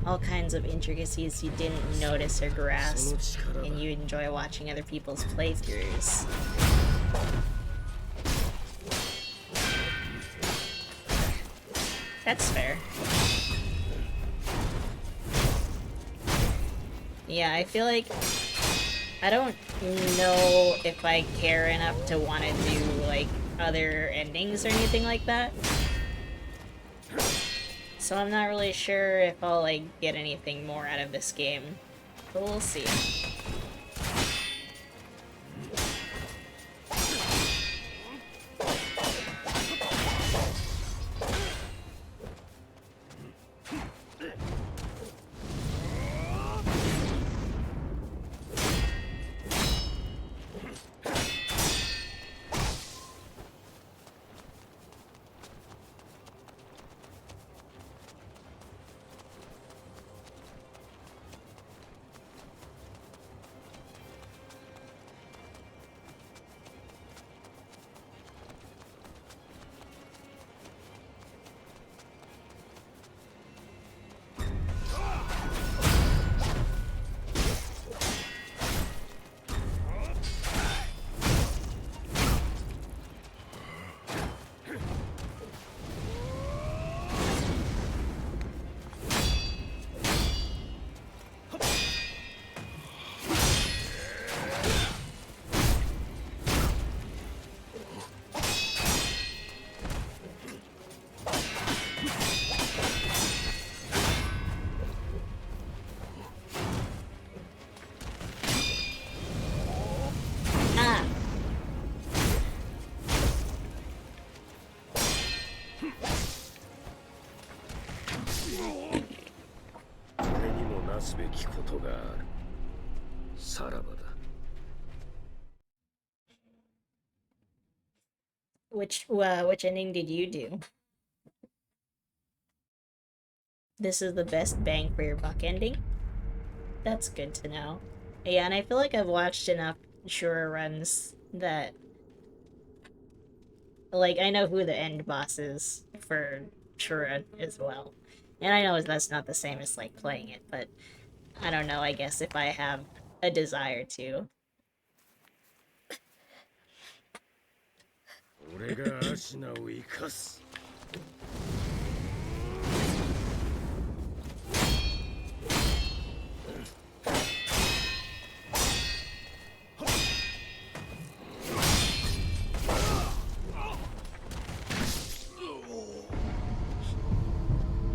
all kinds of intricacies you didn't notice or grasp, and you enjoy watching other people's playthroughs. That's fair. Yeah, I feel like I don't know if I care enough to want to do, like, other endings or anything like that. So I'm not really sure if I'll, like, get anything more out of this game. But we'll see. Ah! 俺にもなすべきことがある。さらばだ。Which ending did you do? This is the best bang for your buck ending? That's good to know. Yeah, and I feel like I've watched enough Shura runs that, like, I know who the end boss is for Shura as well. And I know that's not the same as, like, playing it, but I don't know, I guess if I have a desire to. 俺がアシナを生かす。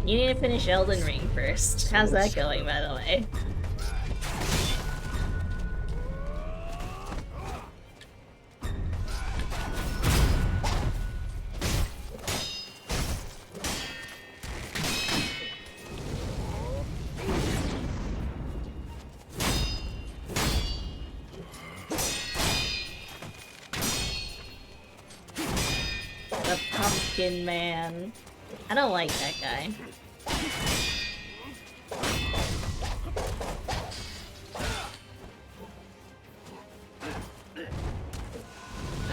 You need to finish Elden Ring first. How's that going, by the way? The Pumpkin Man. I don't like that guy.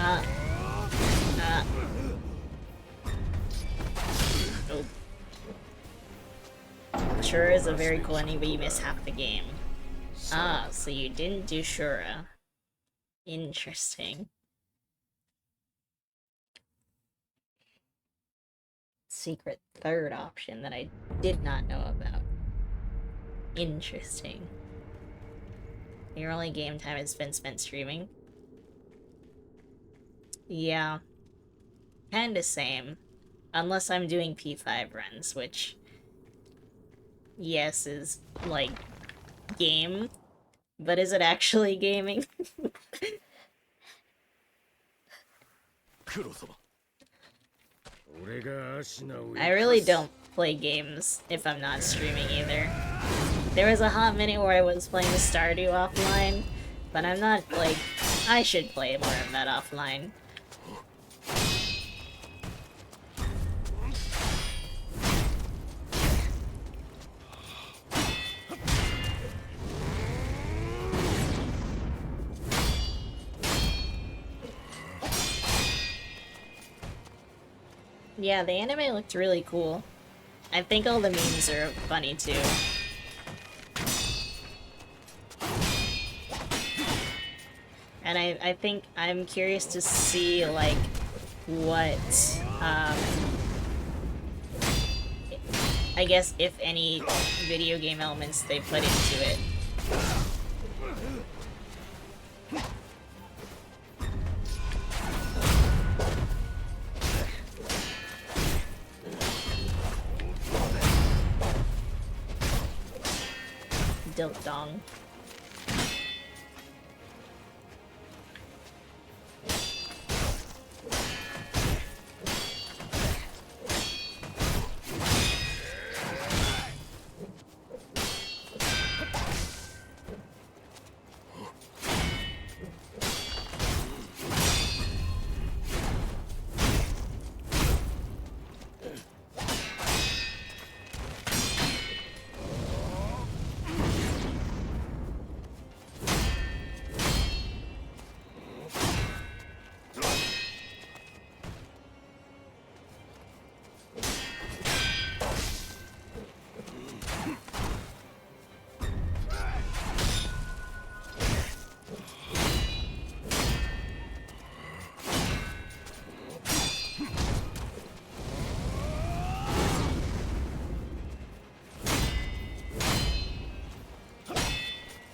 Oh. Shura is a very cool ending, but you miss half the game. Ah, so you didn't do Shura. Interesting. Secret third option that I did not know about. Interesting. Your only game time has been spent streaming? Yeah. Kinda same. Unless I'm doing P5 runs, which, yes, is, like, game. But is it actually gaming? I really don't play games if I'm not streaming either. There was a hot minute where I was playing Stardew offline, but I'm not, like, I should play more of that offline. Yeah, the anime looked really cool. I think all the memes are funny too. And I think I'm curious to see, like, what, I guess, if any video game elements they put into it. Dilt dong.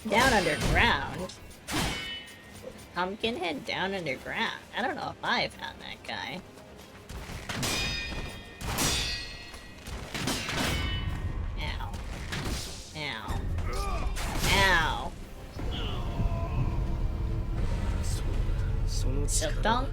Down underground? Pumpkinhead down underground? I don't know if I found that guy. Ow. Ow. Ow. Silk dong?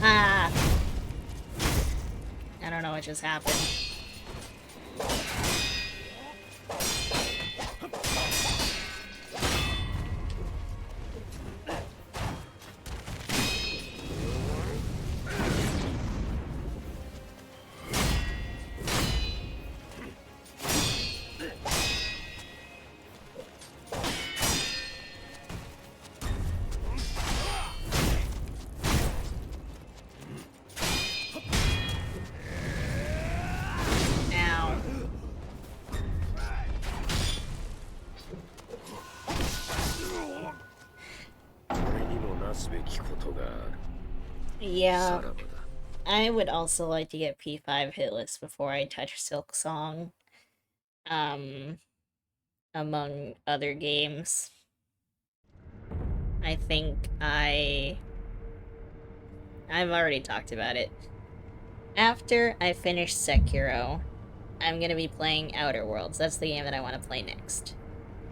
Ah! I don't know what just happened. Ow. Yeah, I would also like to get P5 hitless before I touch Silk Song. Among other games. I think I've already talked about it. After I finish Sekiro, I'm gonna be playing Outer Worlds. That's the game that I want to play next.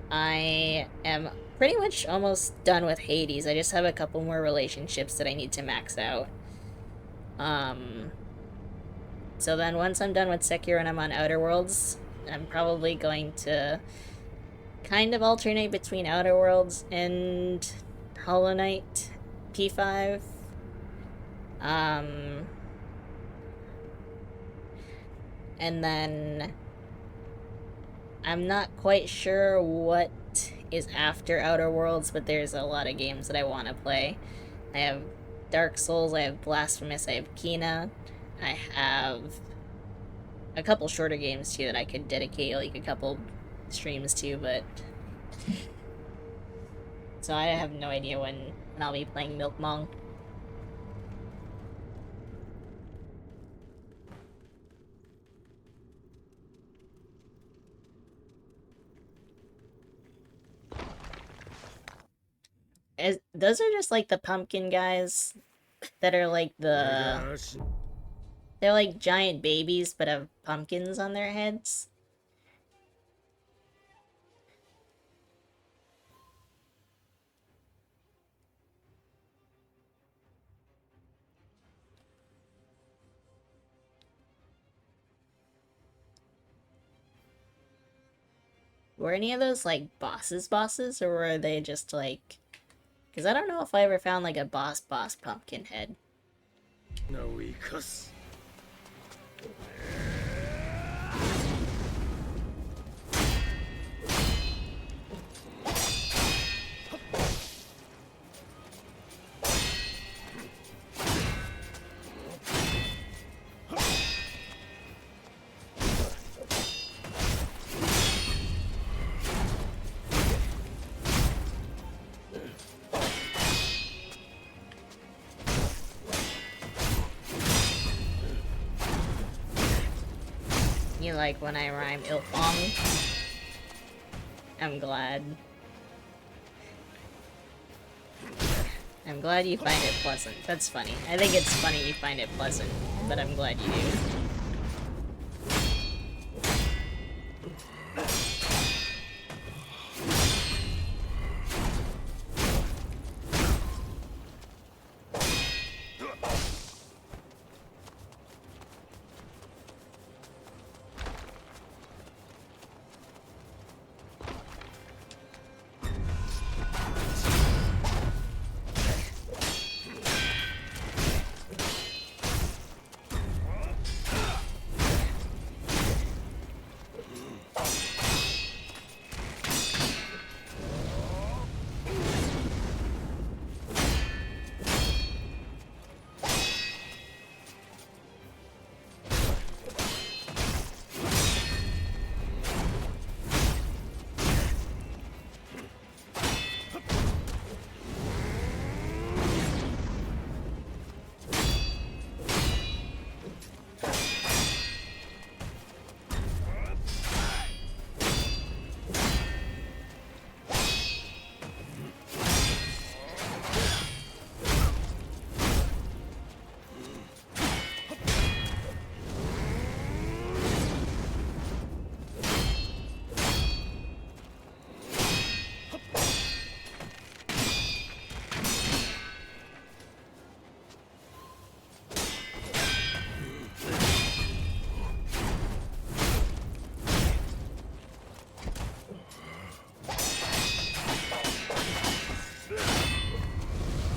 I am pretty much almost done with Hades. I just have a couple more relationships that I need to max out. So then once I'm done with Sekiro and I'm on Outer Worlds, I'm probably going to kind of alternate between Outer Worlds and Hollow Knight P5. And then I'm not quite sure what is after Outer Worlds, but there's a lot of games that I want to play. I have Dark Souls, I have Blasphemous, I have Kena, I have a couple shorter games too that I could dedicate like a couple streams to, but so I have no idea when I'll be playing Milk Mong. Those are just like the pumpkin guys that are like the They're like giant babies, but have pumpkins on their heads. Were any of those like bosses, or were they just like... Because I don't know if I ever found like a boss pumpkin head. No, we cuss. You like when I rhyme ilfong? I'm glad. I'm glad you find it pleasant. That's funny. I think it's funny you find it pleasant, but I'm glad you do.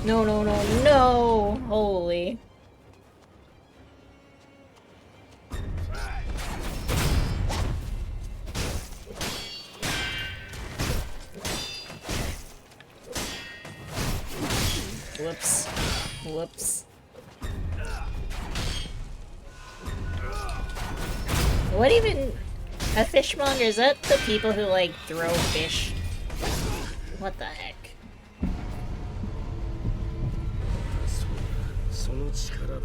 No, no, no, no! Holy. Whoops. Whoops. What even... A fishmonger? Is that the people who, like, throw fish? What the heck? その力だ。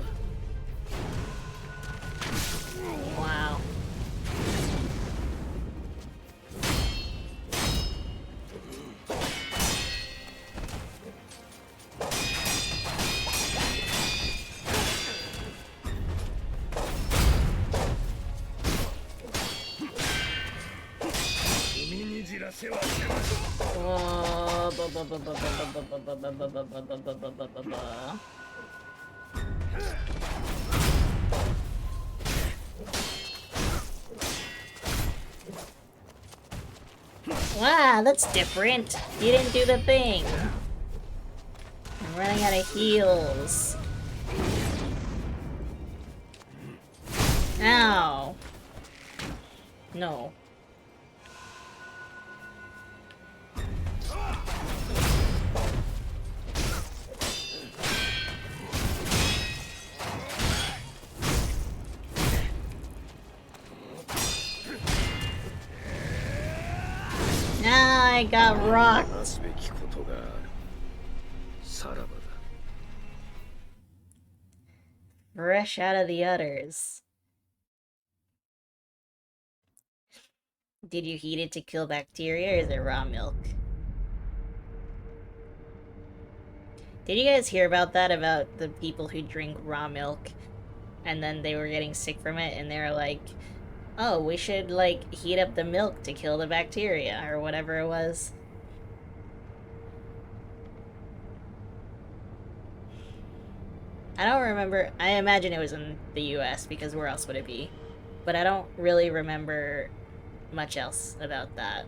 Wow. Wow, that's different. You didn't do the thing. I'm running out of heals. Ow. No. Ah, I got rocked. なすべきことがある。さらばだ。 Fresh out of the udders. Did you heat it to kill bacteria, or is it raw milk? Did you guys hear about that? About the people who drink raw milk and then they were getting sick from it, and they were like, oh, we should, like, heat up the milk to kill the bacteria, or whatever it was. I don't remember. I imagine it was in the US, because where else would it be? But I don't really remember much else about that.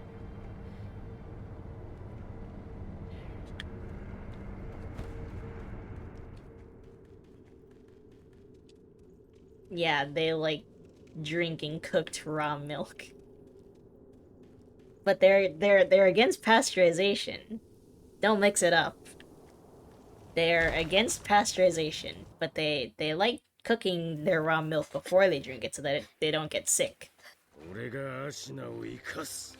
Yeah, they like drinking cooked raw milk. But they're against pasteurization. Don't mix it up. They're against pasteurization, but they like cooking their raw milk before they drink it so that they don't get sick. 俺がアシナを生かす。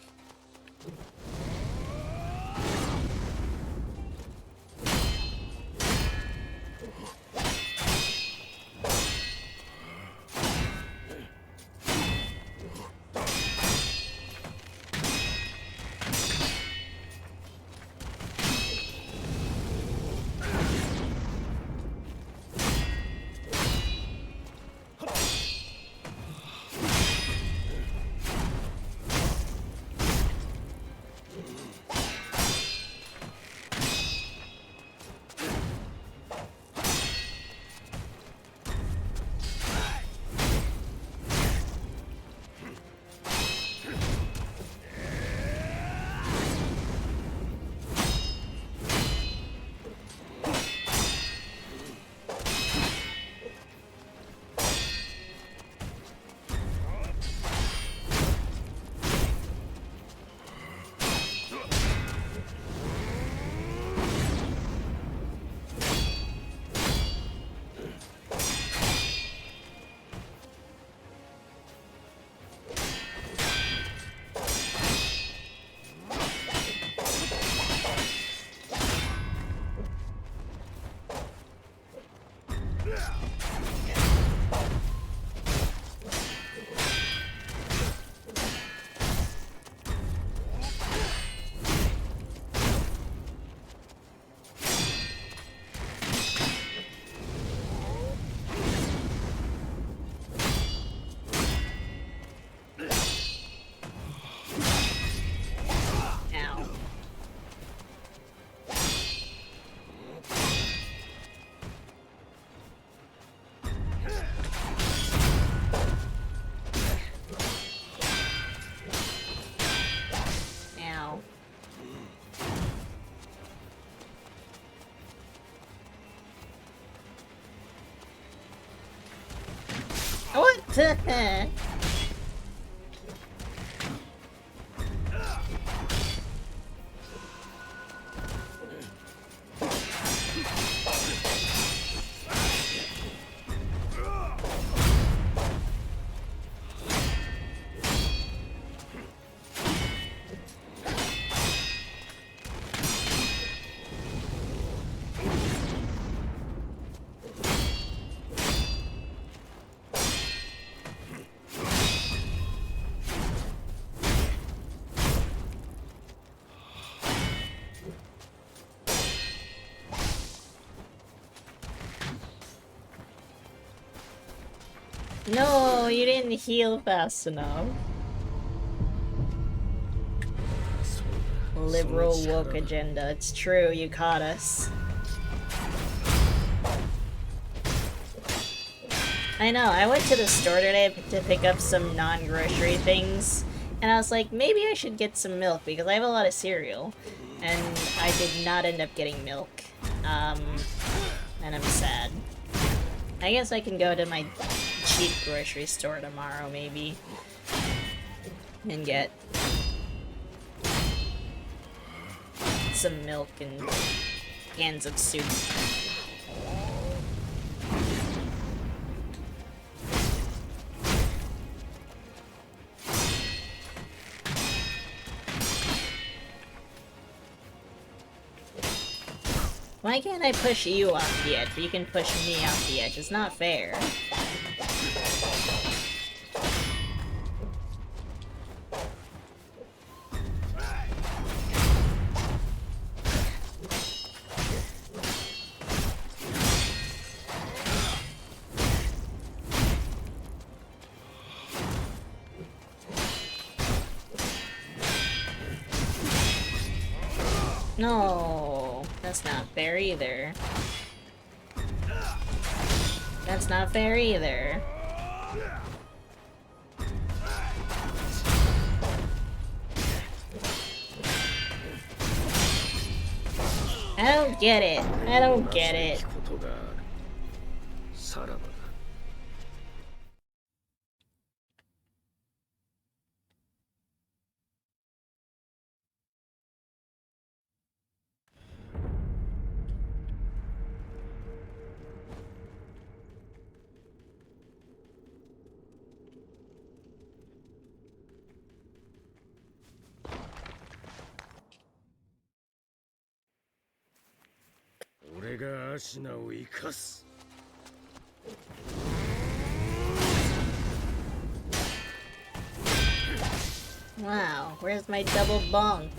Ow. Ow. What the heck? No, you didn't heal fast enough. Liberal woke agenda. It's true, you caught us. I know, I went to the store today to pick up some non-grocery things, and I was like, maybe I should get some milk because I have a lot of cereal. And I did not end up getting milk. And I'm sad. I guess I can go to my cheap grocery store tomorrow, maybe, and get some milk and cans of soup. Why can't I push you off the edge, but you can push me off the edge? It's not fair. No, that's not fair either. That's not fair either. I don't get it. I don't get it. Wow, where's my double bonk?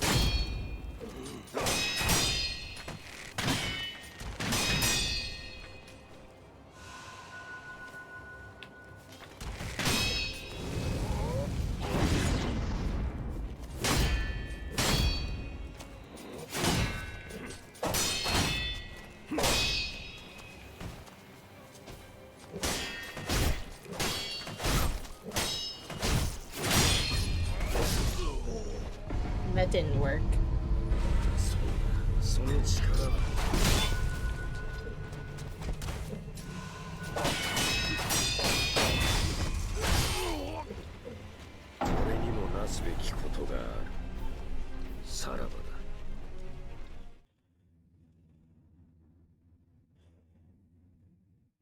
That didn't work.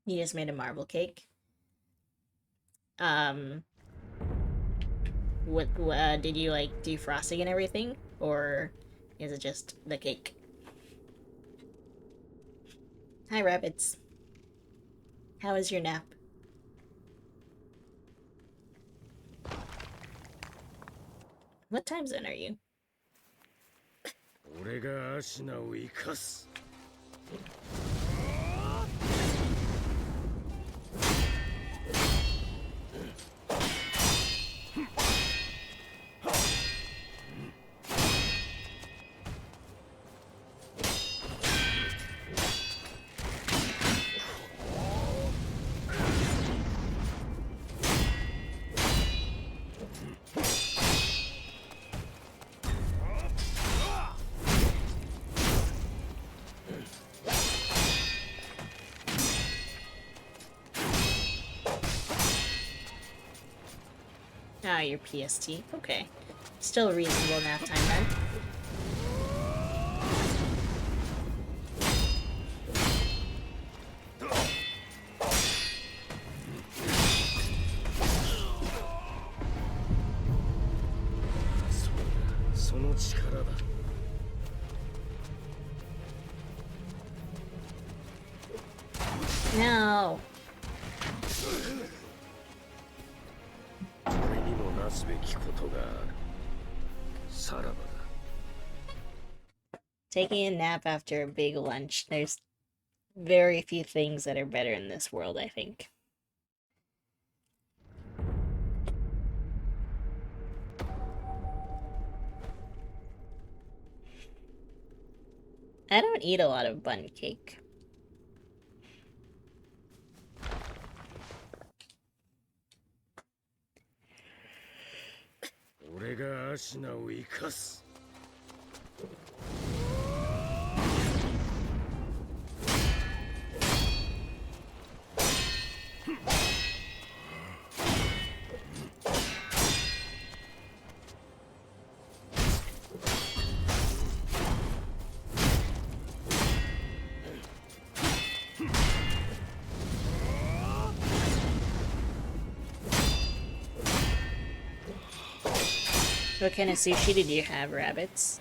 You just made a marble cake. What did you like do frosting and everything, or is it just the cake? Hi, rabbits. How was your nap? What time zone are you? Ah, your PST. Okay. Still a reasonable nap time then. No. Taking a nap after a big lunch. There's very few things that are better in this world, I think. I don't eat a lot of bun cake. What kind of sushi did you have, rabbits?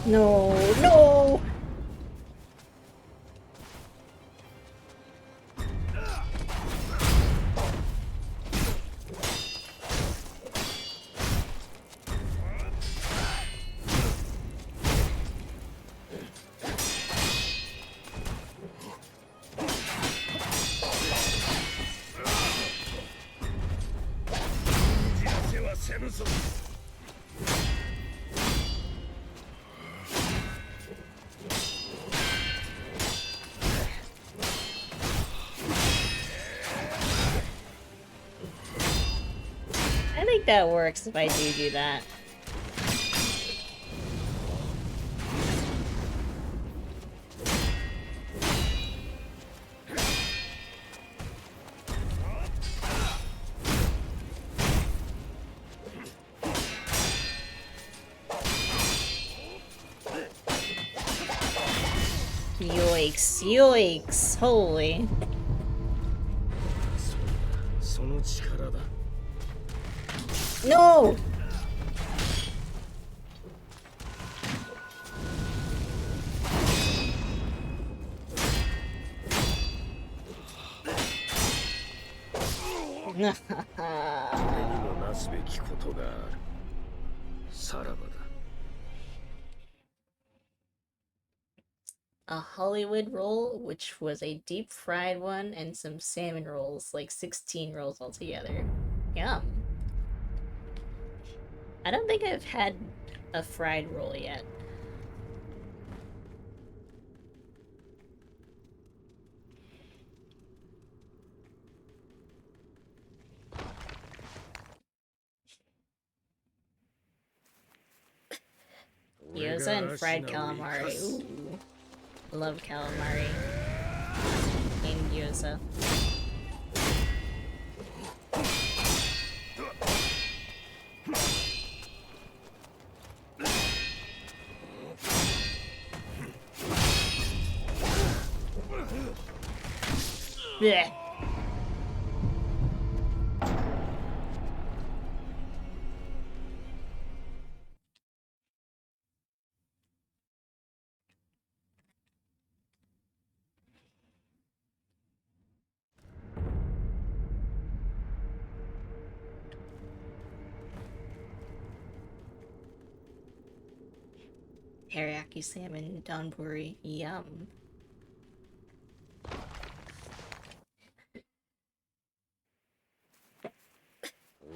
No, no! I think that works if I do that. Yoicks, yoicks, holy. その力だ No! No. 俺にもなすべきことがあるさらばだ A Hollywood roll, which was a deep fried one, and some salmon rolls, like 16 rolls altogether. Yum. I don't think I've had a fried roll yet. Gyoza and fried calamari. Ooh. Love calamari. And gyoza. Blech. Teriyaki salmon donburi. Yum.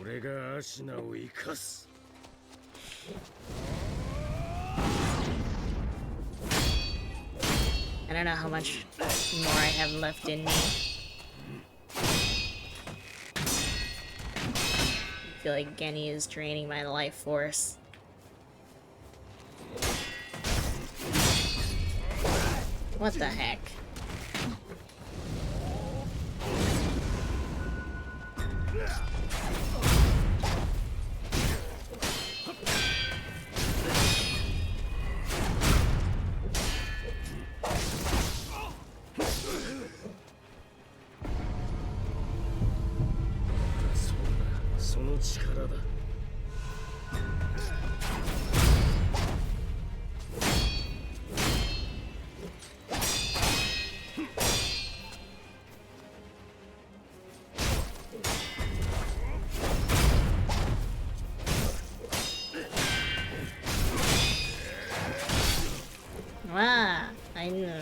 俺がアシナを生かす I don't know how much more I have left in me. I feel like Geni is draining my life force. What the heck? Ah, I know.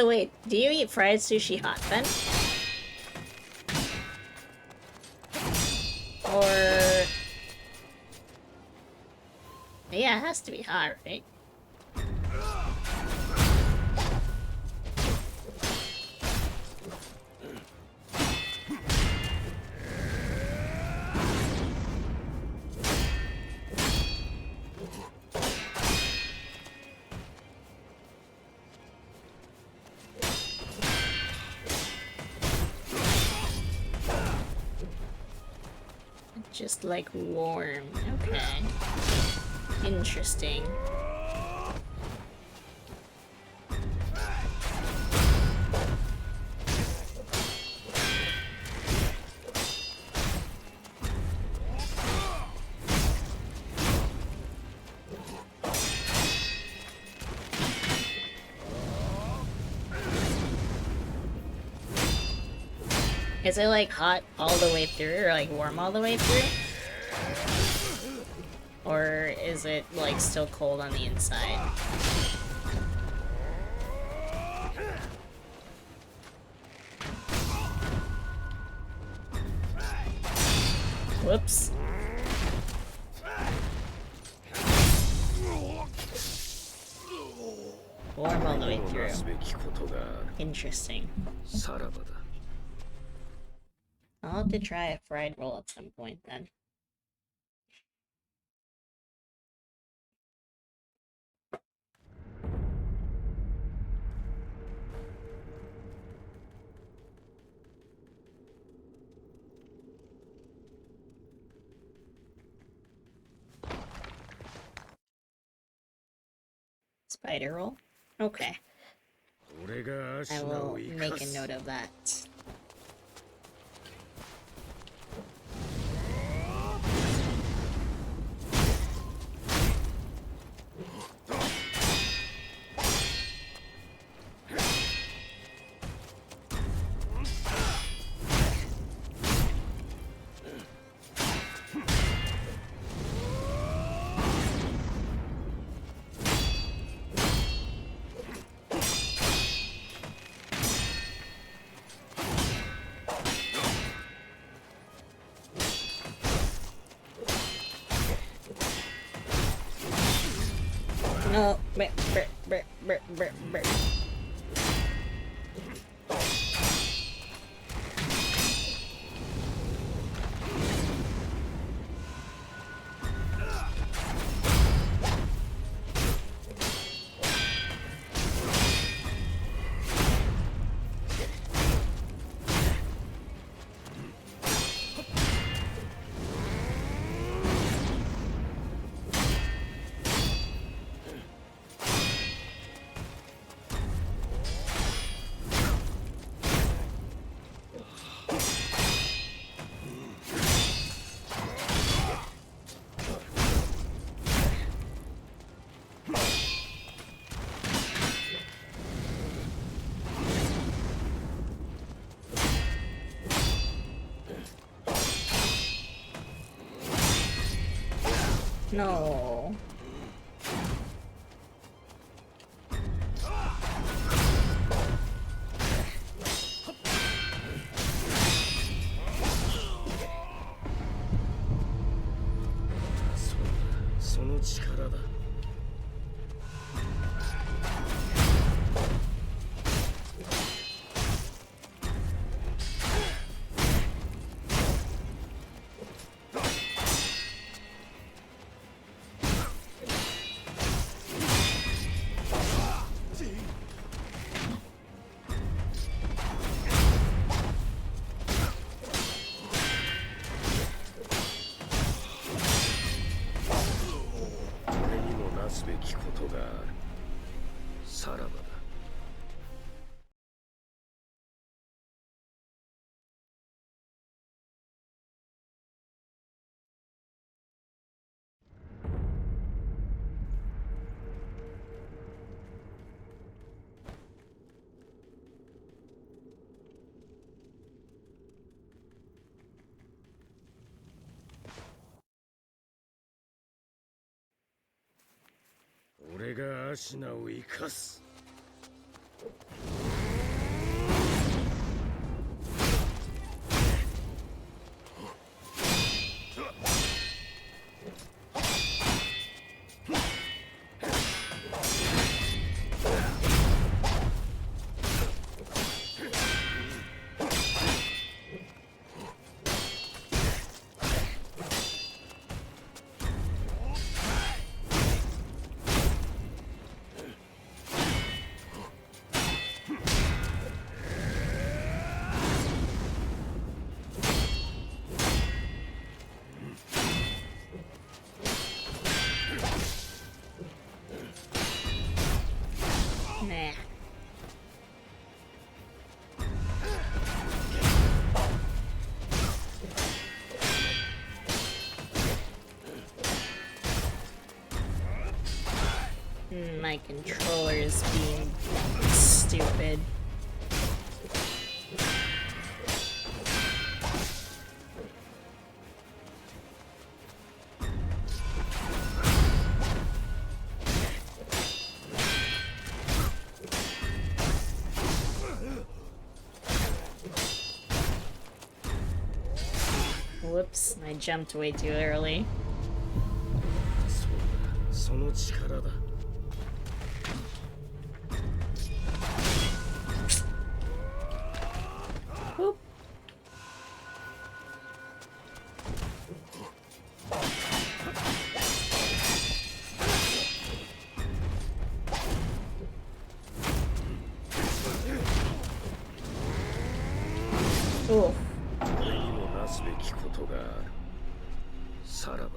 So wait, do you eat fried sushi hot then? Or... Yeah, it has to be hot, right? Just like warm. Okay. Interesting. Is it like hot all the way through or like warm all the way through? Or is it like still cold on the inside? Whoops. Warm all the way through. Interesting. I'll have to try a fried roll at some point then. Spider roll? Okay. I will make a note of that. No, no. my controller is being stupid. Whoops, I jumped way too early. その力だ Whoop. Ooh. 俺にもなすべきことがあるさらばだ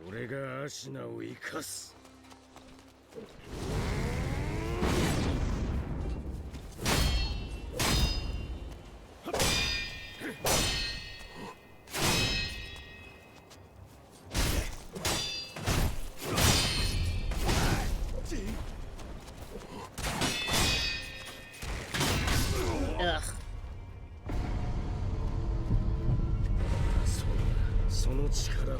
俺がアシナを生かす Ugh. その力だ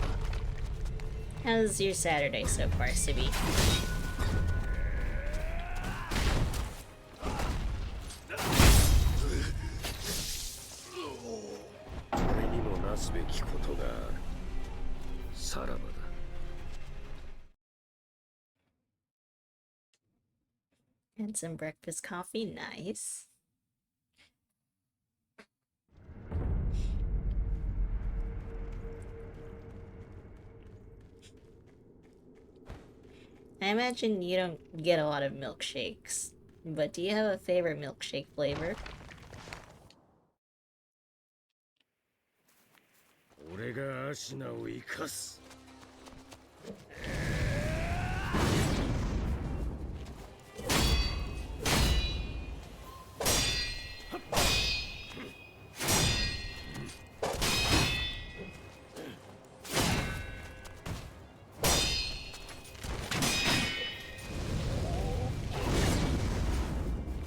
How's your Saturday so far, Sibby? 俺にもなすべきことがあるさらばだ And some breakfast coffee, nice. I imagine you don't get a lot of milkshakes, but do you have a favorite milkshake flavor? 俺がアシナを生かす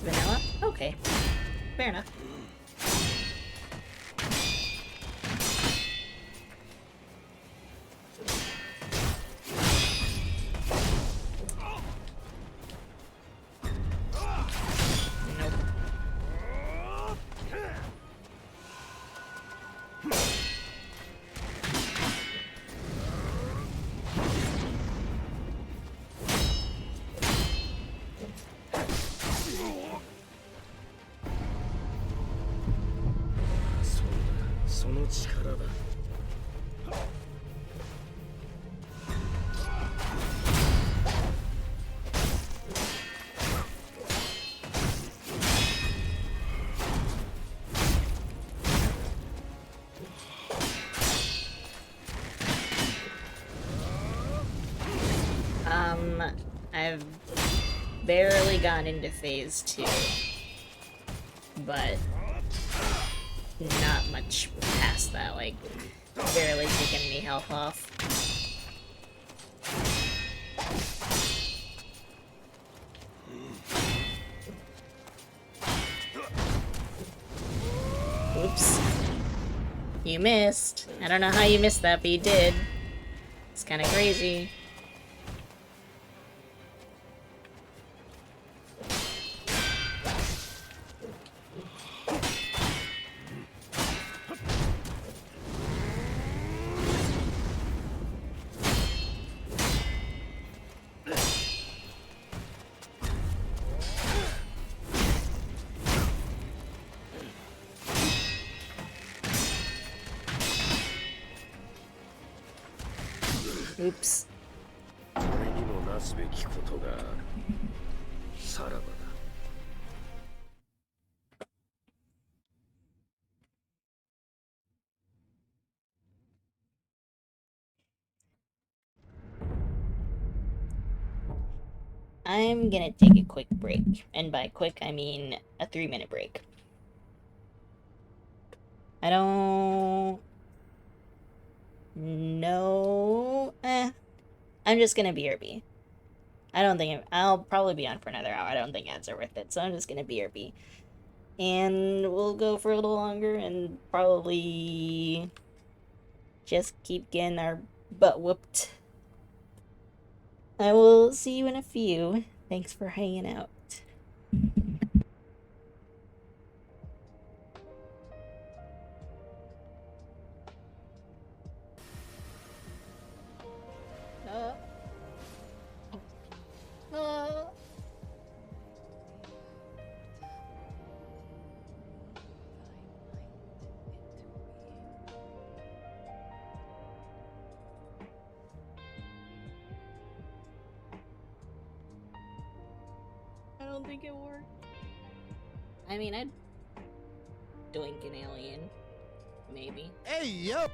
Vanilla? Okay. Fair enough. Nope. I've barely gone into phase 2, but not much past that, like, barely taking any health off. Oops. You missed. I don't know how you missed that, but you did. It's kind of crazy. Oops. 俺にもなすべきことがあるさらばだ I'm gonna take a quick break. And by quick, I mean a 3-minute break. I don't know. I'm just gonna BRB. I don't think I'll probably be on for another hour. I don't think ads are worth it, so I'm just gonna BRB. And we'll go for a little longer and probably just keep getting our butt whooped. I will see you in a few. Thanks for hanging out. Uh, uh. I don't think it worked. I mean, I'd doink an alien. Maybe. Hey, yo!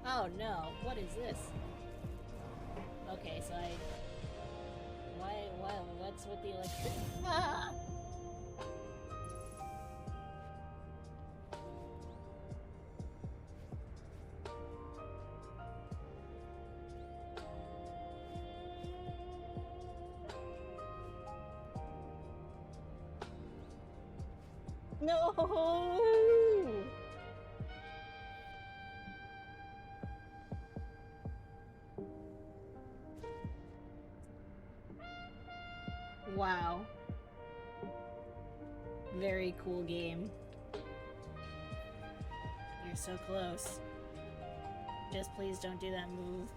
Oh no, what is this? Okay, so what's with the electric? Ah! No! Wow. Very cool game. You're so close. Just please don't do that move.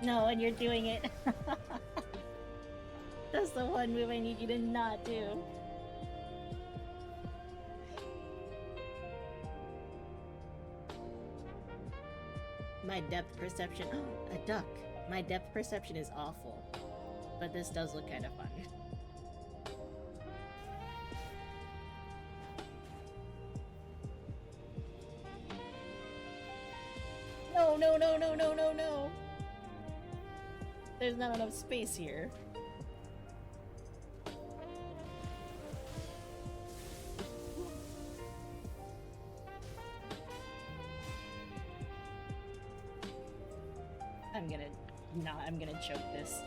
No, and you're doing it. That's the one move I need you to not do. My depth perception. A duck. My depth perception is awful. But this does look kind of fun. No, no, no, no, no, no, no. There's not enough space here. I'm gonna choke this.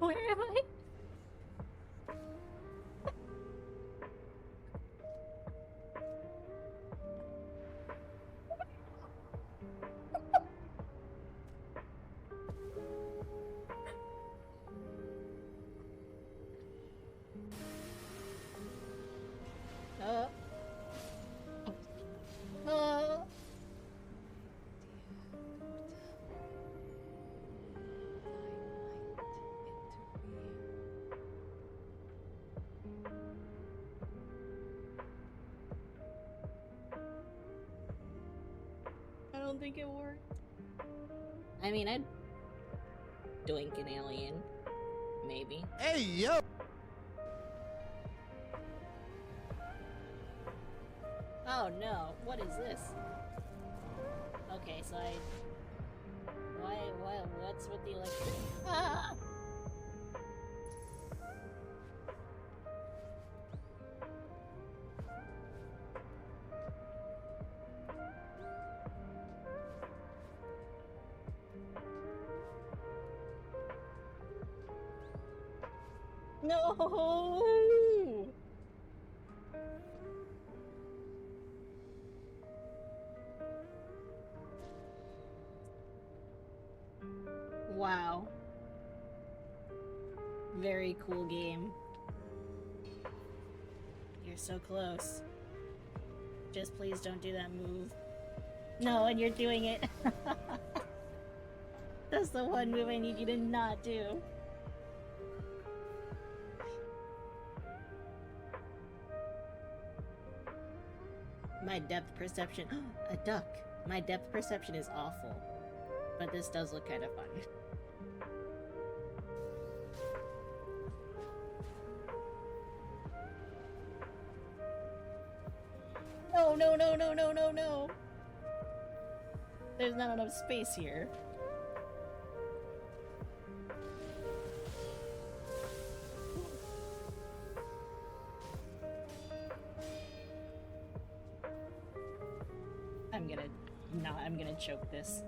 Where am I? Uh. Uh. I don't think it worked. I mean, I'd doink an alien. Maybe. Hey, yo! Oh no, what is this? Okay, so what's with the electric? Ah! No! Wow. Very cool game. You're so close. Just please don't do that move. No, and you're doing it. That's the one move I need you to not do. My depth perception. A duck. My depth perception is awful. But this does look kind of fun. No, no, no, no, no, no, no. There's not enough space here. I'm gonna choke this.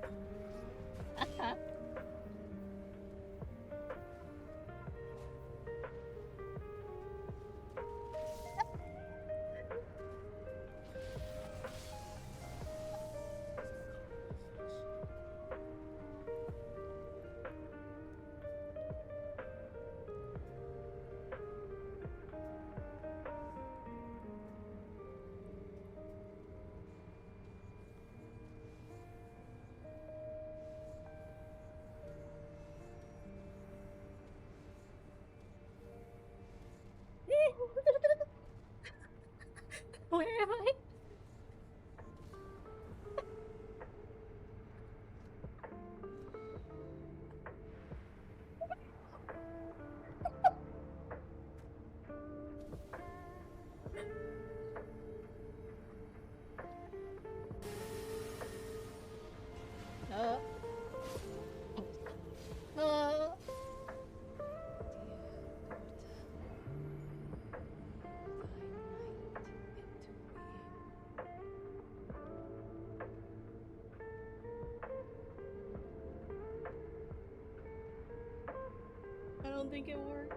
Where am I? Oh. Oh. I don't think it worked.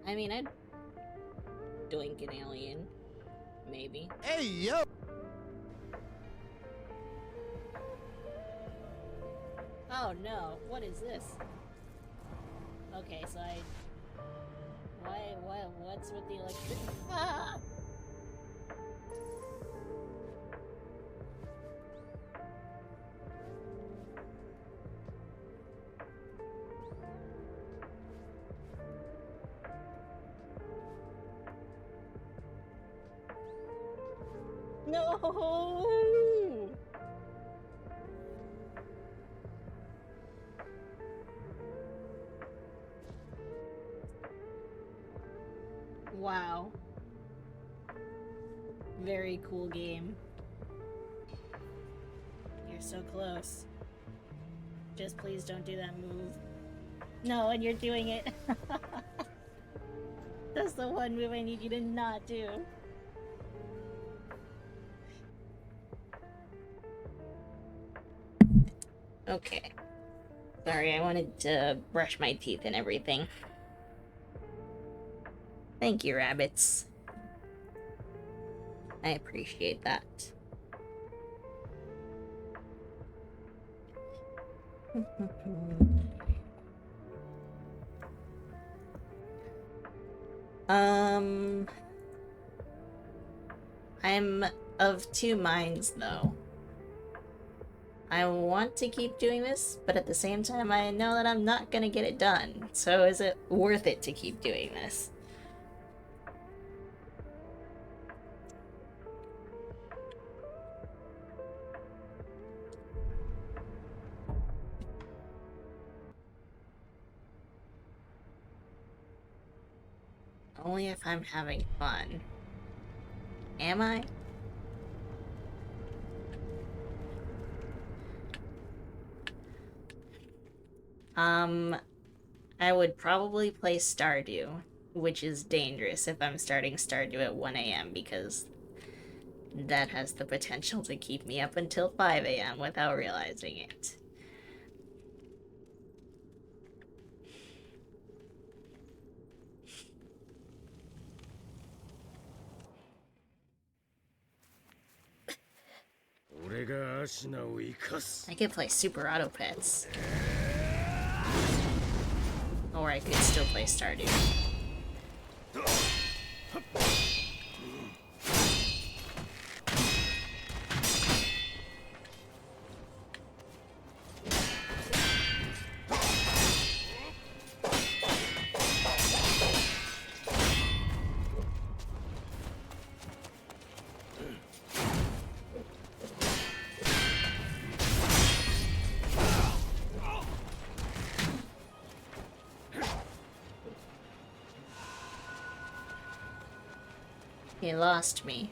I mean, I'd doink an alien. Maybe. Hey, yo! Oh no, what is this? Okay, so what's with the electric? Ah! No! Wow. Very cool game. You're so close. Just please don't do that move. No, and you're doing it. That's the one move I need you to not do. Okay. Sorry, I wanted to brush my teeth and everything. Thank you, rabbits. I appreciate that. I'm of two minds, though. I want to keep doing this, but at the same time, I know that I'm not gonna get it done. So is it worth it to keep doing this? Only if I'm having fun. Am I? I would probably play Stardew, which is dangerous if I'm starting Stardew at 1 a.m. because that has the potential to keep me up until 5 a.m. without realizing it. I could play Super Auto Pets. Or I could still play Stardew. He lost me.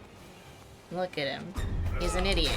Look at him. He's an idiot.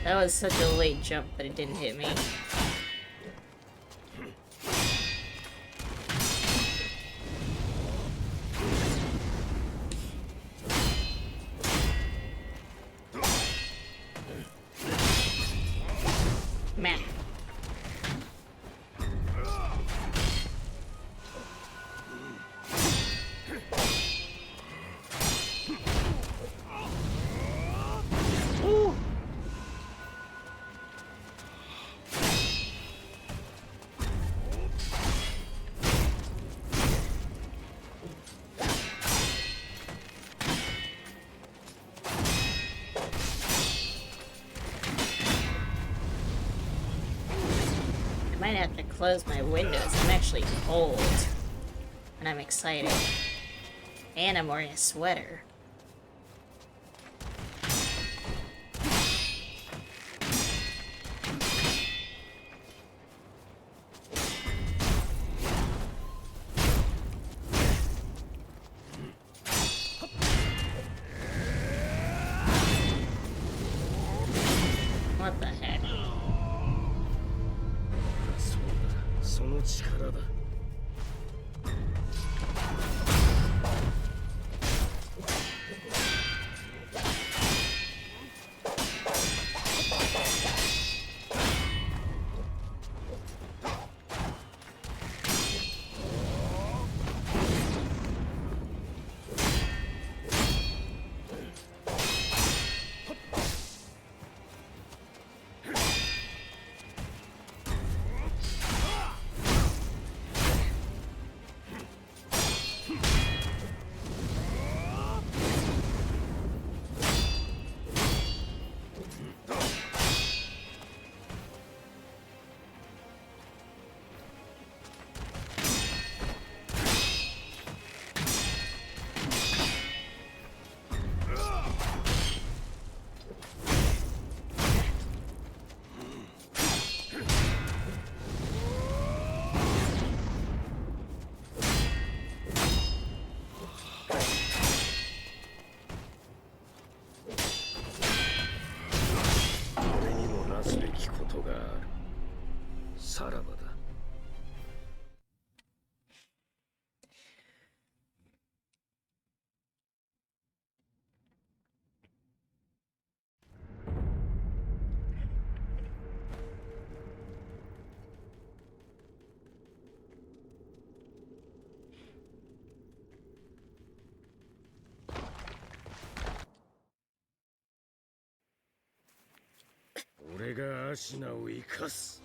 That was such a late jump, but it didn't hit me. Man. Ooh. I might have to close my windows. I'm actually cold. And I'm excited. And I'm wearing a sweater. What the heck? そうだ、その力だ。俺にもなすべきことがある。さらばだ。俺がアシナを生かす。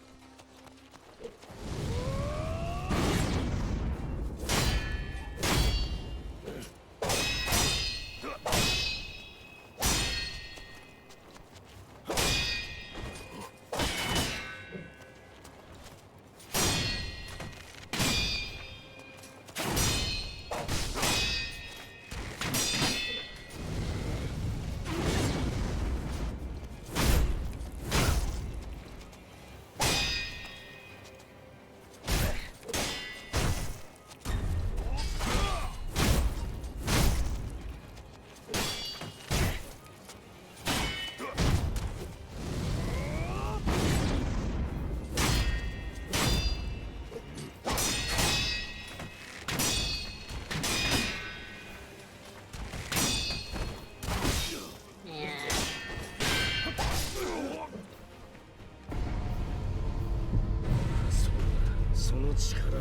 の力だ。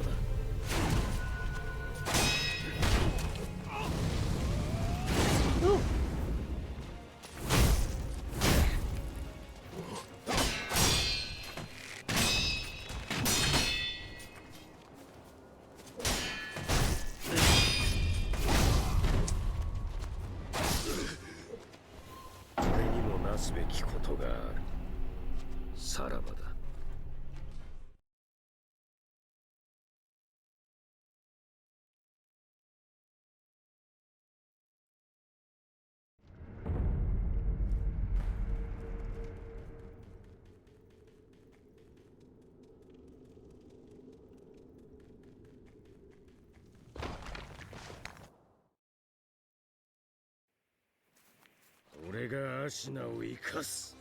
俺にもなすべきことがある。さらばだ。俺がアシナを生かす。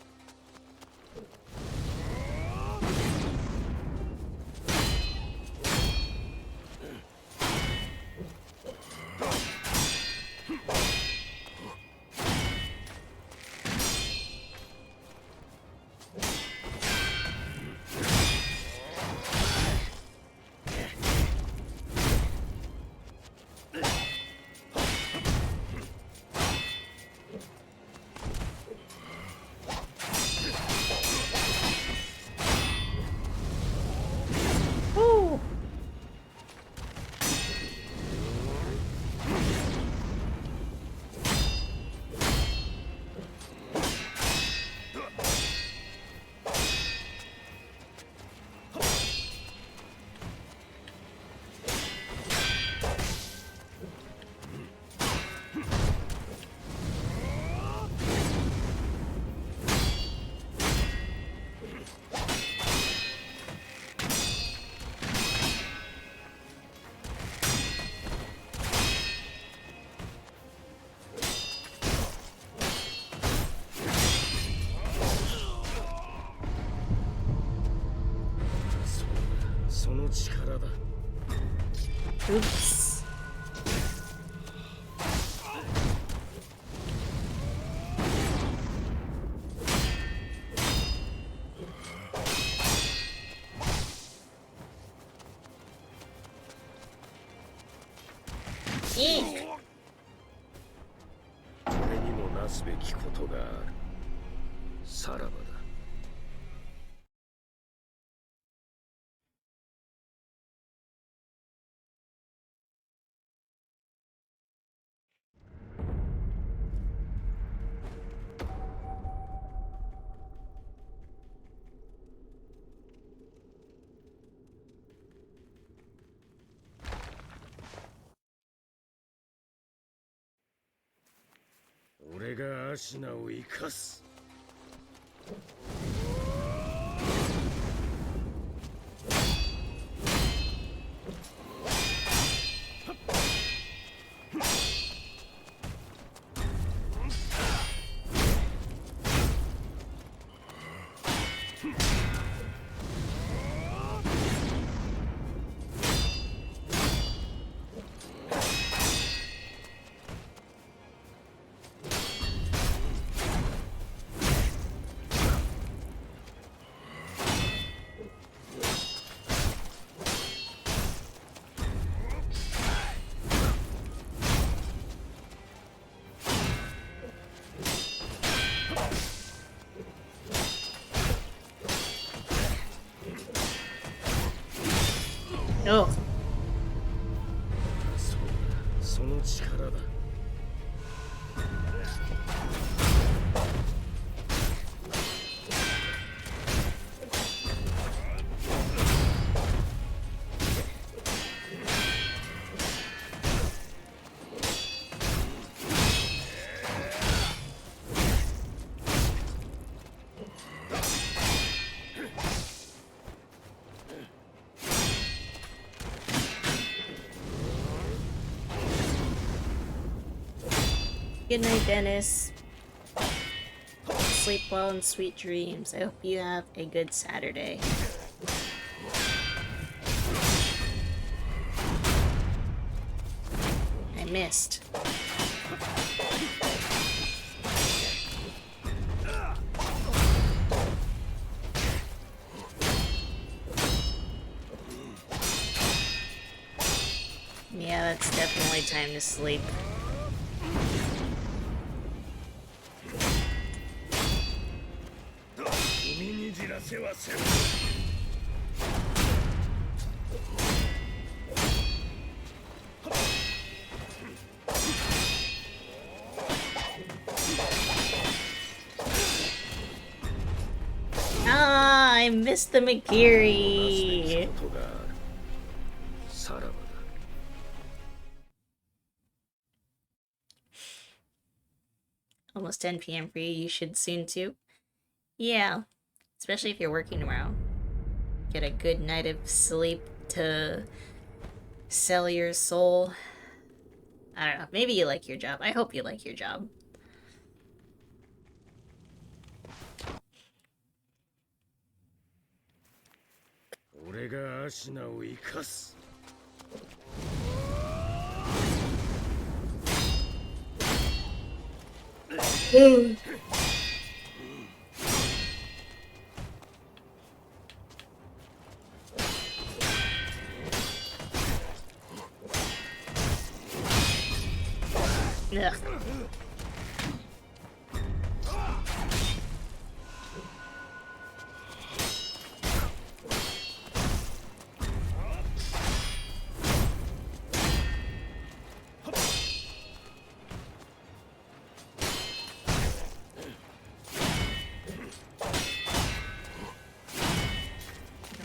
Woo!その力だ。 Oops. Eek. 俺にもなすべきことがある。さらばだ。俺がアシナを生かす。Oh. その力だ。Good night, Dennis. Sleep well and sweet dreams. I hope you have a good Saturday. I missed. It's definitely time to sleep. Ah, I missed the McGeary. ことがある。さらばだ。 Almost 10 p.m. for you. You should soon too. Yeah, especially if you're working tomorrow. Get a good night of sleep to sell your soul. I don't know. Maybe you like your job. I hope you like your job. Ugh.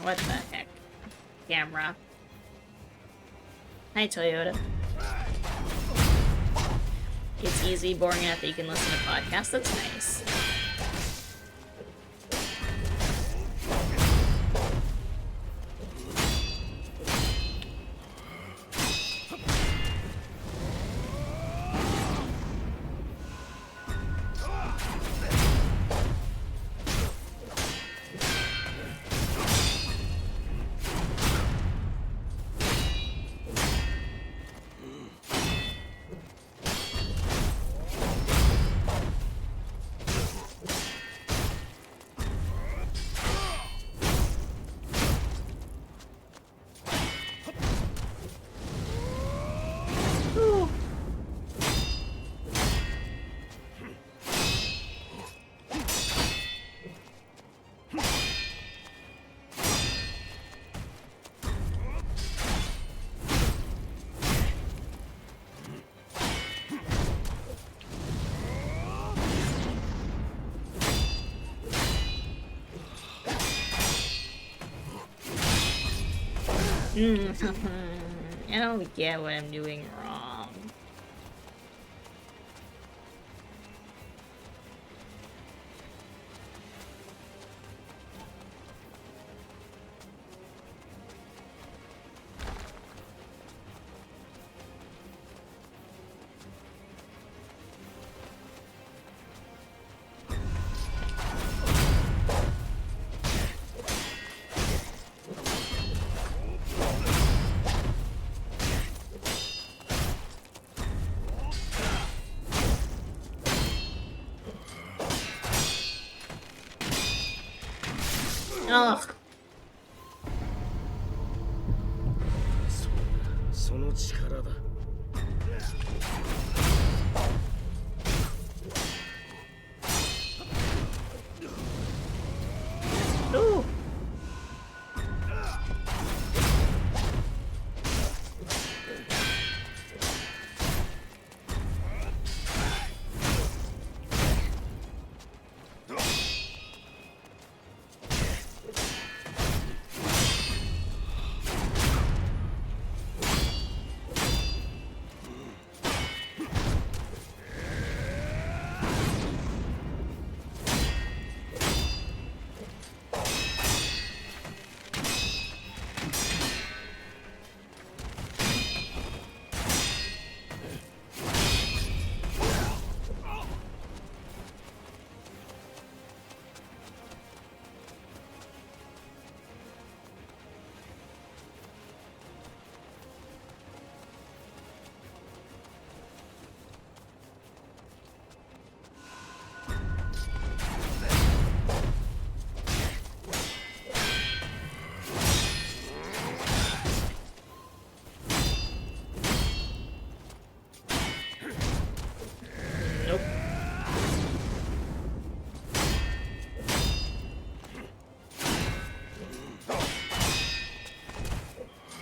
What the heck? Camera. Hi, Toyota. It's easy, boring enough that you can listen to podcasts. That's nice. I don't get what I'm doing wrong. Ugh. その力だ。 Ooh.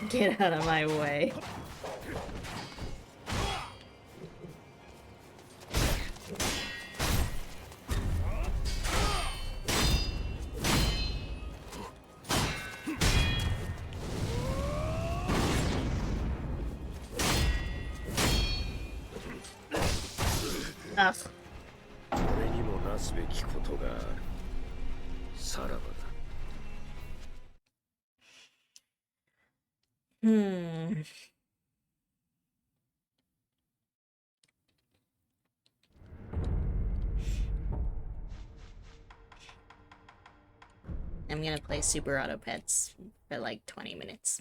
Get out of my way. Ugh. 俺にもなすべきことがある。さらばだ。Hmm. I'm gonna play Super Auto Pets for like 20 minutes.